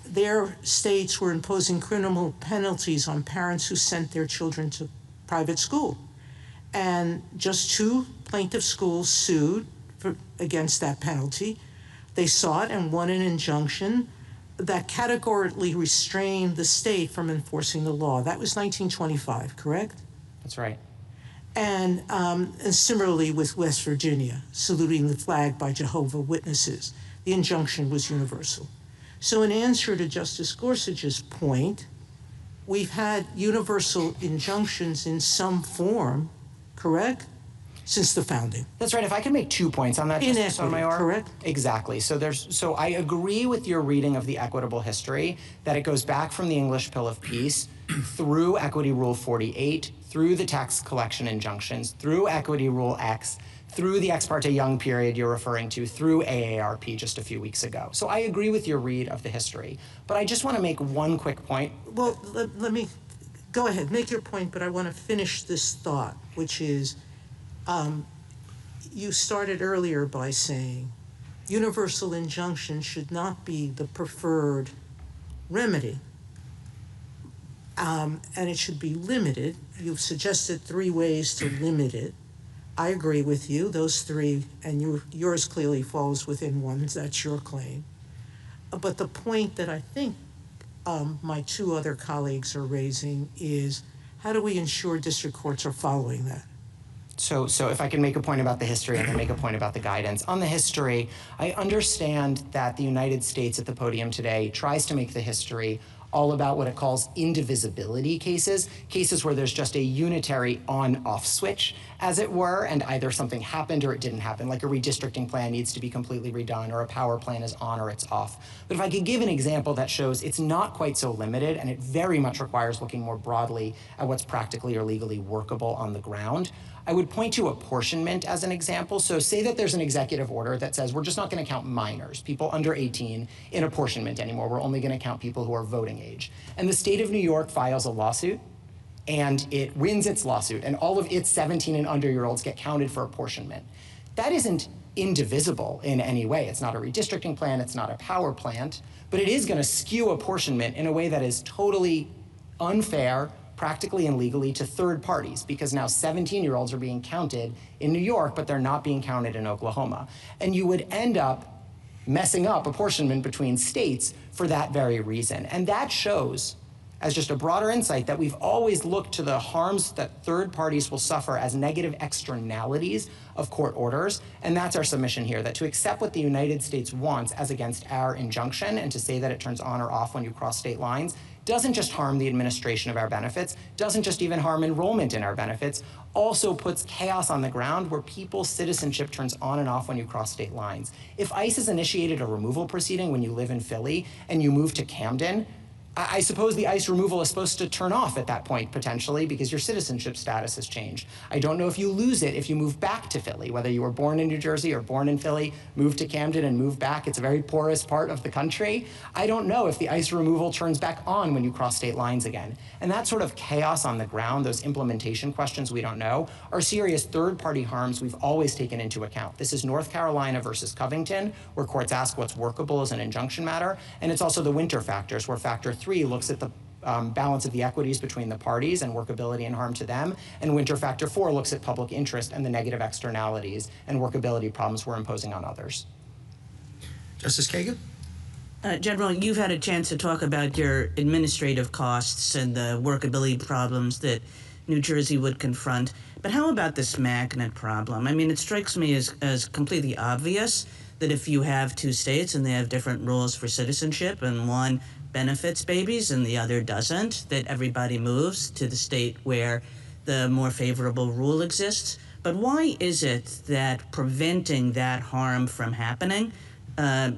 their states were imposing criminal penalties on parents who sent their children to private school. And just 2 plaintiff schools sued against that penalty. They sought and won an injunction that categorically restrained the state from enforcing the law. That was 1925, correct? That's right. And similarly with West Virginia, saluting the flag by Jehovah's Witnesses. The injunction was universal. So in answer to Justice Gorsuch's point, we've had universal injunctions in some form, correct? Since the founding. That's right. If I could make 2 points on that, Justice Sotomayor. Correct? Exactly. So I agree with your reading of the equitable history, that it goes back from the English Bill of Peace through Equity Rule 48, through the tax collection injunctions, through Equity Rule X, through the Ex parte Young period you're referring to, through AARP just a few weeks ago. So I agree with your read of the history. But I just want to make one quick point. Well, let me, go ahead, make your point, but I want to finish this thought, which is, you started earlier by saying universal injunction should not be the preferred remedy, and it should be limited. You've suggested 3 ways to limit it. I agree with you, those 3, and yours clearly falls within one, that's your claim. But the point that I think my 2 other colleagues are raising is, how do we ensure district courts are following that? So if I can make a point about the history and then make a point about the guidance. On the history, I understand that the United States at the podium today tries to make the history all about what it calls indivisibility cases, cases where there's just a unitary on-off switch, as it were, and either something happened or it didn't happen, like a redistricting plan needs to be completely redone or a power plan is on or it's off. But if I could give an example that shows it's not quite so limited and it very much requires looking more broadly at what's practically or legally workable on the ground, I would point to apportionment as an example. So say that there's an executive order that says we're just not going to count minors, people under 18, in apportionment anymore. We're only going to count people who are voting age. And the state of New York files a lawsuit, and it wins its lawsuit, and all of its 17 and under-year-olds get counted for apportionment. That isn't indivisible in any way. It's not a redistricting plan, it's not a power plant, but it is going to skew apportionment in a way that is totally unfair, practically and legally, to third parties, because now 17-year-olds are being counted in New York, but they're not being counted in Oklahoma. And you would end up messing up apportionment between states for that very reason. And that shows, as just a broader insight, that we've always looked to the harms that third parties will suffer as negative externalities of court orders. And that's our submission here, that to accept what the United States wants as against our injunction and to say that it turns on or off when you cross state lines doesn't just harm the administration of our benefits, doesn't just even harm enrollment in our benefits, also puts chaos on the ground where people's citizenship turns on and off when you cross state lines. If ICE has initiated a removal proceeding when you live in Philly and you move to Camden, I suppose the ICE removal is supposed to turn off at that point, potentially, because your citizenship status has changed. I don't know if you lose it if you move back to Philly, whether you were born in New Jersey or born in Philly, move to Camden and move back. It's a very porous part of the country. I don't know if the ICE removal turns back on when you cross state lines again. And that sort of chaos on the ground, those implementation questions we don't know, are serious third-party harms we've always taken into account. This is North Carolina versus Covington, where courts ask what's workable as an injunction matter, and it's also the winter factors, where factor 3 looks at the balance of the equities between the parties and workability and harm to them, and winter factor 4 looks at public interest and the negative externalities and workability problems we're imposing on others. Justice Kagan? General, you've had a chance to talk about your administrative costs and the workability problems that New Jersey would confront, but how about this magnet problem? I mean, it strikes me as completely obvious that if you have two states and they have different rules for citizenship and one benefits babies and the other doesn't, that everybody moves to the state where the more favorable rule exists. But why is it that preventing that harm from happening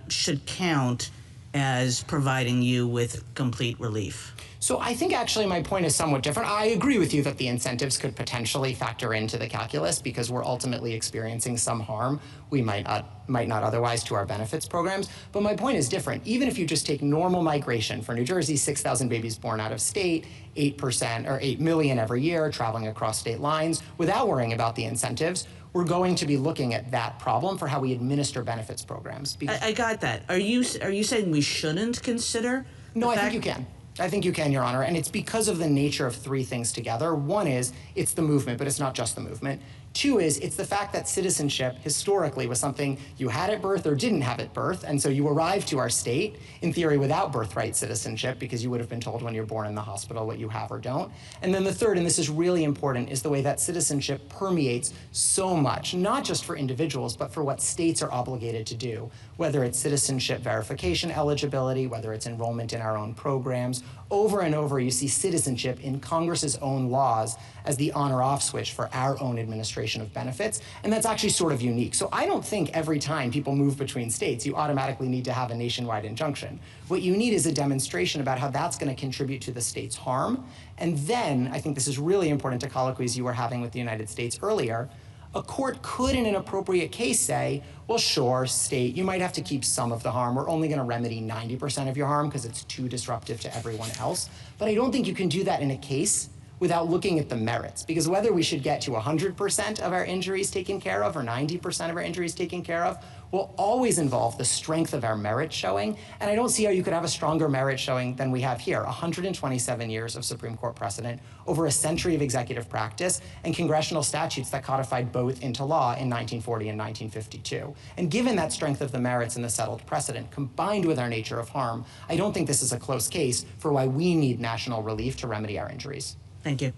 should count as providing you with complete relief? So I think actually my point is somewhat different. I agree with you that the incentives could potentially factor into the calculus because we're ultimately experiencing some harm we might not otherwise to our benefits programs. But my point is different. Even if you just take normal migration for New Jersey, 6,000 babies born out of state, 8% or 8 million every year traveling across state lines without worrying about the incentives, we're going to be looking at that problem for how we administer benefits programs. I got that. Are you saying we shouldn't consider? No, I think you can. I think you can, Your Honor, and it's because of the nature of three things together. One is, it's the movement, but it's not just the movement. Two is, it's the fact that citizenship historically was something you had at birth or didn't have at birth, and so you arrived to our state, in theory, without birthright citizenship, because you would have been told when you're born in the hospital what you have or don't. And then the third, and this is really important, is the way that citizenship permeates so much, not just for individuals, but for what states are obligated to do, whether it's citizenship verification eligibility, whether it's enrollment in our own programs. Over and over, you see citizenship in Congress's own laws as the on or off switch for our own administration of benefits, and that's actually sort of unique. So I don't think every time people move between states, you automatically need to have a nationwide injunction. What you need is a demonstration about how that's going to contribute to the state's harm, and then, I think this is really important to colloquies you were having with the United States earlier, a court could, in an appropriate case, say, well, sure, state, you might have to keep some of the harm. We're only going to remedy 90% of your harm because it's too disruptive to everyone else. But I don't think you can do that in a case without looking at the merits, because whether we should get to 100% of our injuries taken care of or 90% of our injuries taken care of will always involve the strength of our merit showing, and I don't see how you could have a stronger merit showing than we have here. 127 years of Supreme Court precedent, over a century of executive practice, and congressional statutes that codified both into law in 1940 and 1952. And given that strength of the merits and the settled precedent, combined with our nature of harm, I don't think this is a close case for why we need national relief to remedy our injuries. Thank you.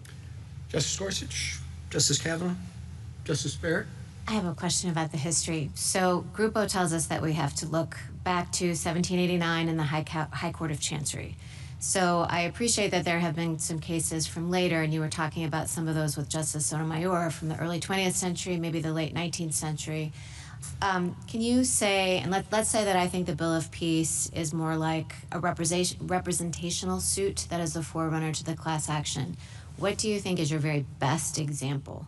Justice Gorsuch, Justice Kavanaugh, Justice Barrett. I have a question about the history. So Grupo tells us that we have to look back to 1789 in the High Court of Chancery. So I appreciate that there have been some cases from later, and you were talking about some of those with Justice Sotomayor from the early 20th century, maybe the late 19th century. Can you say, and let's say that I think the Bill of Peace is more like a representational suit that is the forerunner to the class action. What do you think is your very best example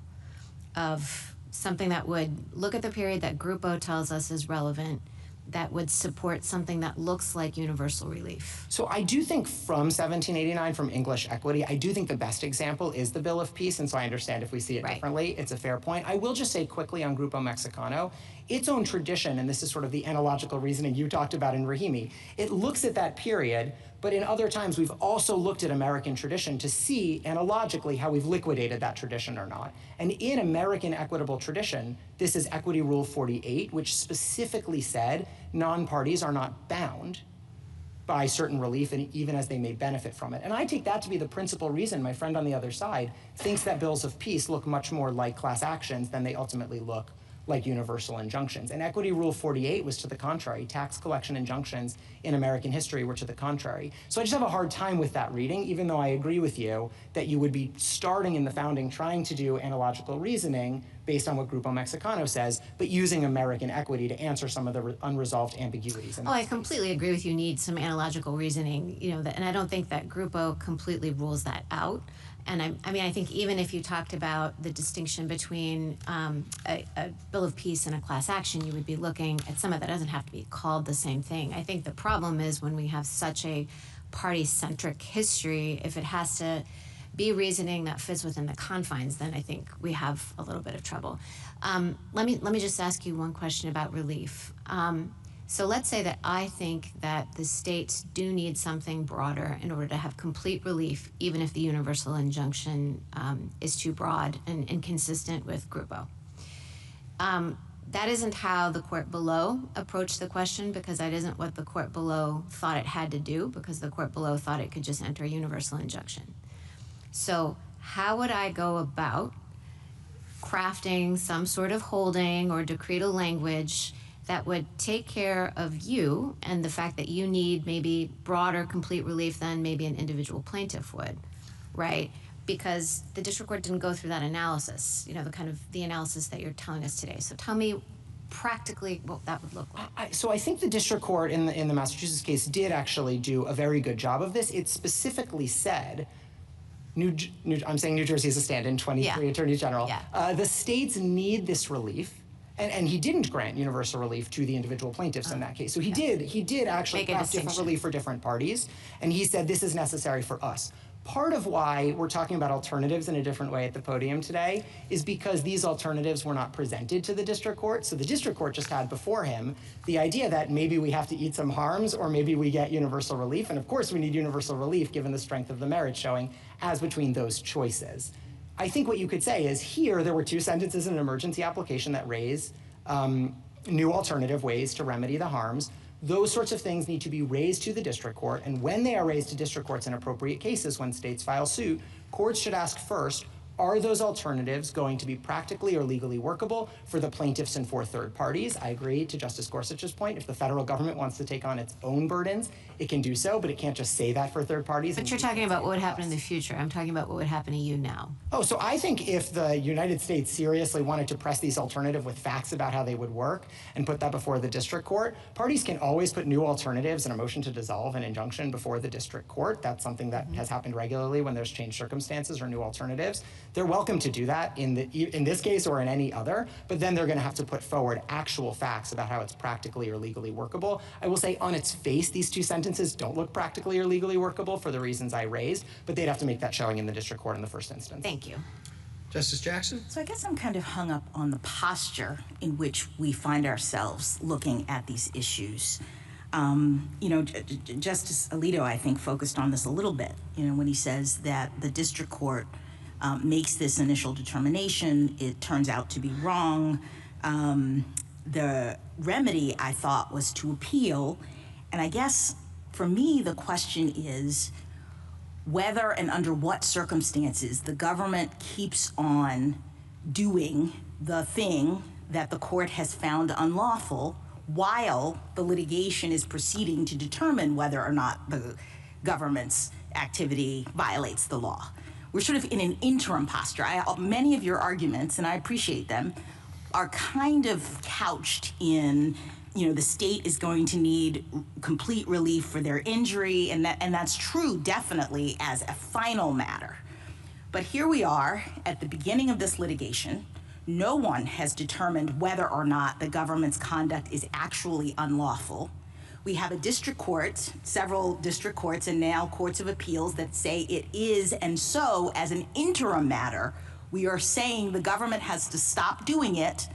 of something that would look at the period that Grupo tells us is relevant, that would support something that looks like universal relief? So I do think from 1789, from English equity, I do think the best example is the Bill of Peace, and so I understand if we see it differently, it's a fair point. I will just say quickly on Grupo Mexicano, its own tradition, and this is sort of the analogical reasoning you talked about in Rahimi, it looks at that period, But in other times, we've also looked at American tradition to see analogically how we've liquidated that tradition or not. And in American equitable tradition, this is Equity Rule 48, which specifically said non-parties are not bound by certain relief, and even as they may benefit from it. And I take that to be the principal reason my friend on the other side thinks that bills of peace look much more like class actions than they ultimately look like universal injunctions. And Equity Rule 48 was to the contrary. Tax collection injunctions in American history were to the contrary. So I just have a hard time with that reading, even though I agree with you that you would be starting in the founding trying to do analogical reasoning based on what Grupo Mexicano says, but using American equity to answer some of the unresolved ambiguities. Oh, I completely agree with you. Need some analogical reasoning, and I don't think that Grupo completely rules that out. And I think even if you talked about the distinction between a bill of peace and a class action, you would be looking at some of that doesn't have to be called the same thing. I think the problem is when we have such a party-centric history, if it has to be reasoning that fits within the confines, then I think we have a little bit of trouble. Let me just ask you one question about relief. So let's say that I think that the states do need something broader in order to have complete relief, even if the universal injunction is too broad and inconsistent with Grupo. That isn't how the court below approached the question, because that isn't what the court below thought it had to do, because the court below thought it could just enter a universal injunction. So how would I go about crafting some sort of holding or decretal language that would take care of you and the fact that you need maybe broader complete relief than maybe an individual plaintiff would, right? Because the district court didn't go through that analysis, the analysis that you're telling us today. So tell me practically what that would look like. So I think the district court in the Massachusetts case did actually do a very good job of this. It specifically said, I'm saying New Jersey as a stand-in, 23 attorneys general. Yeah. The states need this relief. And he didn't grant universal relief to the individual plaintiffs in that case. So he did actually craft different relief for different parties. And he said, this is necessary for us. Part of why we're talking about alternatives in a different way at the podium today is because these alternatives were not presented to the district court. So the district court just had before him the idea that maybe we have to eat some harms or maybe we get universal relief. And of course we need universal relief given the strength of the merits showing as between those choices. I think what you could say is here there were two sentences in an emergency application that raise new alternative ways to remedy the harms. Those sorts of things need to be raised to the district court, and when they are raised to district courts in appropriate cases, when states file suit, courts should ask first, are those alternatives going to be practically or legally workable for the plaintiffs and for third parties? I agree to Justice Gorsuch's point. If the federal government wants to take on its own burdens, it can do so, but it can't just say that for third parties. But you're talking about what would happen in the future. I'm talking about what would happen to you now. Oh, so I think if the United States seriously wanted to press these alternative with facts about how they would work and put that before the district court, parties can always put new alternatives in a motion to dissolve an injunction before the district court. That's something that has happened regularly when there's changed circumstances or new alternatives. They're welcome to do that in this case or in any other, but then they're going to have to put forward actual facts about how it's practically or legally workable. I will say on its face, these two sentences don't look practically or legally workable for the reasons I raised, but they'd have to make that showing in the district court in the first instance. Thank you. Justice Jackson? So I guess I'm kind of hung up on the posture in which we find ourselves looking at these issues. Justice Alito, I think, focused on this a little bit, when he says that the district court makes this initial determination, it turns out to be wrong. The remedy, I thought, was to appeal. And I guess, for me, the question is whether and under what circumstances the government keeps on doing the thing that the court has found unlawful while the litigation is proceeding to determine whether or not the government's activity violates the law. We're sort of in an interim posture. Many of your arguments, and I appreciate them, are kind of couched in, the state is going to need complete relief for their injury, and that's true definitely as a final matter. But here we are at the beginning of this litigation. No one has determined whether or not the government's conduct is actually unlawful. We have a district court, several district courts, and now courts of appeals that say it is, and so, as an interim matter, we are saying the government has to stop doing it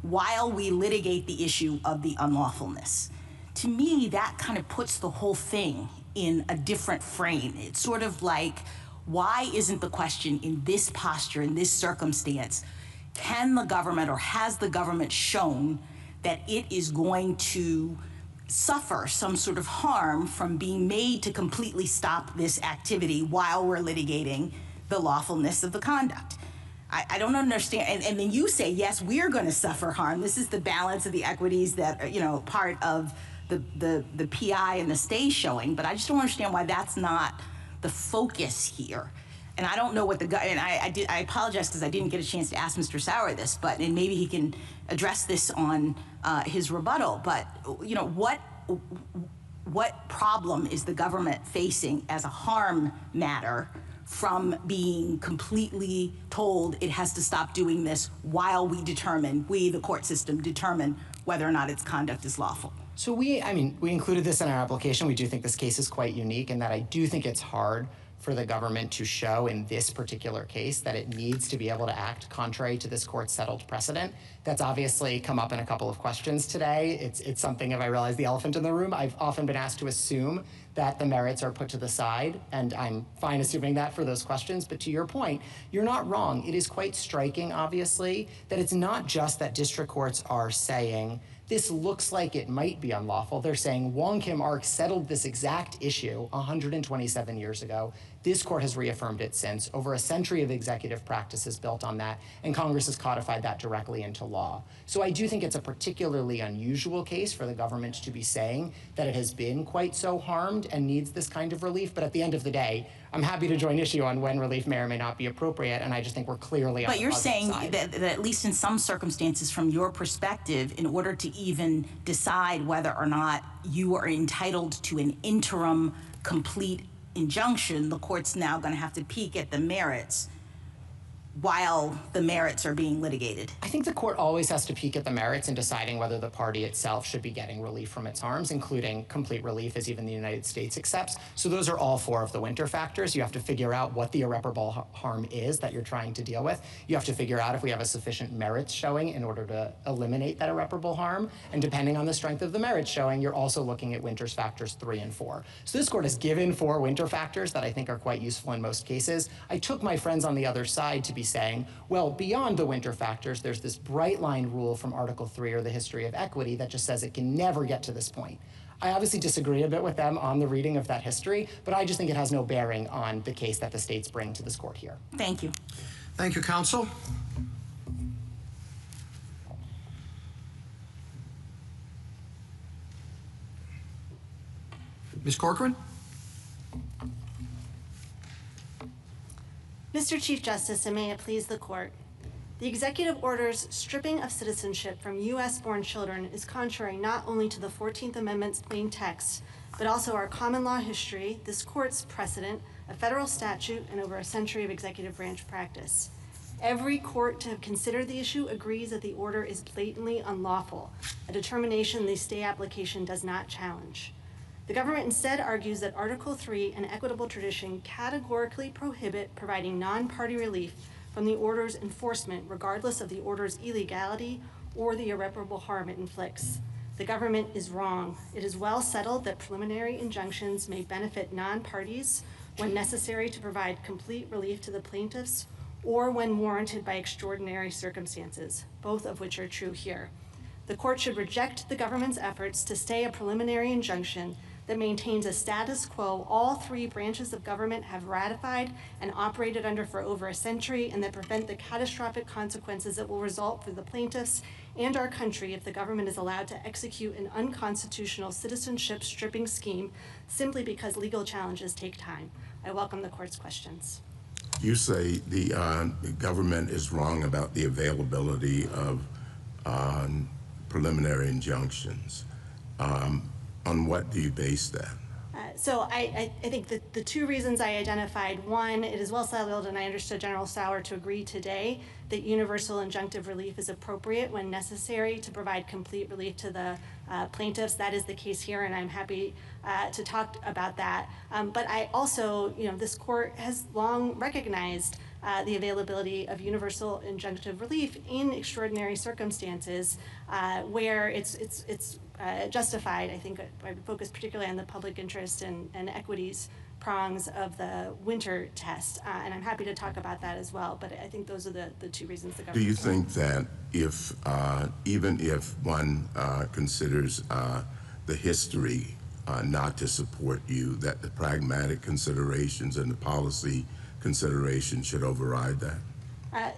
while we litigate the issue of the unlawfulness. To me, that kind of puts the whole thing in a different frame. It's sort of like, why isn't the question in this posture, in this circumstance, can the government or has the government shown that it is going to suffer some sort of harm from being made to completely stop this activity while we're litigating the lawfulness of the conduct? I don't understand. And then you say, yes, we're going to suffer harm. This is the balance of the equities that, part of the PI and the stay showing, but I just don't understand why that's not the focus here. And I don't know what I apologize because I didn't get a chance to ask Mr. Sauer this, and maybe he can address this on his rebuttal, but, what problem is the government facing as a harm matter from being completely told it has to stop doing this while we, the court system, determine whether or not its conduct is lawful? So we included this in our application. We do think this case is quite unique in that I do think it's hard for the government to show in this particular case that it needs to be able to act contrary to this court's settled precedent. That's obviously come up in a couple of questions today. It's something, if I realize the elephant in the room, I've often been asked to assume that the merits are put to the side, and I'm fine assuming that for those questions. But to your point, you're not wrong. It is quite striking, obviously, that it's not just that district courts are saying, this looks like it might be unlawful. They're saying Wong Kim Ark settled this exact issue 127 years ago. This court has reaffirmed it since. Over a century of executive practices built on that, and Congress has codified that directly into law. So I do think it's a particularly unusual case for the government to be saying that it has been quite so harmed and needs this kind of relief. But at the end of the day, I'm happy to join issue on when relief may or may not be appropriate, and I just think we're clearly on the positive side. But you're saying that at least in some circumstances, from your perspective, in order to even decide whether or not you are entitled to an interim complete injunction, the court's now going to have to peek at the merits while the merits are being litigated. I think the court always has to peek at the merits in deciding whether the party itself should be getting relief from its harms, including complete relief, as even the United States accepts. So those are all four of the winter factors. You have to figure out what the irreparable harm is that you're trying to deal with. You have to figure out if we have a sufficient merits showing in order to eliminate that irreparable harm. And depending on the strength of the merits showing, you're also looking at winter's factors 3 and 4. So this court has given 4 winter factors that I think are quite useful in most cases. I took my friends on the other side to be saying, well, beyond the winter factors, there's this bright line rule from Article 3 or the history of equity that just says it can never get to this point. I obviously disagree a bit with them on the reading of that history, but I just think it has no bearing on the case that the states bring to this court here. Thank you. Thank you, counsel. Ms. Corcoran? Mr. Chief Justice, and may it please the court, the executive order's stripping of citizenship from U.S.-born children is contrary not only to the 14th Amendment's plain text, but also our common law history, this court's precedent, a federal statute, and over a century of executive branch practice. Every court to have considered the issue agrees that the order is blatantly unlawful, a determination the stay application does not challenge. The government instead argues that Article 3 and equitable tradition categorically prohibit providing non-party relief from the order's enforcement, regardless of the order's illegality or the irreparable harm it inflicts. The government is wrong. It is well settled that preliminary injunctions may benefit non-parties when necessary to provide complete relief to the plaintiffs or when warranted by extraordinary circumstances, both of which are true here. The court should reject the government's efforts to stay a preliminary injunction that maintains a status quo all 3 branches of government have ratified and operated under for over a century, and that prevent the catastrophic consequences that will result for the plaintiffs and our country if the government is allowed to execute an unconstitutional citizenship stripping scheme simply because legal challenges take time. I welcome the court's questions. You say the government is wrong about the availability of preliminary injunctions. On what do you base that? So I think that the 2 reasons I identified, one, it is well settled, and I understood General Sauer to agree today that universal injunctive relief is appropriate when necessary to provide complete relief to the plaintiffs. That is the case here, and I'm happy to talk about that. But I also, this court has long recognized the availability of universal injunctive relief in extraordinary circumstances where it's justified. I think I would focus particularly on the public interest and equities prongs of the winter test, and I'm happy to talk about that as well, but I think those are the two reasons the government— Do you think that if, even if one considers the history not to support you, that the pragmatic considerations and the policy considerations should override that?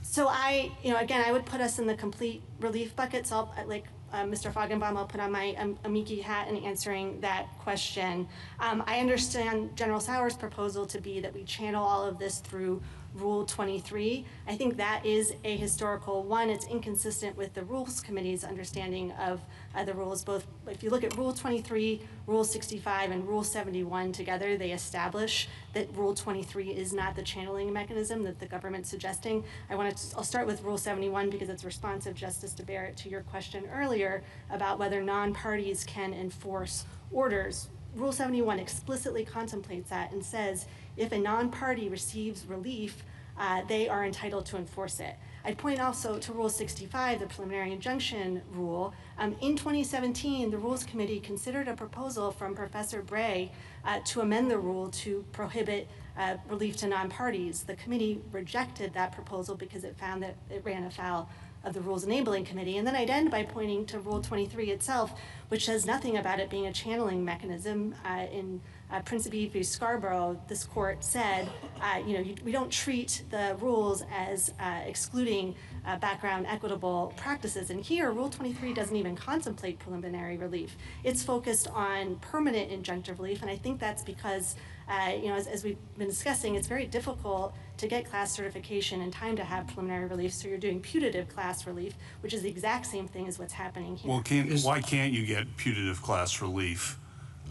So again, I would put us in the complete relief bucket, so like Mr. Feigenbaum, I'll put on my amici hat in answering that question. I understand General Sauer's proposal to be that we channel all of this through Rule 23. I think that is a historical one. It's inconsistent with the Rules Committee's understanding of the rules. Both, if you look at Rule 23, Rule 65, and Rule 71 together, they establish that Rule 23 is not the channeling mechanism that the government's suggesting. I'll start with Rule 71 because it's responsive, Justice DeBarrett, to your question earlier about whether non-parties can enforce orders. Rule 71 explicitly contemplates that and says if a non-party receives relief, they are entitled to enforce it. I'd point also to Rule 65, the preliminary injunction rule. In 2017, the Rules Committee considered a proposal from Professor Bray to amend the rule to prohibit relief to non-parties. The committee rejected that proposal because it found that it ran afoul of the Rules Enabling Committee. And then I'd end by pointing to Rule 23 itself, which says nothing about it being a channeling mechanism. In Principe v. Scarborough, this court said, we don't treat the rules as excluding background equitable practices. And here, Rule 23 doesn't even contemplate preliminary relief. It's focused on permanent injunctive relief, and I think that's because, as we've been discussing, it's very difficult to get class certification in time to have preliminary relief, so you're doing putative class relief, which is the exact same thing as what's happening here. Well, why can't you get putative class relief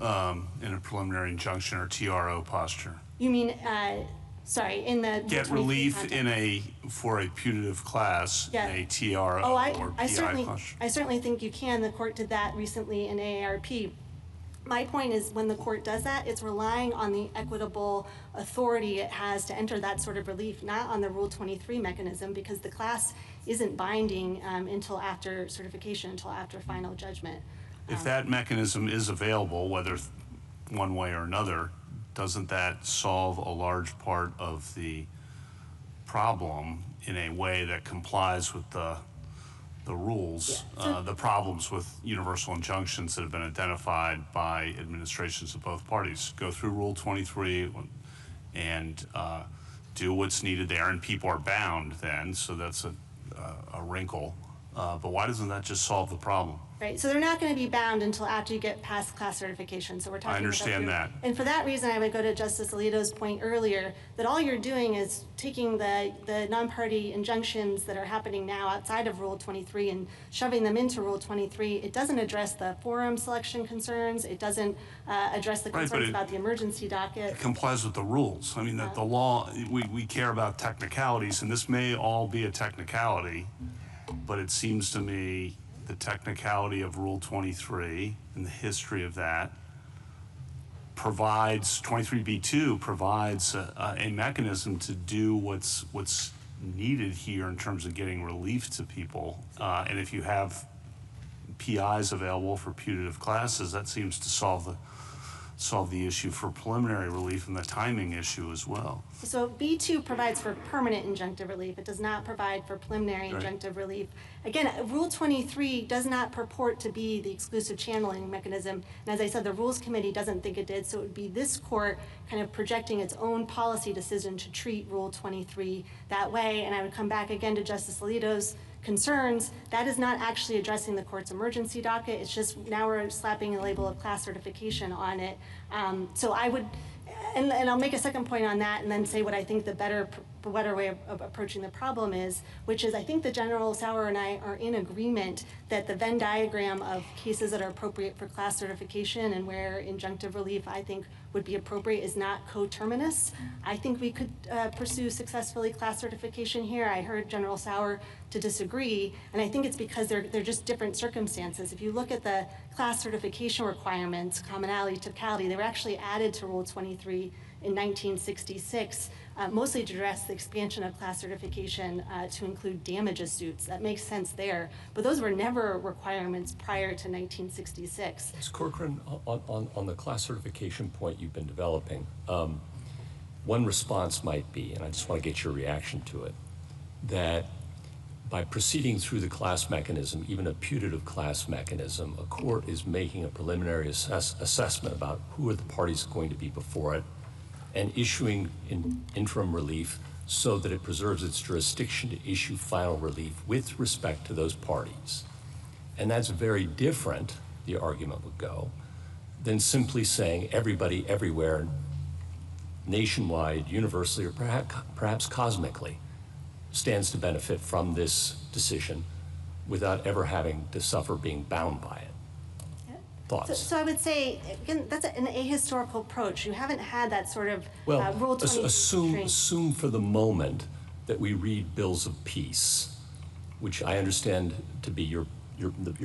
in a preliminary injunction or TRO posture? You mean, in the get relief context. For a putative class in a TRO or PI posture? I certainly think you can. The court did that recently in AARP. My point is when the court does that, it's relying on the equitable authority it has to enter that sort of relief, not on the Rule 23 mechanism, because the class isn't binding until after certification, until after final judgment. If that mechanism is available, whether one way or another, doesn't that solve a large part of the problem in a way that complies with the rules, the problems with universal injunctions that have been identified by administrations of both parties? Go through Rule 23 and do what's needed there, and people are bound then, so that's a wrinkle. But why doesn't that just solve the problem? Right, so they're not going to be bound until after you get past class certification. So we're talking. I understand that. And for that reason, I would go to Justice Alito's point earlier that all you're doing is taking the non-party injunctions that are happening now outside of Rule 23 and shoving them into Rule 23. It doesn't address the forum selection concerns. It doesn't address the concerns about the emergency docket. It complies with the rules. I mean, that the law, we care about technicalities, and this may all be a technicality, but it seems to me the technicality of Rule 23 and the history of that provides, 23b2 provides a mechanism to do what's needed here in terms of getting relief to people. And if you have PIs available for putative classes, that seems to solve the issue for preliminary relief and the timing issue as well. So B2 provides for permanent injunctive relief. It does not provide for preliminary injunctive relief. Again, Rule 23 does not purport to be the exclusive channeling mechanism. And as I said, the Rules Committee doesn't think it did, so it would be this court kind of projecting its own policy decision to treat Rule 23 that way. And I would come back again to Justice Alito's concerns. That is not actually addressing the court's emergency docket. It's just now we're slapping a label of class certification on it. So I would, and I'll make a second point on that and then say what I think the better way of approaching the problem is, which is I think that General Sauer and I are in agreement that the Venn diagram of cases that are appropriate for class certification and where injunctive relief I think would be appropriate is not coterminous. I think we could pursue successfully class certification here. I heard General Sauer to disagree, and I think it's because they're just different circumstances. If you look at the class certification requirements, commonality, typicality, they were actually added to Rule 23 in 1966 mostly to address the expansion of class certification to include damages suits. That makes sense there, but those were never requirements prior to 1966. Ms. Corcoran, on the class certification point you've been developing, one response might be, and I just want to get your reaction to it, that by proceeding through the class mechanism, even a putative class mechanism, a court is making a preliminary assessment about who are the parties going to be before it and issuing interim relief so that it preserves its jurisdiction to issue final relief with respect to those parties. And that's very different, the argument would go, than simply saying everybody, everywhere, nationwide, universally, or perhaps cosmically, stands to benefit from this decision without ever having to suffer being bound by it. Yeah. Thoughts? So I would say, again, that's an ahistorical approach. You haven't had that sort of Rule 20. Assume for the moment that we read bills of peace, which I understand to be your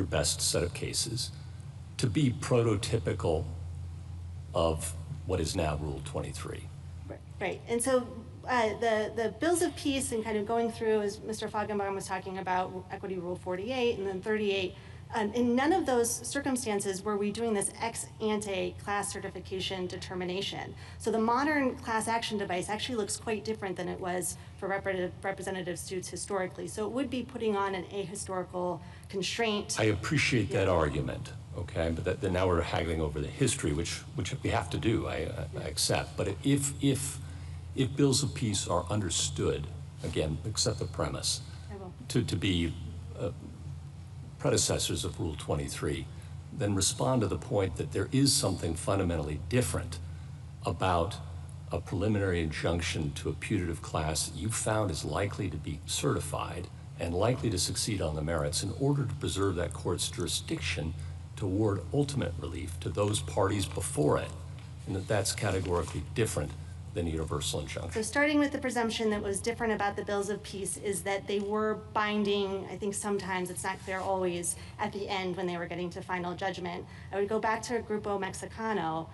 best set of cases, to be prototypical of what is now Rule 23. Right, and so the bills of peace and kind of going through, as Mr. Feigenbaum was talking about, Equity Rule 48 and then 38, in none of those circumstances were we doing this ex ante class certification determination. So the modern class action device actually looks quite different than it was for representative suits historically. So it would be putting on an ahistorical constraint. I appreciate that argument, okay, but then now we're haggling over the history, which we have to do, I accept. But if bills of peace are understood, again, accept the premise, to be predecessors of Rule 23, then respond to the point that there is something fundamentally different about a preliminary injunction to a putative class that you found is likely to be certified and likely to succeed on the merits in order to preserve that court's jurisdiction to award ultimate relief to those parties before it, and that's categorically different than a universal injunction. So starting with the presumption that was different about the bills of peace is that they were binding, I think sometimes, it's not clear always, at the end when they were getting to final judgment. I would go back to Grupo Mexicano,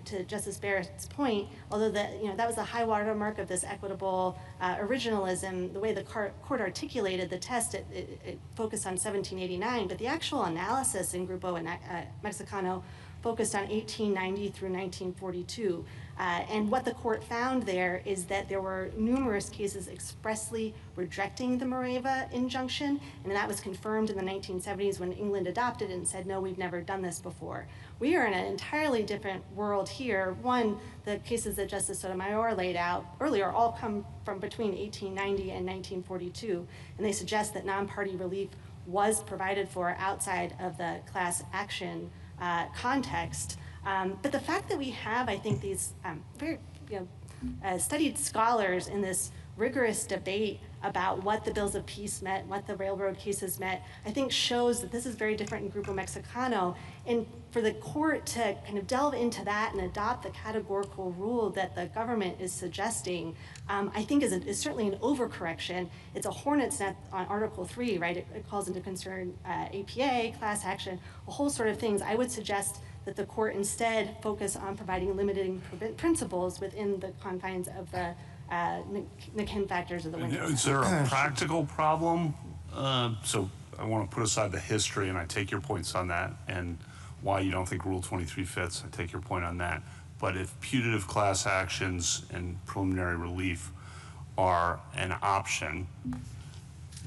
to Justice Barrett's point, although that was the high watermark of this equitable originalism, the way the court articulated the test, it focused on 1789, but the actual analysis in Grupo Mexicano focused on 1890 through 1942. And what the court found there is that there were numerous cases expressly rejecting the Moreva injunction, and that was confirmed in the 1970s when England adopted it and said, no, we've never done this before. We are in an entirely different world here. One, the cases that Justice Sotomayor laid out earlier all come from between 1890 and 1942, and they suggest that non-party relief was provided for outside of the class action context. But the fact that we have, I think, these very studied scholars in this rigorous debate about what the bills of peace meant, what the railroad cases meant, I think shows that this is very different in Grupo Mexicano. And for the court to kind of delve into that and adopt the categorical rule that the government is suggesting, I think is certainly an overcorrection. It's a hornet's nest on Article 3, right? It calls into concern APA, class action, a whole sort of things. I would suggest that the court instead focus on providing limiting principles within the confines of the McKim factors of the window. Is there a practical problem? So I want to put aside the history, and I take your points on that, and why you don't think Rule 23 fits, I take your point on that. But if putative class actions and preliminary relief are an option,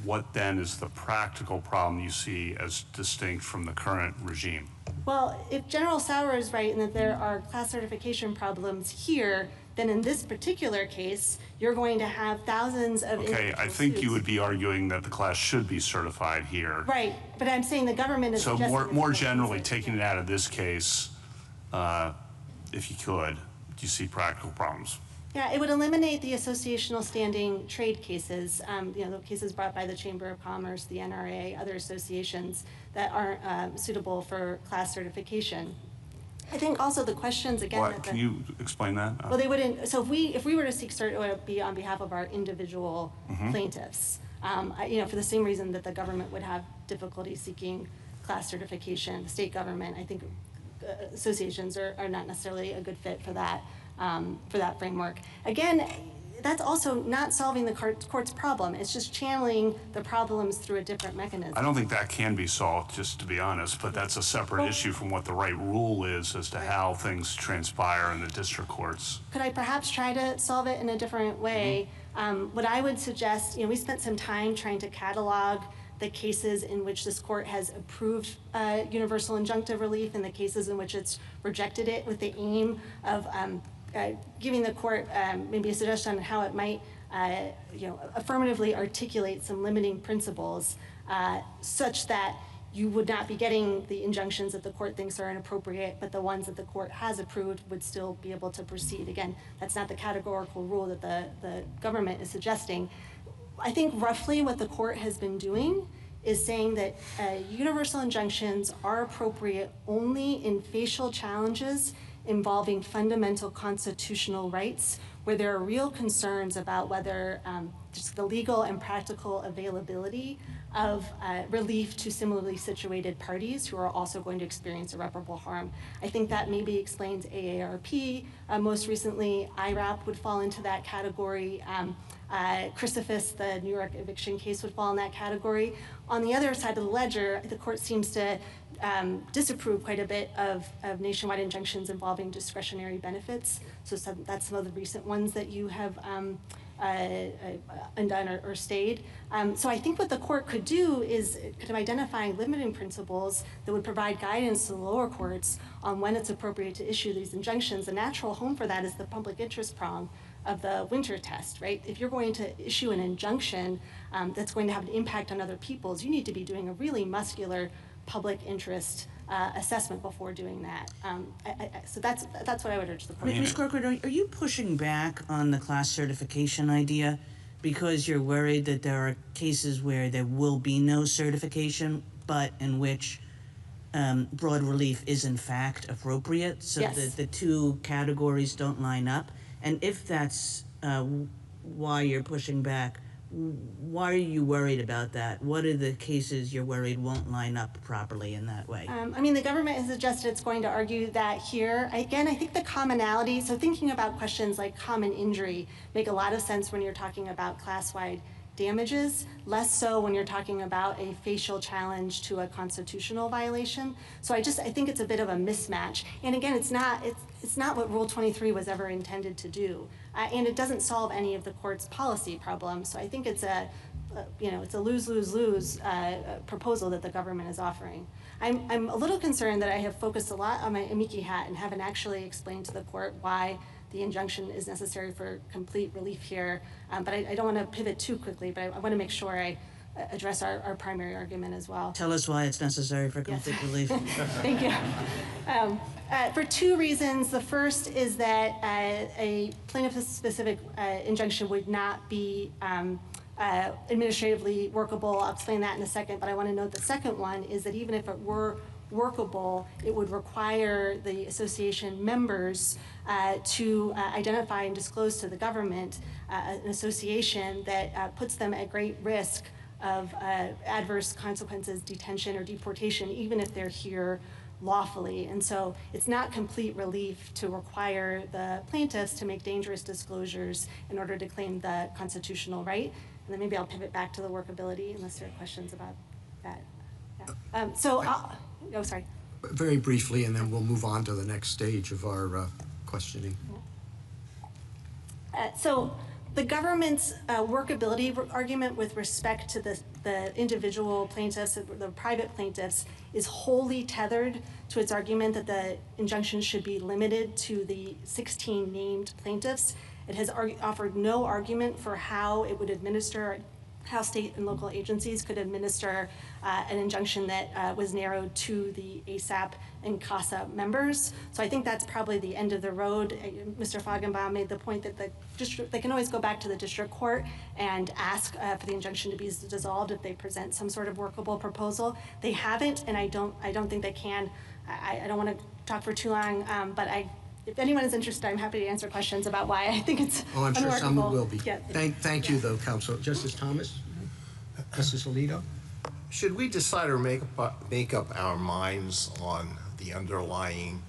what then is the practical problem you see as distinct from the current regime? Well, if General Sauer is right in that there are class certification problems here, then in this particular case, you're going to have thousands of Okay, I think you would be arguing that the class should be certified here. Right, but I'm saying the government is so more generally, taking it out of this case, if you could, do you see practical problems? Yeah, it would eliminate the associational standing trade cases, the cases brought by the Chamber of Commerce, the NRA, other associations that aren't suitable for class certification. I think also the questions again. What? Can you explain that? Well, they wouldn't. So if we were to seek cert, it would be on behalf of our individual plaintiffs. For the same reason that the government would have difficulty seeking class certification. The state government, I think, associations are not necessarily a good fit for that framework. Again, that's also not solving the court's problem. It's just channeling the problems through a different mechanism. I don't think that can be solved, just to be honest, but that's a separate issue from what the right rule is as to how things transpire in the district courts. Could I perhaps try to solve it in a different way? What I would suggest, we spent some time trying to catalog the cases in which this court has approved universal injunctive relief and the cases in which it's rejected it, with the aim of giving the court maybe a suggestion on how it might affirmatively articulate some limiting principles such that you would not be getting the injunctions that the court thinks are inappropriate, but the ones that the court has approved would still be able to proceed. Again, that's not the categorical rule that the government is suggesting. I think roughly what the court has been doing is saying that universal injunctions are appropriate only in facial challenges involving fundamental constitutional rights, where there are real concerns about whether just the legal and practical availability of relief to similarly situated parties who are also going to experience irreparable harm. I think that maybe explains AARP. Most recently, IRAP would fall into that category. Crucifix, the New York eviction case, would fall in that category. On the other side of the ledger, the court seems to disapprove quite a bit of nationwide injunctions involving discretionary benefits. So that's some of the recent ones that you have undone or stayed. So I think what the court could do is kind of identifying limiting principles that would provide guidance to the lower courts on when it's appropriate to issue these injunctions. The natural home for that is the public interest prong of the Winter test, right? If you're going to issue an injunction that's going to have an impact on other people's, you need to be doing a really muscular public interest assessment before doing that. So that's what I would urge the court. Ms. Corcoran, are you pushing back on the class certification idea because you're worried that there are cases where there will be no certification, but in which broad relief is in fact appropriate, so Yes. that the two categories don't line up? And if that's why you're pushing back, why are you worried about that? What are the cases you're worried won't line up properly in that way? I mean, the government has suggested it's going to argue that here. Again, I think the commonality, so thinking about questions like common injury make a lot of sense when you're talking about class-wide damages, less so when you're talking about a facial challenge to a constitutional violation. So I think it's a bit of a mismatch. And again, it's not what Rule 23 was ever intended to do. And it doesn't solve any of the court's policy problems. So I think it's a lose-lose-lose proposal that the government is offering. I'm a little concerned that I have focused a lot on my amici hat and haven't actually explained to the court why the injunction is necessary for complete relief here. But I don't want to pivot too quickly, but I want to make sure I address our primary argument as well. Tell us why it's necessary for complete relief. Thank you. For two reasons. The first is that a plaintiff-specific injunction would not be administratively workable. I'll explain that in a second, but I want to note the second one is that even if it were workable, it would require the association members to identify and disclose to the government an association that puts them at great risk of adverse consequences, detention or deportation, even if they're here lawfully. And so it's not complete relief to require the plaintiffs to make dangerous disclosures in order to claim the constitutional right. And then maybe I'll pivot back to the workability unless there are questions about that. Yeah. Sorry. Very briefly, and then we'll move on to the next stage of our questioning. So the government's workability argument with respect to the individual plaintiffs, the private plaintiffs, is wholly tethered to its argument that the injunction should be limited to the 16 named plaintiffs. It has offered no argument for how it would administer, how state and local agencies could administer an injunction that was narrowed to the ASAP and CASA members. So I think that's probably the end of the road. Mr. Feigenbaum made the point that they can always go back to the district court and ask for the injunction to be dissolved if they present some sort of workable proposal. They haven't, and I don't think they can. I don't want to talk for too long, but if anyone is interested, I'm happy to answer questions about why I think it's Oh, I'm sure unworkable. some will be. Yeah. Thank you, though, Counsel. Justice Thomas? Justice Alito? Should we decide or make up our minds on the underlying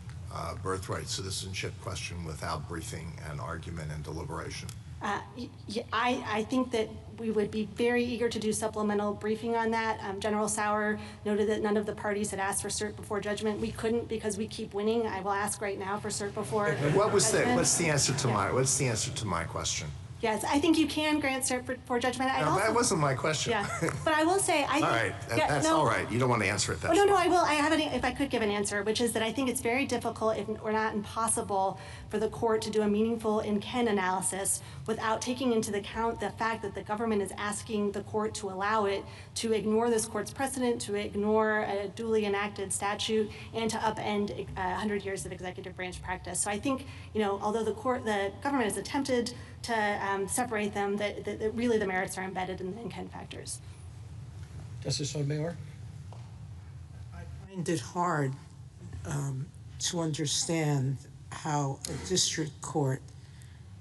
birthright citizenship question without briefing and argument and deliberation? I think that we would be very eager to do supplemental briefing on that. General Sauer noted that none of the parties had asked for cert before judgment. We couldn't because we keep winning. I will ask right now for cert before What's judgment. the answer to my question? Yes, I think you can grant cert before judgment. That wasn't my question. Yeah, but I will say, I think... All right, that's all right. You don't want to answer it. That's no, I will. I have if I could give an answer, which is that I think it's very difficult, if or not impossible, for the court to do a meaningful in-Ken analysis without taking into account the fact that the government is asking the court to allow it to ignore this court's precedent, to ignore a duly enacted statute, and to upend 100 years of executive branch practice. So I think, although the government has attempted to separate them, that really the merits are embedded in the in-Ken factors. Justice Sotomayor? I find it hard to understand how a district court,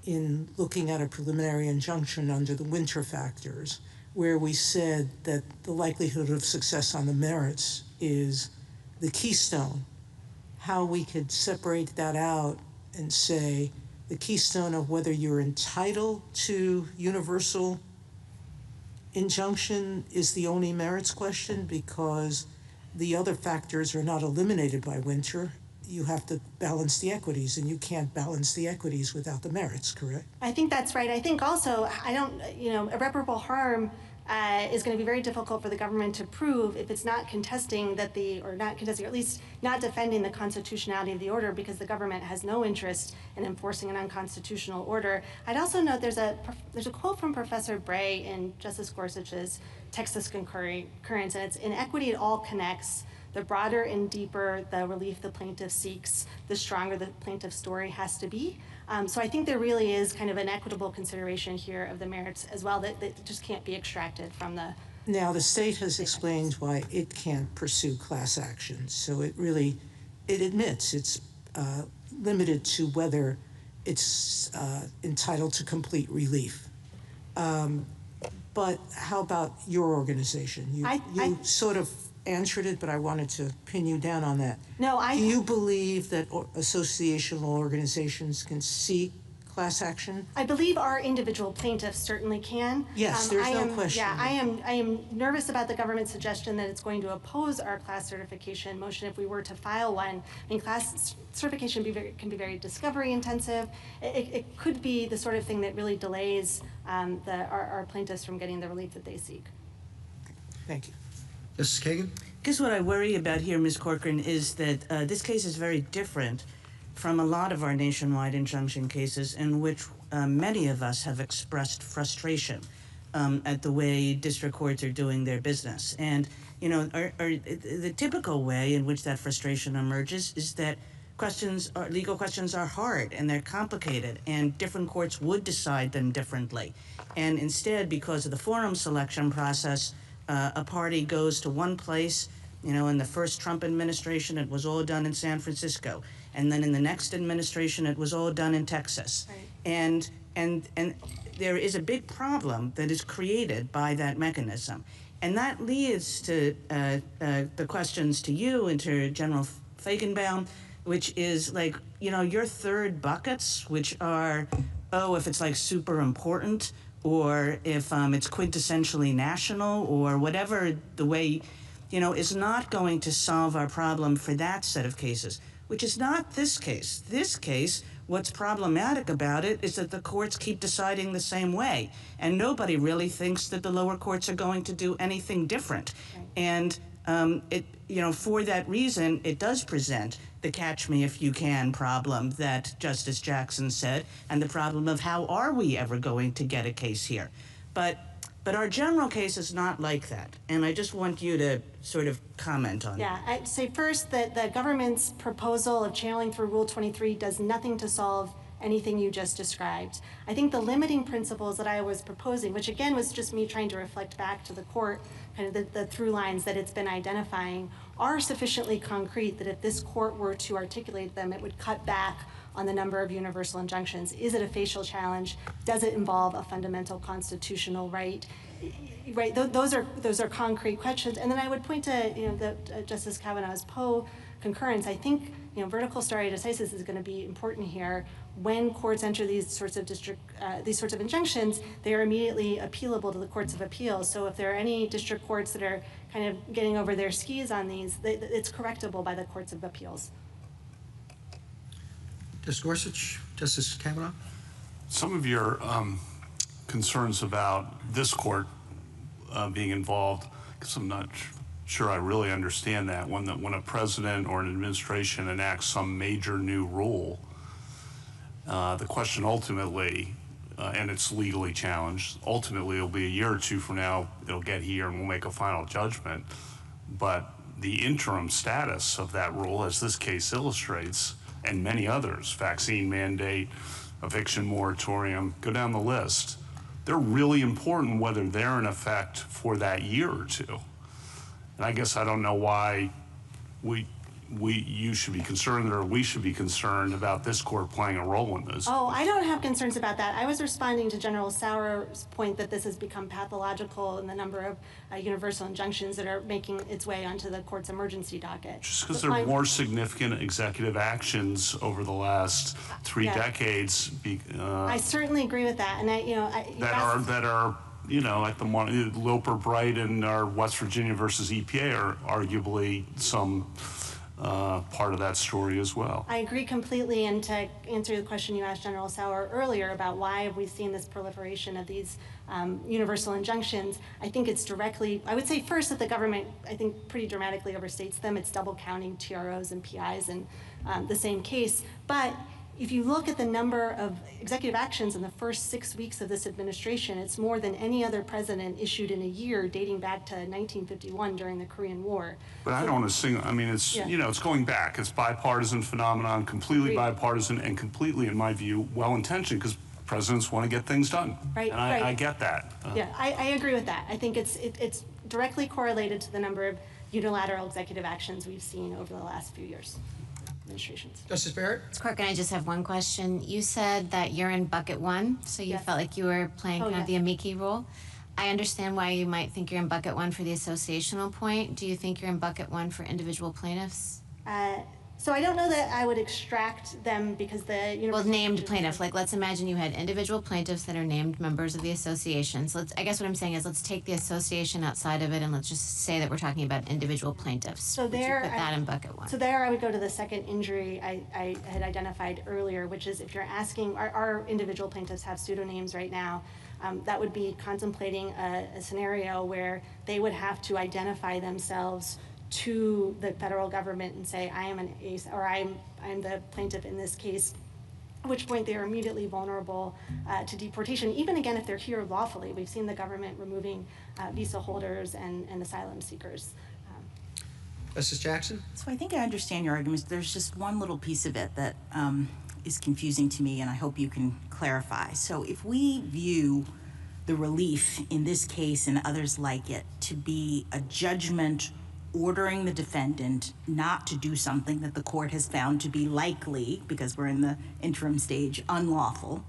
in looking at a preliminary injunction under the winter factors, where we said that the likelihood of success on the merits is the keystone, how we could separate that out and say the keystone of whether you're entitled to universal injunction is the only merits question because the other factors are not eliminated by winter. You have to balance the equities, and you can't balance the equities without the merits, correct? I think that's right. I think also, irreparable harm is going to be very difficult for the government to prove if it's not contesting or at least not defending the constitutionality of the order, because the government has no interest in enforcing an unconstitutional order. I'd also note there's a quote from Professor Bray in Justice Gorsuch's Texas concurrence, and it's, "In equity, it all connects. The broader and deeper the relief the plaintiff seeks, the stronger the plaintiff's story has to be." So I think there really is kind of an equitable consideration here of the merits as well that just can't be extracted from the... Now, the state has explained why it can't pursue class actions. So it admits it's limited to whether it's entitled to complete relief. But how about your organization? You sort of answered it, but I wanted to pin you down on that. No, Do you believe that associational organizations can seek class action? I believe our individual plaintiffs certainly can. Yes, there's no question. Yeah, I am nervous about the government's suggestion that it's going to oppose our class certification motion if we were to file one. I mean, class certification can be very discovery intensive. It could be the sort of thing that really delays our plaintiffs from getting the relief that they seek. Thank you. Justice Kagan? Because what I worry about here, Ms. Corcoran, is that this case is very different from a lot of our nationwide injunction cases in which many of us have expressed frustration at the way district courts are doing their business. And, the typical way in which that frustration emerges is that legal questions are hard and they're complicated, and different courts would decide them differently. And instead, because of the forum selection process, a party goes to one place. In the first Trump administration, it was all done in San Francisco, and then in the next administration, it was all done in Texas. Right. And there is a big problem that is created by that mechanism, and that leads to the questions to you and to General Feigenbaum, which is like your third buckets, which are if it's like super important, or if it's quintessentially national, or whatever the way, is not going to solve our problem for that set of cases, which is not this case. This case, what's problematic about it is that the courts keep deciding the same way, and nobody really thinks that the lower courts are going to do anything different. Right. And for that reason, it does present the catch me if you can problem that Justice Jackson said, and the problem of how are we ever going to get a case here. But our general case is not like that, and I just want you to sort of comment on it. Yeah, I'd say first that the government's proposal of channeling through Rule 23 does nothing to solve anything you just described. I think the limiting principles that I was proposing, which again was just me trying to reflect back to the court, kind of the through lines that it's been identifying, are sufficiently concrete that if this court were to articulate them, it would cut back on the number of universal injunctions. Is it a facial challenge? Does it involve a fundamental constitutional right? Right. Those are concrete questions. And then I would point to Justice Kavanaugh's Poe concurrence. I think vertical stare decisis is going to be important here, when courts enter these sorts of injunctions, they are immediately appealable to the courts of appeals. So if there are any district courts that are kind of getting over their skis on these, it's correctable by the courts of appeals. Justice Gorsuch, Justice Kavanaugh? Some of your concerns about this court being involved, because I'm not sure I really understand that. When a president or an administration enacts some major new rule, the question ultimately, and it's legally challenged, ultimately it'll be a year or two from now, it'll get here and we'll make a final judgment. But the interim status of that rule, as this case illustrates, and many others, vaccine mandate, eviction moratorium, go down the list, they're really important whether they're in effect for that year or two. And I guess I don't know why you should be concerned, or we should be concerned about this court playing a role in this. Oh, I don't have concerns about that. I was responding to General Sauer's point that this has become pathological in the number of universal injunctions that are making its way onto the court's emergency docket. Just because there are more significant executive actions over the last three decades. I certainly agree with that, and that are you know, like the one Loper Bright and our West Virginia versus EPA are arguably some part of that story as well. I agree completely, and to answer the question you asked General Sauer earlier about why have we seen this proliferation of these universal injunctions, I think it's directly, I would say first that the government, I think, pretty dramatically overstates them. It's double counting TROs and PIs in the same case. But if you look at the number of executive actions in the first 6 weeks of this administration, it's more than any other president issued in a year dating back to 1951 during the Korean War. But I don't want to sing, I mean, it's, you know, it's going back. It's bipartisan phenomenon, completely bipartisan, and completely, in my view, well-intentioned, because presidents want to get things done. Right, and I get that. Yeah, I agree with that. I think it's directly correlated to the number of unilateral executive actions we've seen over the last few years. Administrations. Justice Barrett? Court, can I just have one question? You said that you're in bucket one, so you felt like you were playing kind of the amici role. I understand why you might think you're in bucket one for the associational point. Do you think you're in bucket one for individual plaintiffs? So I don't know that I would extract them because the well, named plaintiff. Like, let's imagine you had individual plaintiffs that are named members of the association. So I guess what I'm saying is, let's take the association outside of it, and let's just say that we're talking about individual plaintiffs. So would you put that in bucket one? So there, I would go to the second injury I had identified earlier, which is if you're asking, our individual plaintiffs have pseudonames right now. That would be contemplating a scenario where they would have to identify themselves to the federal government and say, I am an ace, or I'm the plaintiff in this case, at which point they are immediately vulnerable to deportation, even again if they're here lawfully. We've seen the government removing visa holders and asylum seekers. Justice Jackson? So I think I understand your arguments. There's just one little piece of it that is confusing to me, and I hope you can clarify. So if we view the relief in this case and others like it to be a judgment ordering the defendant not to do something that the court has found to be likely, because we're in the interim stage, unlawful,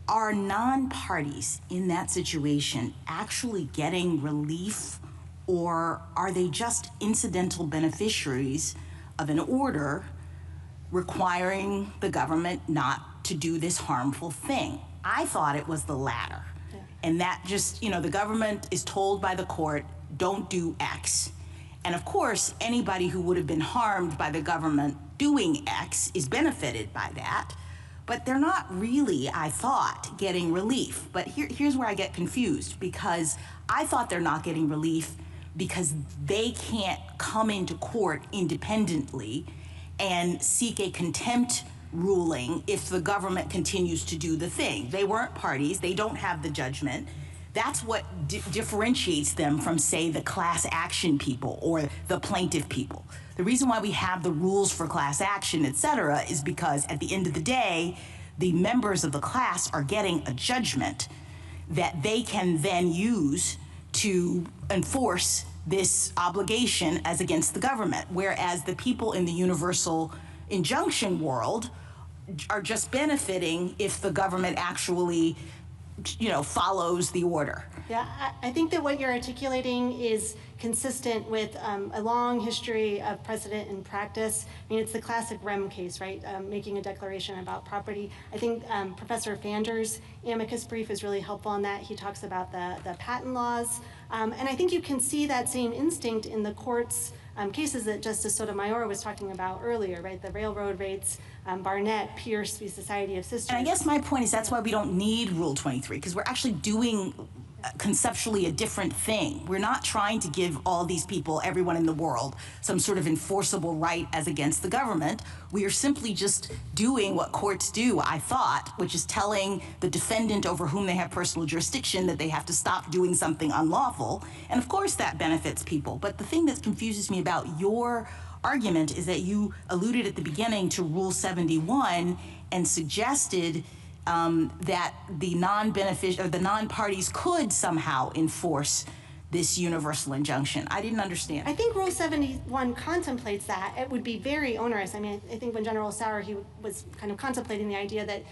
are non-parties in that situation actually getting relief, or are they just incidental beneficiaries of an order requiring the government not to do this harmful thing? I thought it was the latter. Yeah. And that just, you know, the government is told by the court, don't do X. And of course, anybody who would have been harmed by the government doing X is benefited by that, but they're not really, I thought, getting relief. But here's where I get confused, because I thought they're not getting relief because they can't come into court independently and seek a contempt ruling if the government continues to do the thing. They weren't parties, they don't have the judgment. That's what differentiates them from, say, the class action people or the plaintiff people. The reason why we have the rules for class action, et cetera, is because at the end of the day, the members of the class are getting a judgment that they can then use to enforce this obligation as against the government, whereas the people in the universal injunction world are just benefiting if the government actually follows the order. Yeah, I think that what you're articulating is consistent with a long history of precedent and practice. I mean, it's the classic REM case, right? Making a declaration about property. I think Professor Fander's amicus brief is really helpful on that. He talks about the patent laws. And I think you can see that same instinct in the court's cases that Justice Sotomayor was talking about earlier, right? The railroad rates, Barnett, Pierce v. Society of Sisters. And I guess my point is that's why we don't need Rule 23, because we're actually doing conceptually a different thing. We're not trying to give all these people, everyone in the world, some sort of enforceable right as against the government. We are simply just doing what courts do, I thought, which is telling the defendant over whom they have personal jurisdiction that they have to stop doing something unlawful. And of course that benefits people. But the thing that confuses me about your argument is that you alluded at the beginning to Rule 71 and suggested that the non-parties could somehow enforce this universal injunction. I didn't understand. I think Rule 71 contemplates that. It would be very onerous. I mean, I think when General Sauer, he was kind of contemplating the idea that,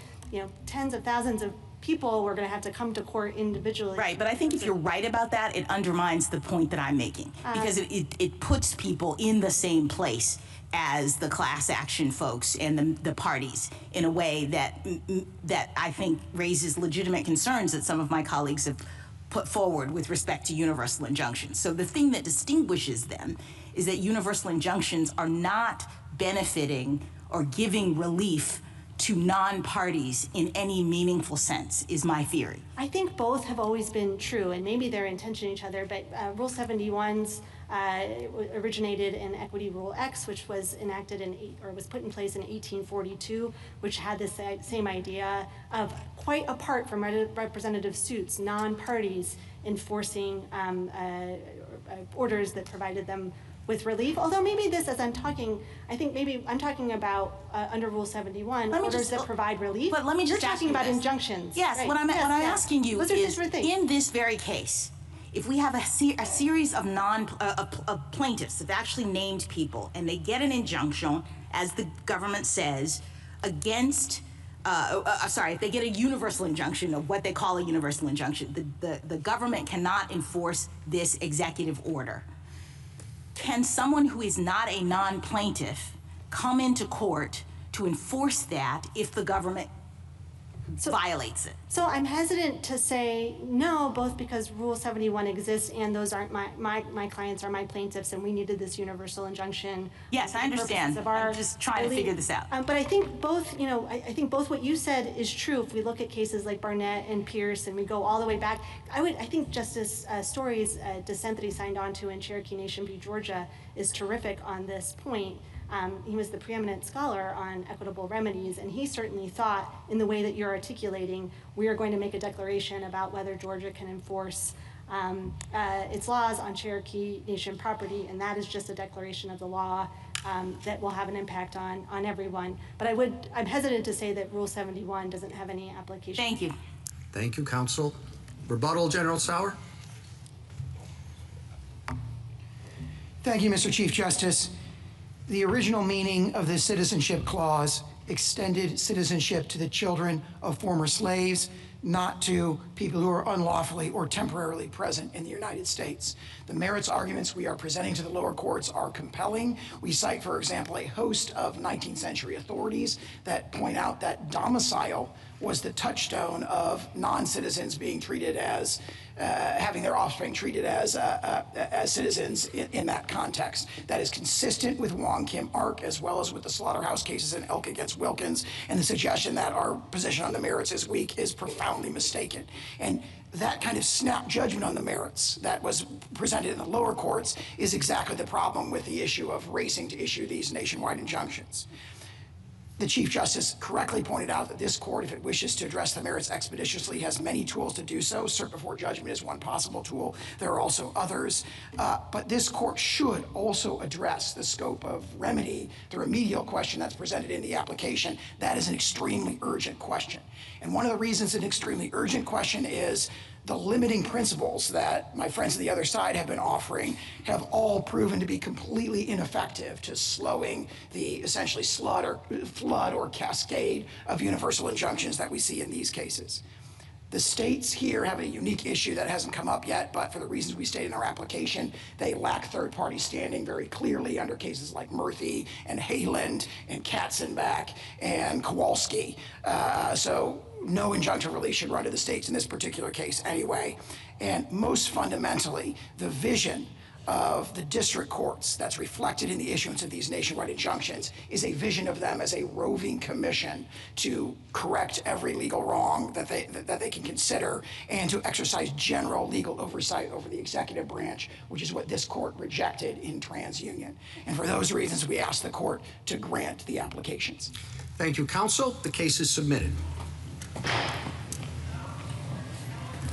tens of thousands of people were going to have to come to court individually. Right, but I think if you're right about that, it undermines the point that I'm making, because it puts people in the same place as the class action folks and the parties in a way that I think raises legitimate concerns that some of my colleagues have put forward with respect to universal injunctions. So the thing that distinguishes them is that universal injunctions are not benefiting or giving relief to non-parties in any meaningful sense, is my theory. I think both have always been true, and maybe they're in tension with each other, but Rule 71's originated in Equity Rule X, which was enacted was put in place in 1842, which had this same idea of, quite apart from representative suits, non-parties enforcing orders that provided them with relief. Although maybe this, as I'm talking, I think maybe I'm talking about under Rule 71, orders that provide relief. But let me just You're talking about injunctions. Yes, right. what I'm asking you is, in this very case, if we have a series of plaintiffs that have actually named people, and they get an injunction, as the government says, against, if they get a universal injunction, of what they call a universal injunction, the government cannot enforce this executive order. Can someone who is not a non-plaintiff come into court to enforce that if the government violates it? So I'm hesitant to say no, both because Rule 71 exists and those aren't my clients are my plaintiffs, and we needed this universal injunction. Yes, I understand. I'm just trying to figure this out. But I think both, I think both what you said is true. If we look at cases like Barnett and Pierce, and we go all the way back, I think Justice Story's dissent that he signed on to in Cherokee Nation v. Georgia is terrific on this point. He was the preeminent scholar on equitable remedies, and he certainly thought, in the way that you're articulating, we are going to make a declaration about whether Georgia can enforce its laws on Cherokee Nation property, and that is just a declaration of the law that will have an impact on everyone. But I'm hesitant to say that Rule 71 doesn't have any application. Thank you. Thank you, counsel. Rebuttal, General Sauer. Thank you, Mr. Chief Justice. The original meaning of the Citizenship Clause extended citizenship to the children of former slaves, not to people who are unlawfully or temporarily present in the United States. The merits arguments we are presenting to the lower courts are compelling. We cite, for example, a host of 19th century authorities that point out that domicile was the touchstone of non-citizens being treated as having their offspring treated as citizens in that context. That is consistent with Wong Kim Ark, as well as with the slaughterhouse cases in Elk against Wilkins, and the suggestion that our position on the merits is weak is profoundly mistaken. And that kind of snap judgment on the merits that was presented in the lower courts is exactly the problem with the issue of racing to issue these nationwide injunctions. The Chief Justice correctly pointed out that this court, if it wishes to address the merits expeditiously, has many tools to do so. Cert before judgment is one possible tool. There are also others. But this court should also address the scope of remedy, the remedial question that's presented in the application. That is an extremely urgent question. And one of the reasons it's an extremely urgent question is the limiting principles that my friends on the other side have been offering have all proven to be completely ineffective to slowing the essentially flood or cascade of universal injunctions that we see in these cases. The states here have a unique issue that hasn't come up yet, but for the reasons we stated in our application, they lack third-party standing very clearly under cases like Murphy and Hayland and Katzenbach and Kowalski. So no injunctive relief should run to the states in this particular case anyway. And most fundamentally, the vision of the district courts that's reflected in the issuance of these nationwide injunctions is a vision of them as a roving commission to correct every legal wrong that they can consider and to exercise general legal oversight over the executive branch, which is what this court rejected in TransUnion. And for those reasons, we ask the court to grant the applications. Thank you, counsel. The case is submitted.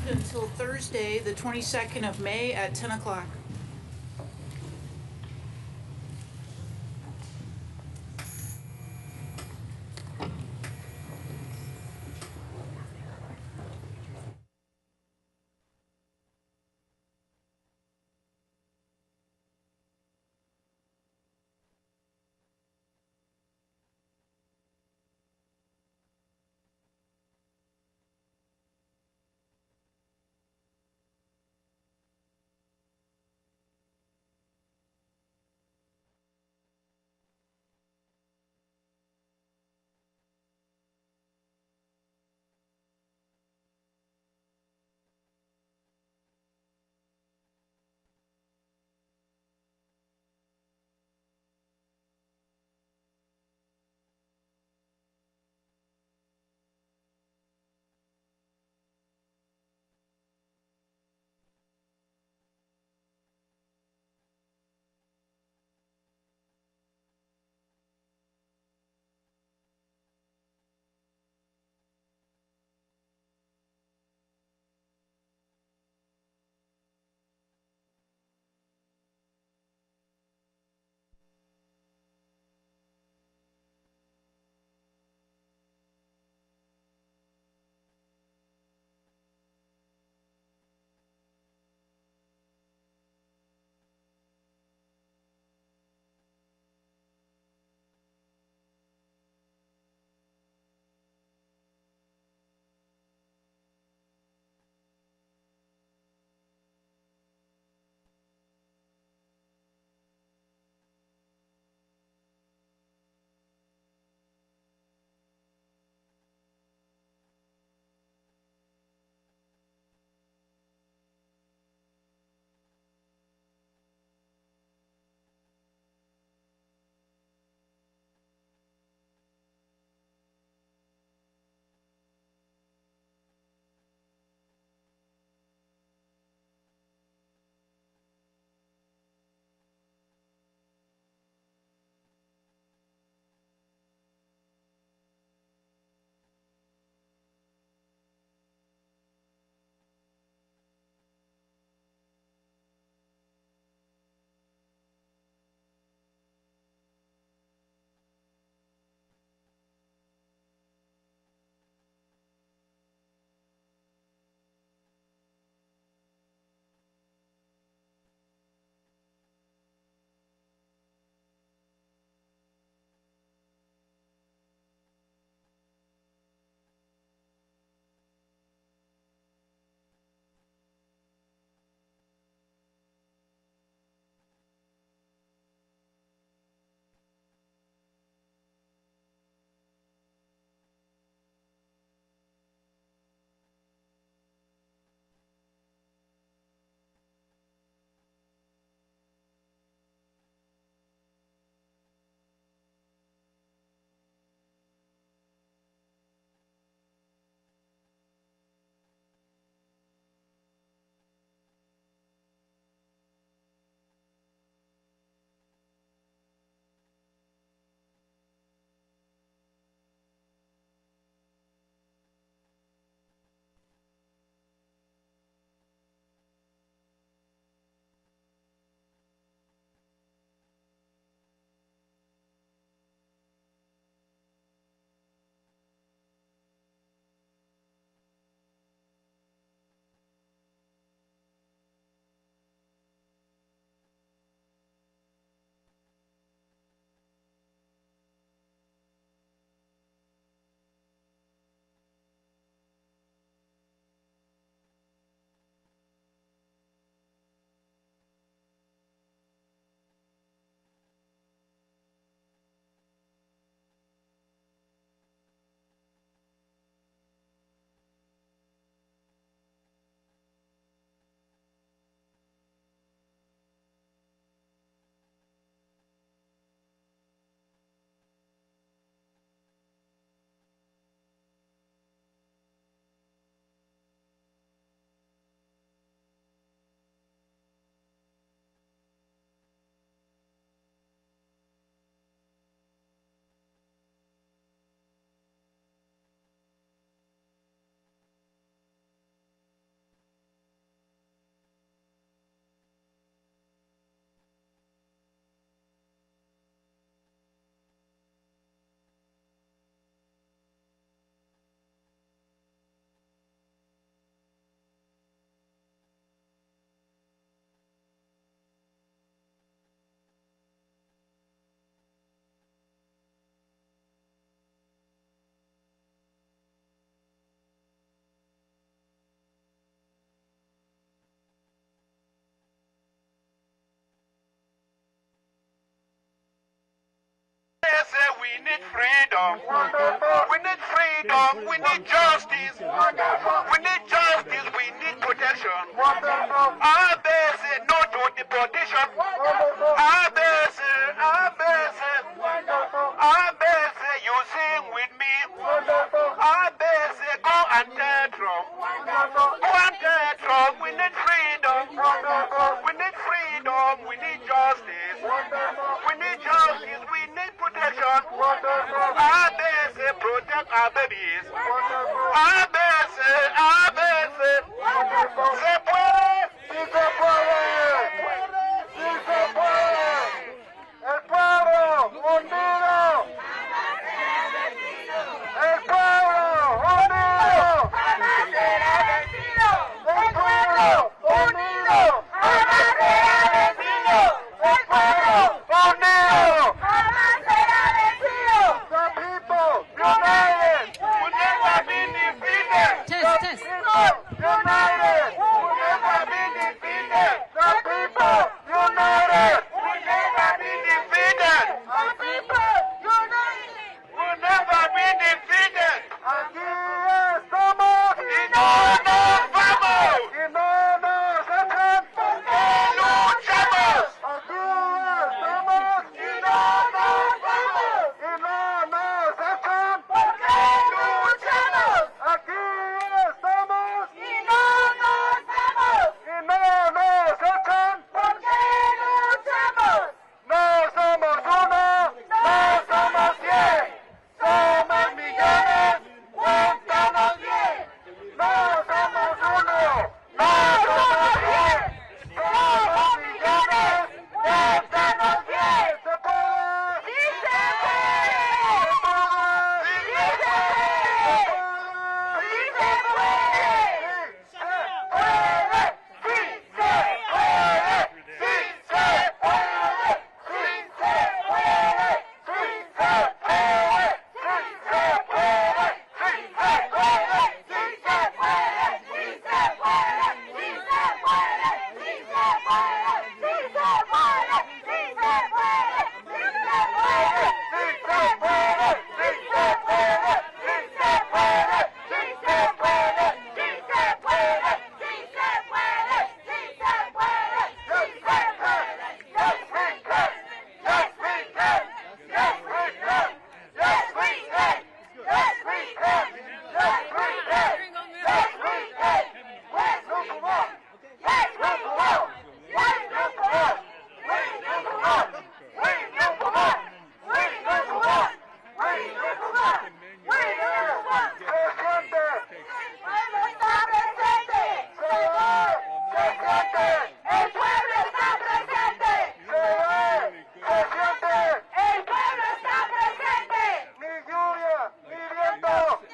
Until Thursday, the 22nd of May at 10 o'clock. we need freedom. We need freedom. We need justice. We need justice. We need protection. ABC, no to deportation. ABC, you sing with me. ABC, go and tell Trump. Go and tell Trump. We need freedom. We need freedom. We need justice. We need justice. We need protection. ABC, protect our babies. ABC, se puede, si se puede, si se puede. El pueblo unido. El pueblo unido. Jamás será vencido. El pueblo unido. Jamás será vencido. El pueblo unido. Jamás será vencido. The people united will never be defeated. The people united will never be defeated. The people united will never be defeated. The people united will never be defeated. Aquí estamos y no nos vamos. Y no nos echan porque luchamos. Aquí estamos y no nos vamos. Y no nos echan porque luchamos. Aquí estamos y no nos vamos. Y no nos echan porque luchamos. No somos uno, no somos 10. Somos millones, cuéntanos bien. No somos uno, no somos 10. Somos millones, cuéntanos bien. ¿Se puede? ¡Sí se puede! ¡Sí se puede! ¡Sí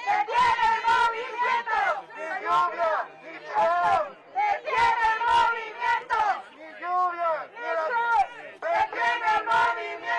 se puede!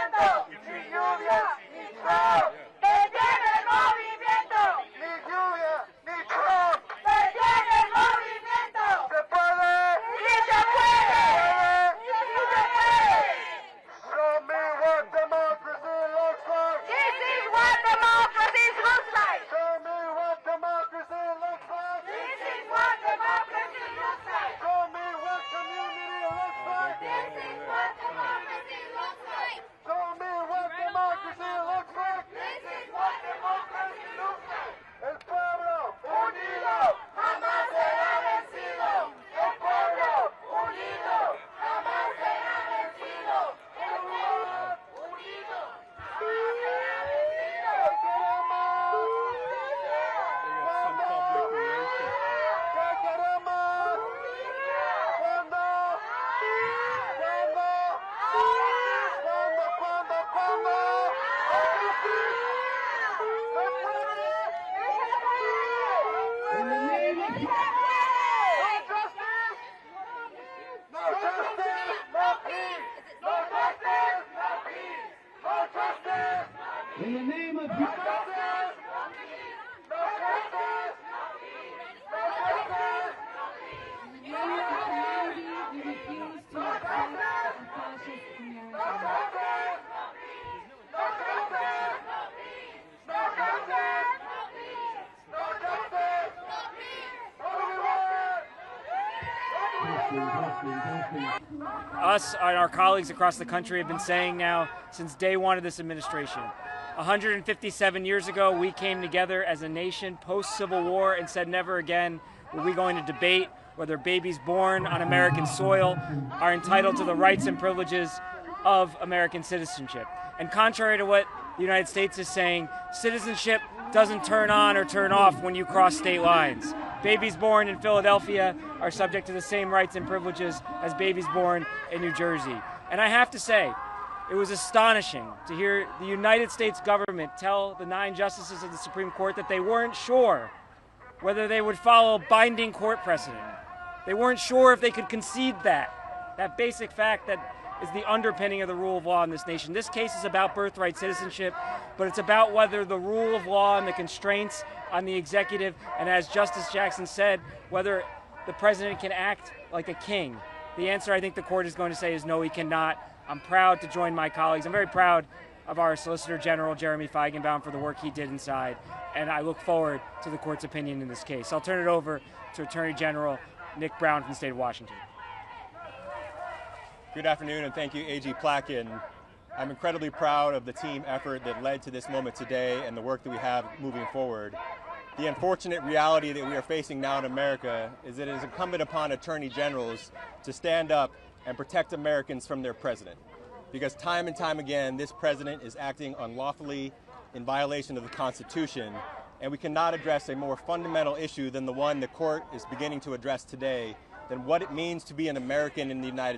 ¡Sí se puede! ¡Sí se puede! ¡Sí se puede! ¡Sí se puede! ¡Sí se puede! Us and our colleagues across the country have been saying now since day one of this administration. 157 years ago, we came together as a nation post-Civil War and said never again were we going to debate whether babies born on American soil are entitled to the rights and privileges of American citizenship. And contrary to what the United States is saying, citizenship doesn't turn on or turn off when you cross state lines. Babies born in Philadelphia are subject to the same rights and privileges as babies born in New Jersey. And I have to say, it was astonishing to hear the United States government tell the 9 justices of the Supreme Court that they weren't sure whether they would follow binding court precedent. They weren't sure if they could concede that basic fact that is the underpinning of the rule of law in this nation. This case is about birthright citizenship, but it's about whether the rule of law and the constraints on the executive, and as Justice Jackson said, whether the president can act like a king. The answer I think the court is going to say is no, he cannot. I'm proud to join my colleagues. I'm very proud of our Solicitor General, Jeremy Feigenbaum, for the work he did inside, and I look forward to the court's opinion in this case. I'll turn it over to Attorney General Nick Brown from the state of Washington. Good afternoon, and thank you, AG Plotkin. I'm incredibly proud of the team effort that led to this moment today and the work that we have moving forward. The unfortunate reality that we are facing now in America is that it is incumbent upon attorney generals to stand up and protect Americans from their president. Because time and time again, this president is acting unlawfully in violation of the Constitution, and we cannot address a more fundamental issue than the one the court is beginning to address today, than what it means to be an American in the United States.